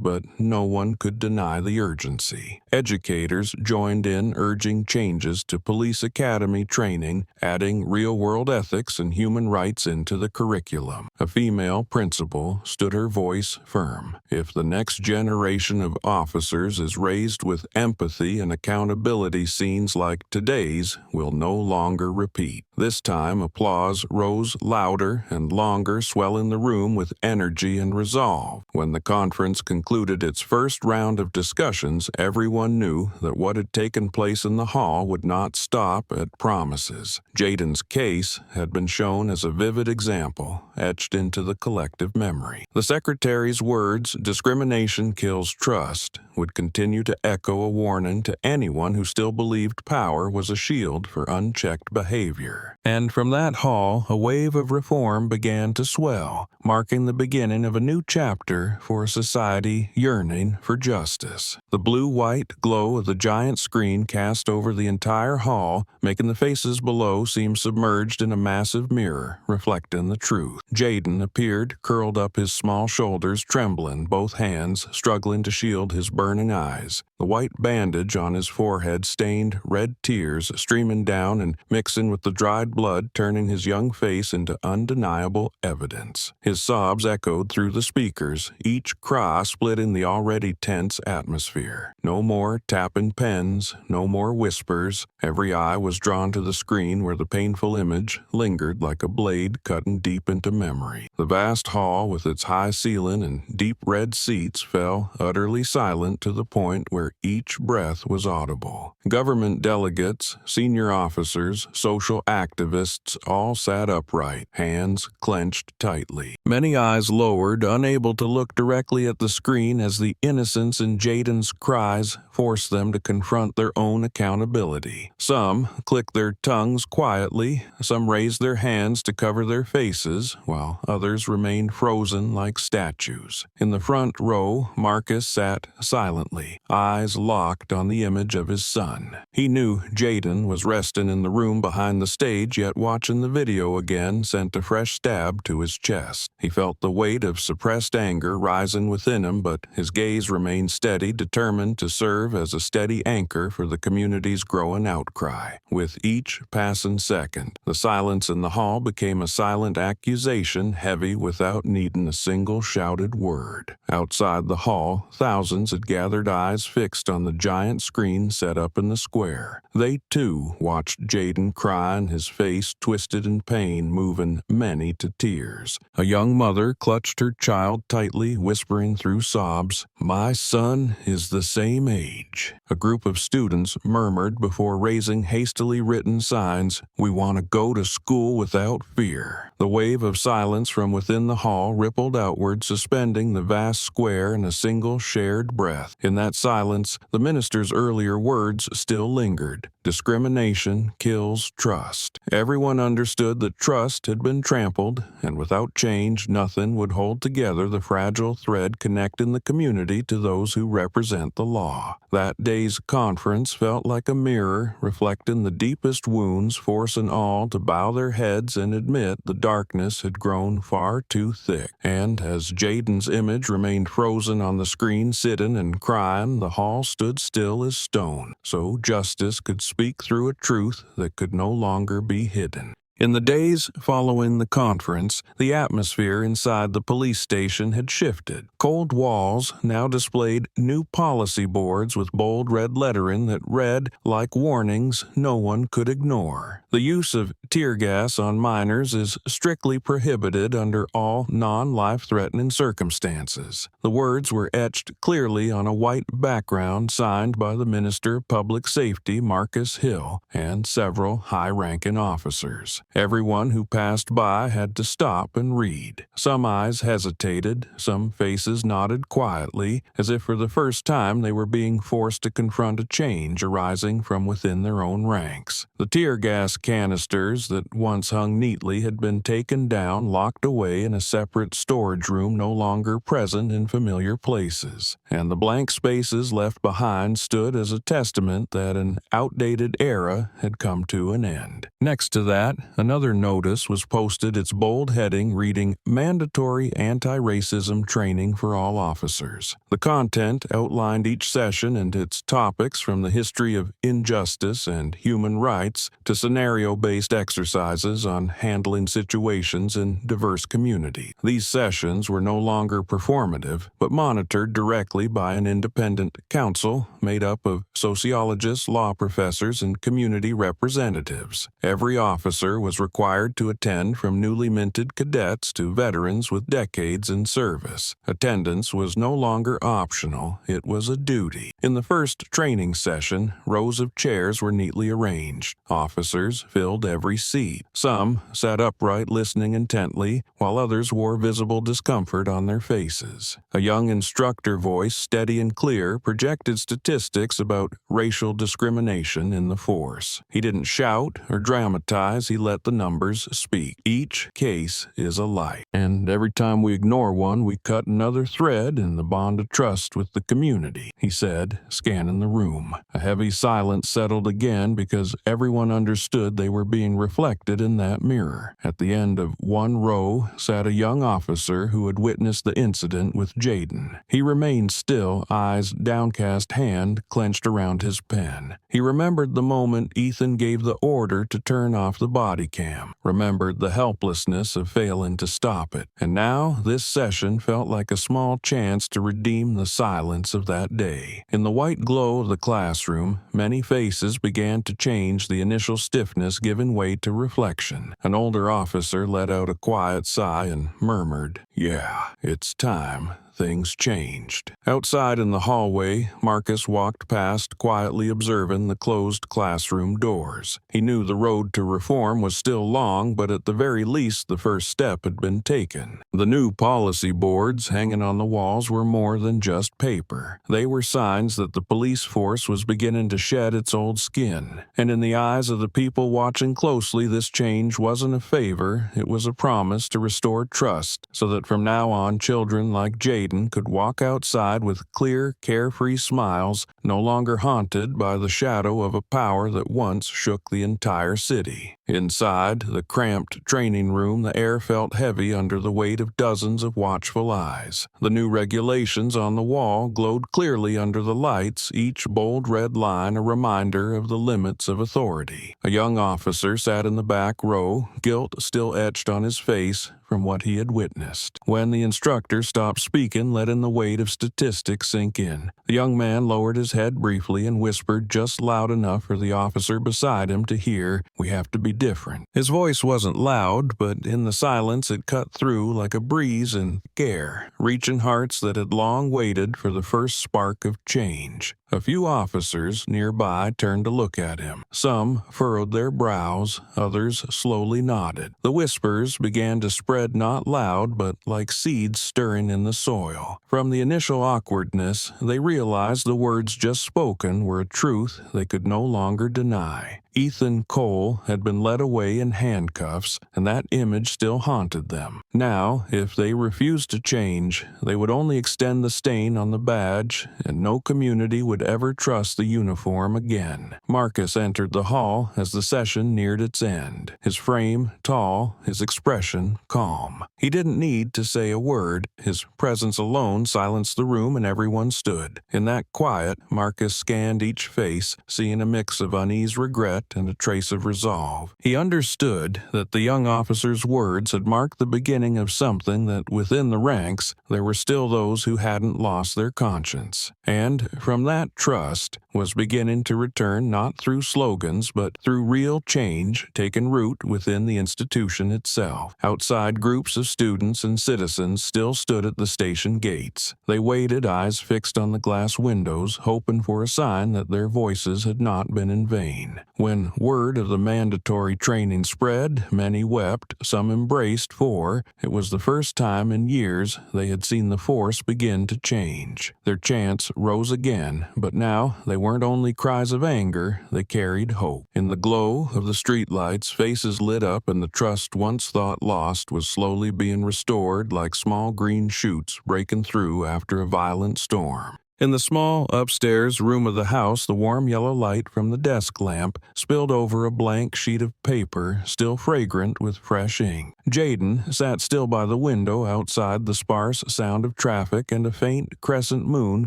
but no one could deny the urgency. Educators joined in, urging changes to police academy training, adding real-world ethics and human rights into the curriculum. A female principal stood, her voice firm. "If the next generation of officers is raised with empathy and accountability, scenes like today's will no longer repeat." This time, applause rose louder and longer, swelling the room with energy and resolve. When the conference concluded its first round of discussions, everyone knew that what had taken place in the hall would not stop at promises. Jayden's case had been shown as a vivid example, etched into the collective memory. The Secretary's words, "Discrimination kills trust," would continue to echo, a warning to anyone who still believed power was a shield for unchecked behavior. And from that hall, a wave of reform began to swell, marking the beginning of a new chapter for a society yearning for justice. The blue-white glow of the giant screen cast over the entire hall, making the faces below seem submerged in a massive mirror, reflecting the truth. Jayden appeared, curled up, his small shoulders trembling, both hands struggling to shield his burning eyes. The white bandage on his forehead stained, red tears streaming down and mixing with the dried blood, turning his young face into undeniable evidence. His sobs echoed through the speakers, each cry splitting the already tense atmosphere. No more tapping pens, no more whispers. Every eye was drawn to the screen where the painful image lingered like a blade cutting deep into memory. The vast hall, with its high ceiling and deep red seats, fell utterly silent to the point where each breath was audible. Government delegates, senior officers, social activists all sat upright, hands clenched tightly. Many eyes lowered, unable to look directly at the screen as the innocence in Jayden's cries forced them to confront their own accountability. Some clicked their tongues quietly, some raised their hands to cover their faces, while others remained frozen like statues. In the front row, Marcus sat silently, eyes locked on the image of his son. He knew Jayden was resting in the room behind the stage, yet watching the video again sent a fresh stab to his chest. He felt the weight of suppressed anger rising within him, but his gaze remained steady, determined to serve as a steady anchor for the community's growing outcry. With each passing second, the silence in the hall became a silent accusation, heavy without needing a single shouted word. Outside the hall, thousands had gathered, eyes fixed on the giant screen set up in the square. They, too, watched Jayden cry, and his face twisted in pain, moving many to tears. A young mother clutched her child tightly, whispering through sobs, "My son is the same age." A group of students murmured before raising hastily written signs, "We want to go to school without fear." The wave of silence from within the hall rippled outward, suspending the vast square in a single shared breath. breath. In that silence, the minister's earlier words still lingered. Discrimination kills trust. Everyone understood that trust had been trampled, and without change, nothing would hold together the fragile thread connecting the community to those who represent the law. That day's conference felt like a mirror reflecting the deepest wounds, forcing all to bow their heads and admit the darkness had grown far too thick. And as Jayden's image remained frozen on the screen, sitting and crying, the hall stood still as stone, so justice could speak through a truth that could no longer be hidden. In the days following the conference, the atmosphere inside the police station had shifted. Cold walls now displayed new policy boards with bold red lettering that read like warnings no one could ignore. The use of tear gas on minors is strictly prohibited under all non-life-threatening circumstances. The words were etched clearly on a white background signed by the Minister of Public Safety, Marcus Hill, and several high-ranking officers. Everyone who passed by had to stop and read. Some eyes hesitated, some faces nodded quietly, as if for the first time they were being forced to confront a change arising from within their own ranks. The tear gas canisters that once hung neatly had been taken down, locked away in a separate storage room no longer present in familiar places, and the blank spaces left behind stood as a testament that an outdated era had come to an end. Next to that, another notice was posted, its bold heading reading Mandatory Anti-Racism Training for All Officers. The content outlined each session and its topics, from the history of injustice and human rights to scenario-based exercises on handling situations in diverse communities. These sessions were no longer performative, but monitored directly by an independent council made up of sociologists, law professors, and community representatives. Every officer was required to attend, from newly minted cadets to veterans with decades in service. Attendance was no longer optional, it was a duty. In the first training session, rows of chairs were neatly arranged. Officers filled every seat. Some sat upright listening intently, while others wore visible discomfort on their faces. A young instructor voice, steady and clear, projected statistics about racial discrimination in the force. He didn't shout or dramatize, he let the numbers speak. Each case is a life, and every time we ignore one, we cut another thread in the bond of trust with the community, he said, scanning the room. A heavy silence settled again because everyone understood they were being reflected in that mirror. At the end of one row sat a young officer who had witnessed the incident with Jayden. He remained still, eyes downcast, hand clenched around his pen. He remembered the moment Ethan gave the order to turn off the body cam, remembered the helplessness of failing to stop it, and now this session felt like a small chance to redeem the silence of that day. In the white glow of the classroom, many faces began to change, the initial stiffness giving way to reflection. An older officer let out a quiet sigh and murmured, "Yeah, it's time things changed." Outside in the hallway, Marcus walked past, quietly observing the closed classroom doors. He knew the road to reform was still long, but at the very least the first step had been taken. The new policy boards hanging on the walls were more than just paper. They were signs that the police force was beginning to shed its old skin. And in the eyes of the people watching closely, this change wasn't a favor, it was a promise to restore trust, so that from now on children like Jayden could walk outside with clear, carefree smiles, no longer haunted by the shadow of a power that once shook the entire city. Inside the cramped training room, the air felt heavy under the weight of dozens of watchful eyes. The new regulations on the wall glowed clearly under the lights, each bold red line a reminder of the limits of authority. A young officer sat in the back row, guilt still etched on his face from what he had witnessed. When the instructor stopped speaking, letting the weight of statistics sink in, the young man lowered his head briefly and whispered just loud enough for the officer beside him to hear, "We have to be different." His voice wasn't loud, but in the silence it cut through like a breeze in air, reaching hearts that had long waited for the first spark of change. A few officers nearby turned to look at him. Some furrowed their brows, others slowly nodded. The whispers began to spread not loud, but like seeds stirring in the soil. From the initial awkwardness, they realized the words just spoken were a truth they could no longer deny. Ethan Cole had been led away in handcuffs, and that image still haunted them. Now, if they refused to change, they would only extend the stain on the badge, and no community would ever trust the uniform again. Marcus entered the hall as the session neared its end, his frame tall, his expression calm. He didn't need to say a word. His presence alone silenced the room and everyone stood. In that quiet, Marcus scanned each face, seeing a mix of uneasy regret and a trace of resolve. He understood that the young officer's words had marked the beginning of something, that within the ranks there were still those who hadn't lost their conscience. And from that, trust was beginning to return, not through slogans but through real change taking root within the institution itself. Outside, groups of students and citizens still stood at the station gates. They waited, eyes fixed on the glass windows, hoping for a sign that their voices had not been in vain. When word of the mandatory training spread, many wept, some embraced, for it was the first time in years they had seen the force begin to change. Their chants rose again, but now they weren't only cries of anger, they carried hope. In the glow of the streetlights, faces lit up, and the trust once thought lost was slowly being restored like small green shoots breaking through after a violent storm. In the small upstairs room of the house, the warm yellow light from the desk lamp spilled over a blank sheet of paper, still fragrant with fresh ink. Jayden sat still by the window outside, the sparse sound of traffic and a faint crescent moon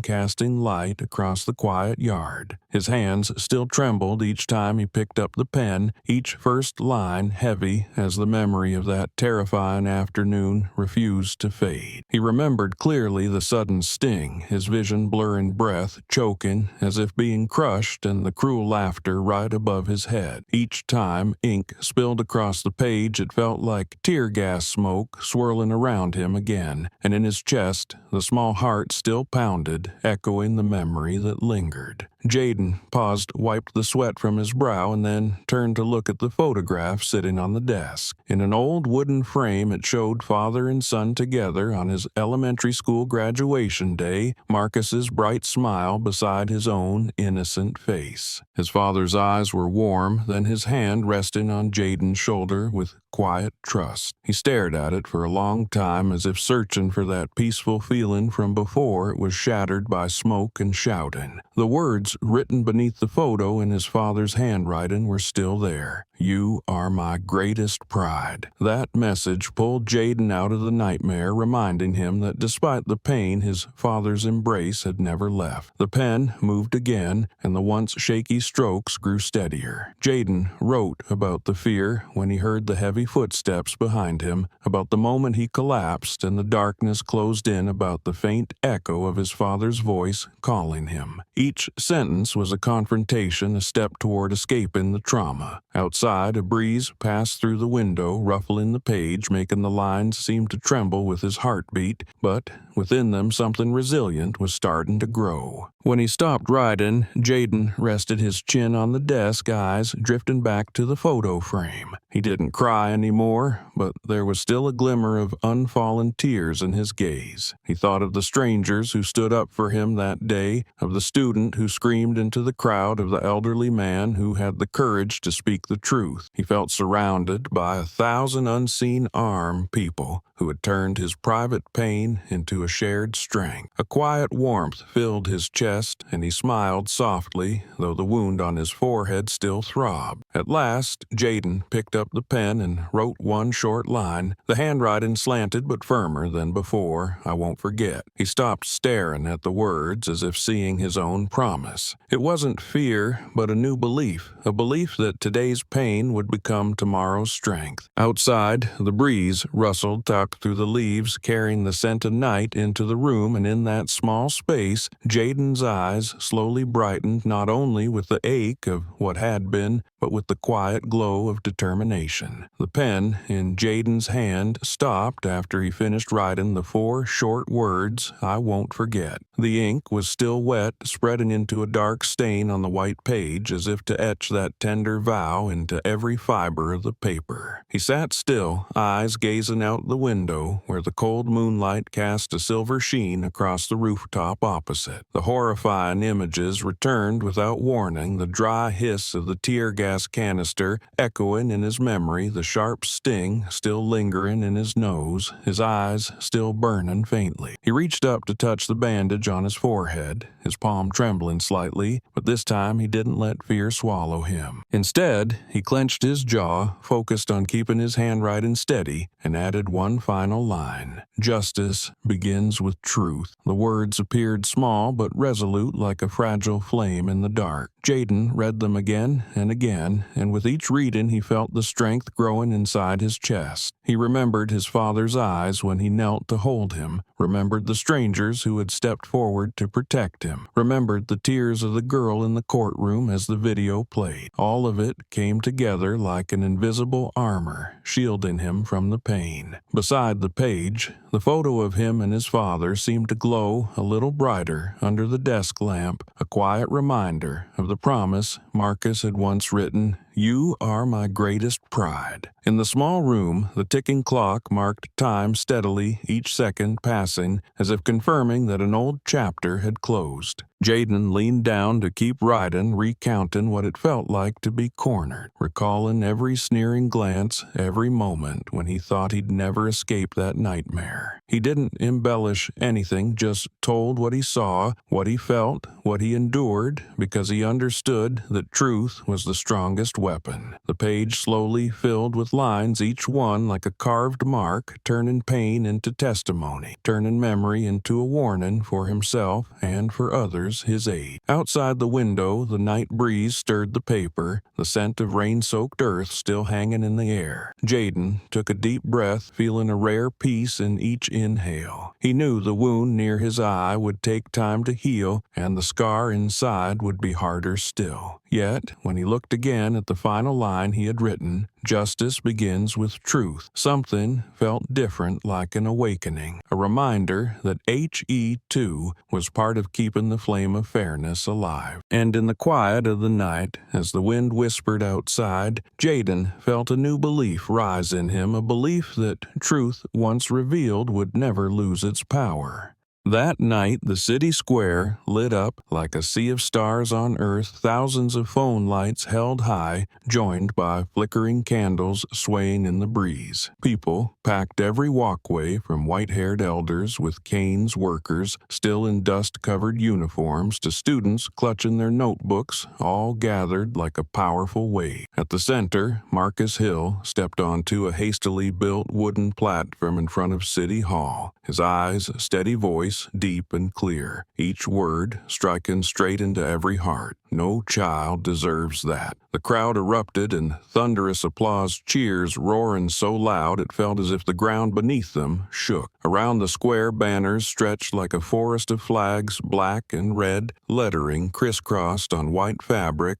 casting light across the quiet yard. His hands still trembled each time he picked up the pen, each first line heavy as the memory of that terrifying afternoon refused to fade. He remembered clearly the sudden sting, his vision blurring, breath choking as if being crushed, and the cruel laughter right above his head. Each time ink spilled across the page, it felt like tear gas smoke swirling around him again, and in his chest the small heart still pounded, echoing the memory that lingered. Jayden paused, wiped the sweat from his brow, and then turned to look at the photograph sitting on the desk. In an old wooden frame, it showed father and son together on his elementary school graduation day, Marcus's bright smile beside his own innocent face. His father's eyes were warm, then his hand resting on Jayden's shoulder with quiet trust. He stared at it for a long time, as if searching for that peaceful feeling from before it was shattered by smoke and shouting. The words written beneath the photo in his father's handwriting were still there. "You are my greatest pride." That message pulled Jayden out of the nightmare, reminding him that despite the pain, his father's embrace had never left. The pen moved again, and the once shaky strokes grew steadier. Jayden wrote about the fear when he heard the heavy footsteps behind him, about the moment he collapsed and the darkness closed in, about the faint echo of his father's voice calling him. Each sentence was a confrontation, a step toward escaping the trauma. Outside, a breeze passed through the window, ruffling the page, making the lines seem to tremble with his heartbeat, but within them something resilient was starting to grow. When he stopped writing, Jayden rested his chin on the desk, eyes drifting back to the photo frame. He didn't cry anymore, but there was still a glimmer of unfallen tears in his gaze. He thought of the strangers who stood up for him that day, of the student who screamed into the crowd, of the elderly man who had the courage to speak the truth. He felt surrounded by 1,000 unseen armed people who had turned his private pain into a shared strength. A quiet warmth filled his chest, and he smiled softly, though the wound on his forehead still throbbed. At last, Jayden picked up the pen and wrote one short short line, the handwriting slanted but firmer than before. I won't forget. He stopped staring at the words as if seeing his own promise. It wasn't fear, but a new belief, a belief that today's pain would become tomorrow's strength. Outside, the breeze rustled, tucked through the leaves, carrying the scent of night into the room, and in that small space, Jayden's eyes slowly brightened, not only with the ache of what had been, but with the quiet glow of determination. The pen in Jayden's hand stopped after he finished writing the 4 short words, "I won't forget." The ink was still wet, spreading into a dark stain on the white page, as if to etch that tender vow into every fiber of the paper. He sat still, eyes gazing out the window, where the cold moonlight cast a silver sheen across the rooftop opposite. The horrifying images returned without warning, the dry hiss of the tear gas canister echoing in his memory, the sharp sting still lingering in his nose, his eyes still burning faintly. He reached up to touch the bandage on his forehead, his palm trembling slightly, but this time he didn't let fear swallow him. Instead, he clenched his jaw, focused on keeping his handwriting steady, and added one final line. "Justice begins with truth." The words appeared small but resolute, like a fragile flame in the dark. Jayden read them again, and with each reading he felt the strength growing inside his chest. He remembered his father's eyes when he knelt to hold him, remembered the strangers who had stepped forward to protect him, remembered the tears of the girl in the courtroom as the video played. All of it came together like an invisible armor, shielding him from the pain. Beside the page, the photo of him and his father seemed to glow a little brighter under the desk lamp, a quiet reminder of the promise Marcus had once written, "You are my greatest pride." In the small room, the ticking clock marked time steadily, each second passing, as if confirming that an old chapter had closed. Jayden leaned down to keep writing, recounting what it felt like to be cornered, recalling every sneering glance, every moment when he thought he'd never escape that nightmare. He didn't embellish anything, just told what he saw, what he felt, what he endured, because he understood that truth was the strongest weapon. The page slowly filled with lines, each one like a carved mark, turning pain into testimony, turning memory into a warning for himself and for others his age. Outside the window, the night breeze stirred the paper, the scent of rain-soaked earth still hanging in the air. Jayden took a deep breath, feeling a rare peace in each inhale. He knew the wound near his eye would take time to heal, and the scar inside would be harder still. Yet, when he looked again at the final line he had written, "Justice begins with truth," something felt different, like an awakening, a reminder that HE too was part of keeping the flame of fairness alive. And in the quiet of the night, as the wind whispered outside, Jayden felt a new belief rise in him, a belief that truth once revealed would never lose its power. That night, the city square lit up like a sea of stars on earth, thousands of phone lights held high, joined by flickering candles swaying in the breeze. People packed every walkway, from white-haired elders with canes, workers still in dust-covered uniforms, to students clutching their notebooks, all gathered like a powerful wave. At the center, Marcus Hill stepped onto a hastily built wooden platform in front of City Hall, his eyes, steady voice, deep and clear, each word striking straight into every heart. No child deserves that. The crowd erupted in thunderous applause, cheers roaring so loud it felt as if the ground beneath them shook. Around the square, banners stretched like a forest of flags, black and red, lettering crisscrossed on white fabric,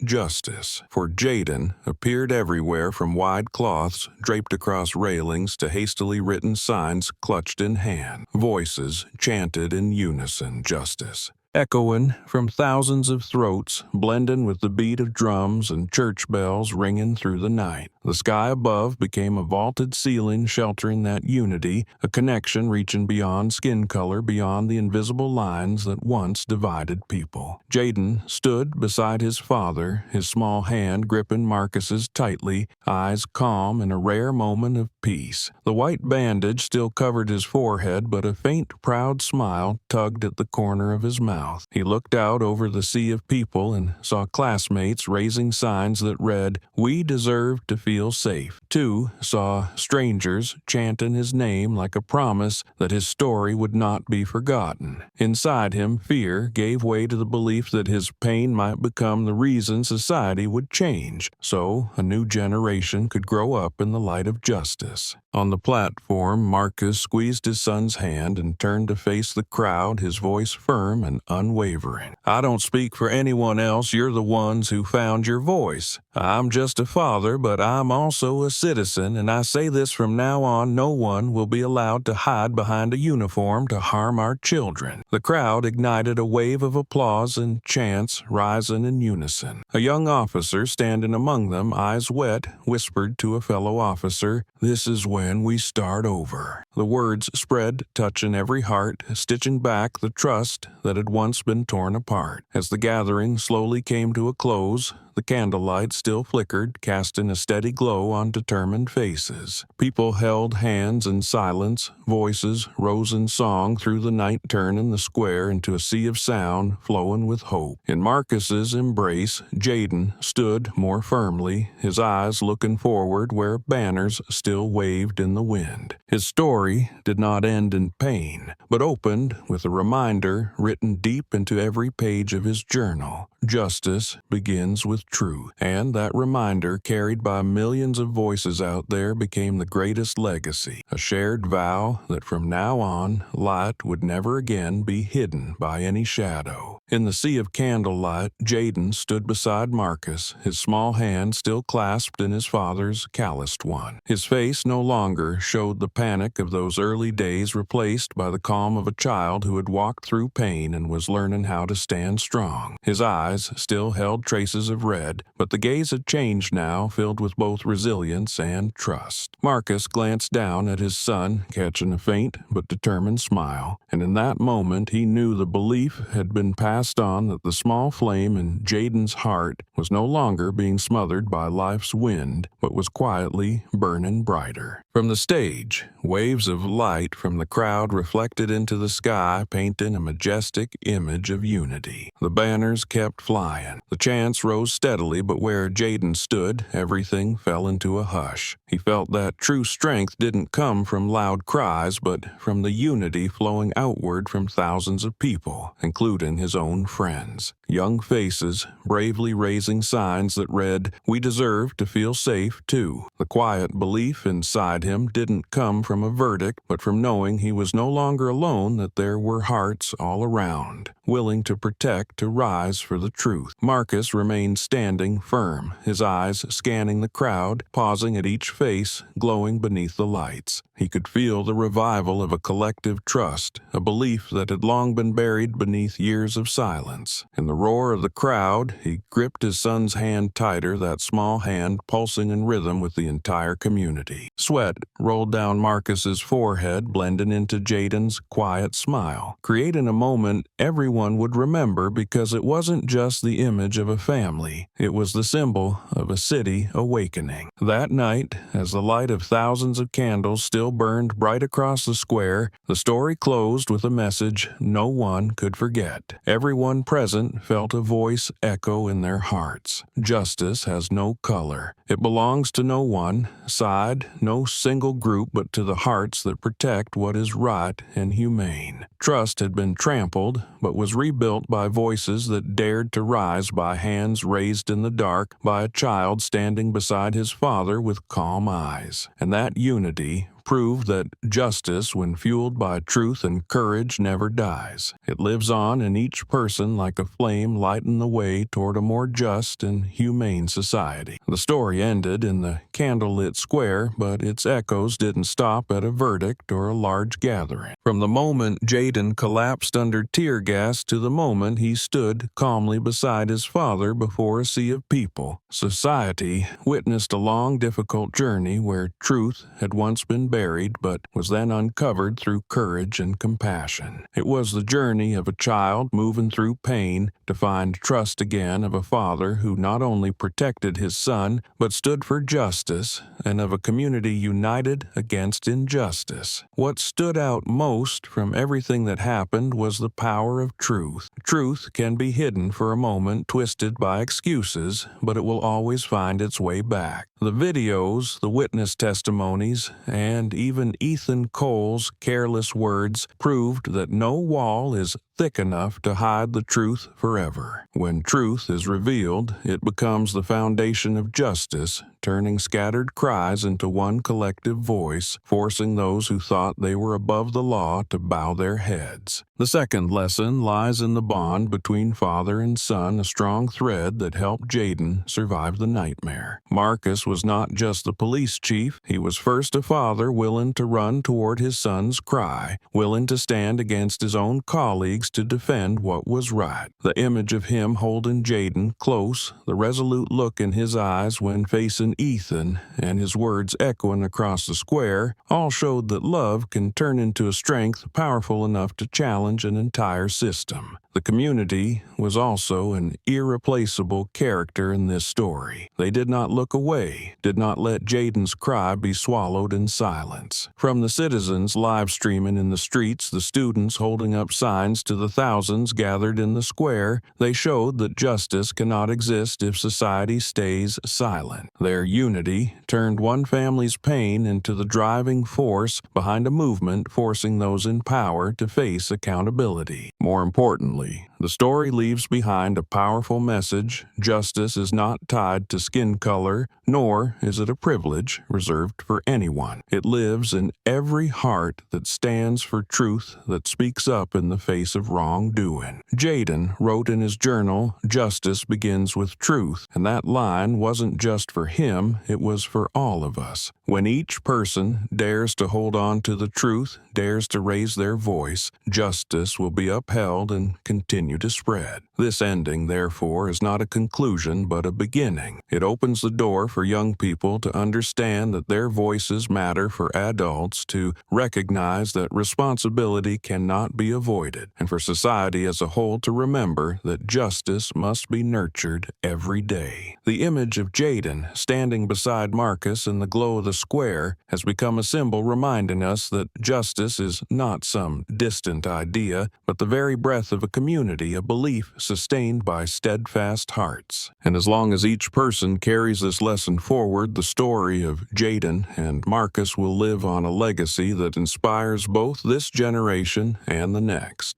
#Justice for Jayden appeared everywhere, from wide cloths draped across railings to hastily written signs clutched in hand. Voices chanted in unison, "Justice," echoing from thousands of throats, blending with the beat of drums and church bells ringing through the night. The sky above became a vaulted ceiling sheltering that unity, a connection reaching beyond skin color, beyond the invisible lines that once divided people. Jayden stood beside his father, his small hand gripping Marcus's tightly, eyes calm in a rare moment of peace. The white bandage still covered his forehead, but a faint, proud smile tugged at the corner of his mouth. mouth. He looked out over the sea of people and saw classmates raising signs that read, "We deserve to feel safe." 2 saw strangers chanting his name like a promise that his story would not be forgotten. Inside him, fear gave way to the belief that his pain might become the reason society would change, so a new generation could grow up in the light of justice. On the platform, Marcus squeezed his son's hand and turned to face the crowd, his voice firm and unwavering. "I don't speak for anyone else. You're the ones who found your voice. I'm just a father, but I'm also a citizen, and I say this from now on: no one will be allowed to hide behind a uniform to harm our children." The crowd ignited a wave of applause and chants rising in unison. A young officer standing among them, eyes wet, whispered to a fellow officer, "This is when we start over." The words spread, touching every heart, stitching back the trust that had once been torn apart. As the gathering slowly came to a close, the candlelight still flickered, casting a steady glow on determined faces. People held hands in silence, voices rose in song through the night, turning the square into a sea of sound, flowing with hope. In Marcus's embrace, Jayden stood more firmly, his eyes looking forward where banners still waved in the wind. His story did not end in pain, but opened with a reminder written deep into every page of his journal. Justice begins with truth, and that reminder, carried by millions of voices out there, became the greatest legacy, a shared vow that from now on, light would never again be hidden by any shadow. In the sea of candlelight, Jayden stood beside Marcus, his small hand still clasped in his father's calloused one. His face no longer showed the panic of those early days, replaced by the calm of a child who had walked through pain and was learning how to stand strong. His eyes still held traces of red, but the gaze had changed now, filled with both resilience and trust. Marcus glanced down at his son, catching a faint but determined smile, and in that moment he knew the belief had been passed on that the small flame in Jayden's heart was no longer being smothered by life's wind, but was quietly burning brighter. From the stage, waves of light from the crowd reflected into the sky, painting a majestic image of unity. The banners kept flying. The chants rose steadily, but where Jayden stood, everything fell into a hush. He felt that true strength didn't come from loud cries, but from the unity flowing outward from thousands of people, including his own friends. Young faces bravely raising signs that read, "We deserve to feel safe too." The quiet belief inside him didn't come from a verdict, but from knowing he was no longer alone, that there were hearts all around, willing to protect, to rise for the truth. Marcus remained standing firm, his eyes scanning the crowd, pausing at each face glowing beneath the lights. He could feel the revival of a collective trust, a belief that had long been buried beneath years of silence. In the roar of the crowd, he gripped his son's hand tighter, that small hand pulsing in rhythm with the entire community. Sweat rolled down Marcus's forehead, blending into Jayden's quiet smile, creating a moment everyone would remember, because it wasn't just the image of a family, it was the symbol of a city awakening. That night, as the light of thousands of candles still burned bright across the square, the story closed with a message no one could forget. Everyone present felt a voice echo in their hearts. Justice has no color. It belongs to no one side, no single group, but to the hearts that protect what is right and humane. Trust had been trampled, but was rebuilt by voices that dared to rise, by hands raised in the dark, by a child standing beside his father with calm eyes. And that unity proved that justice, when fueled by truth and courage, never dies. It lives on in each person like a flame, lighting the way toward a more just and humane society. The story ended in the candlelit square, but its echoes didn't stop at a verdict or a large gathering. From the moment Jayden collapsed under tear gas to the moment he stood calmly beside his father before a sea of people, society witnessed a long, difficult journey where truth had once been buried, but was then uncovered through courage and compassion. It was the journey of a child moving through pain to find trust again, of a father who not only protected his son, but stood for justice, and of a community united against injustice. What stood out most from everything thing that happened was the power of truth. Truth can be hidden for a moment, twisted by excuses, but it will always find its way back. The videos, the witness testimonies, and even Ethan Cole's careless words proved that no wall is thick enough to hide the truth forever. When truth is revealed, it becomes the foundation of justice, turning scattered cries into one collective voice, forcing those who thought they were above the law to bow their heads. The second lesson lies in the bond between father and son, a strong thread that helped Jayden survive the nightmare. Marcus was not just the police chief, he was first a father willing to run toward his son's cry, willing to stand against his own colleagues to defend what was right. The image of him holding Jayden close, the resolute look in his eyes when facing Ethan, and his words echoing across the square, all showed that love can turn into a strength powerful enough to challenge an entire system. The community was also an irreplaceable character in this story. They did not look away, did not let Jayden's cry be swallowed in silence. From the citizens live streaming in the streets, the students holding up signs to the thousands gathered in the square, they showed that justice cannot exist if society stays silent. Their unity turned one family's pain into the driving force behind a movement forcing those in power to face accountability. More importantly, the story leaves behind a powerful message. Justice is not tied to skin color, nor is it a privilege reserved for anyone. It lives in every heart that stands for truth, that speaks up in the face of wrongdoing. Jayden wrote in his journal, "Justice begins with truth," and that line wasn't just for him, it was for all of us. When each person dares to hold on to the truth, dares to raise their voice, justice will be upheld and continue to spread. This ending, therefore, is not a conclusion but a beginning. It opens the door for young people to understand that their voices matter, for adults to recognize that responsibility cannot be avoided, and for society as a whole to remember that justice must be nurtured every day. The image of Jayden standing beside Marcus in the glow of the square has become a symbol reminding us that justice is not some distant idea, but the very breath of a community, a belief sustained by steadfast hearts. And as long as each person carries this lesson forward, the story of Jayden and Marcus will live on a legacy that inspires both this generation and the next.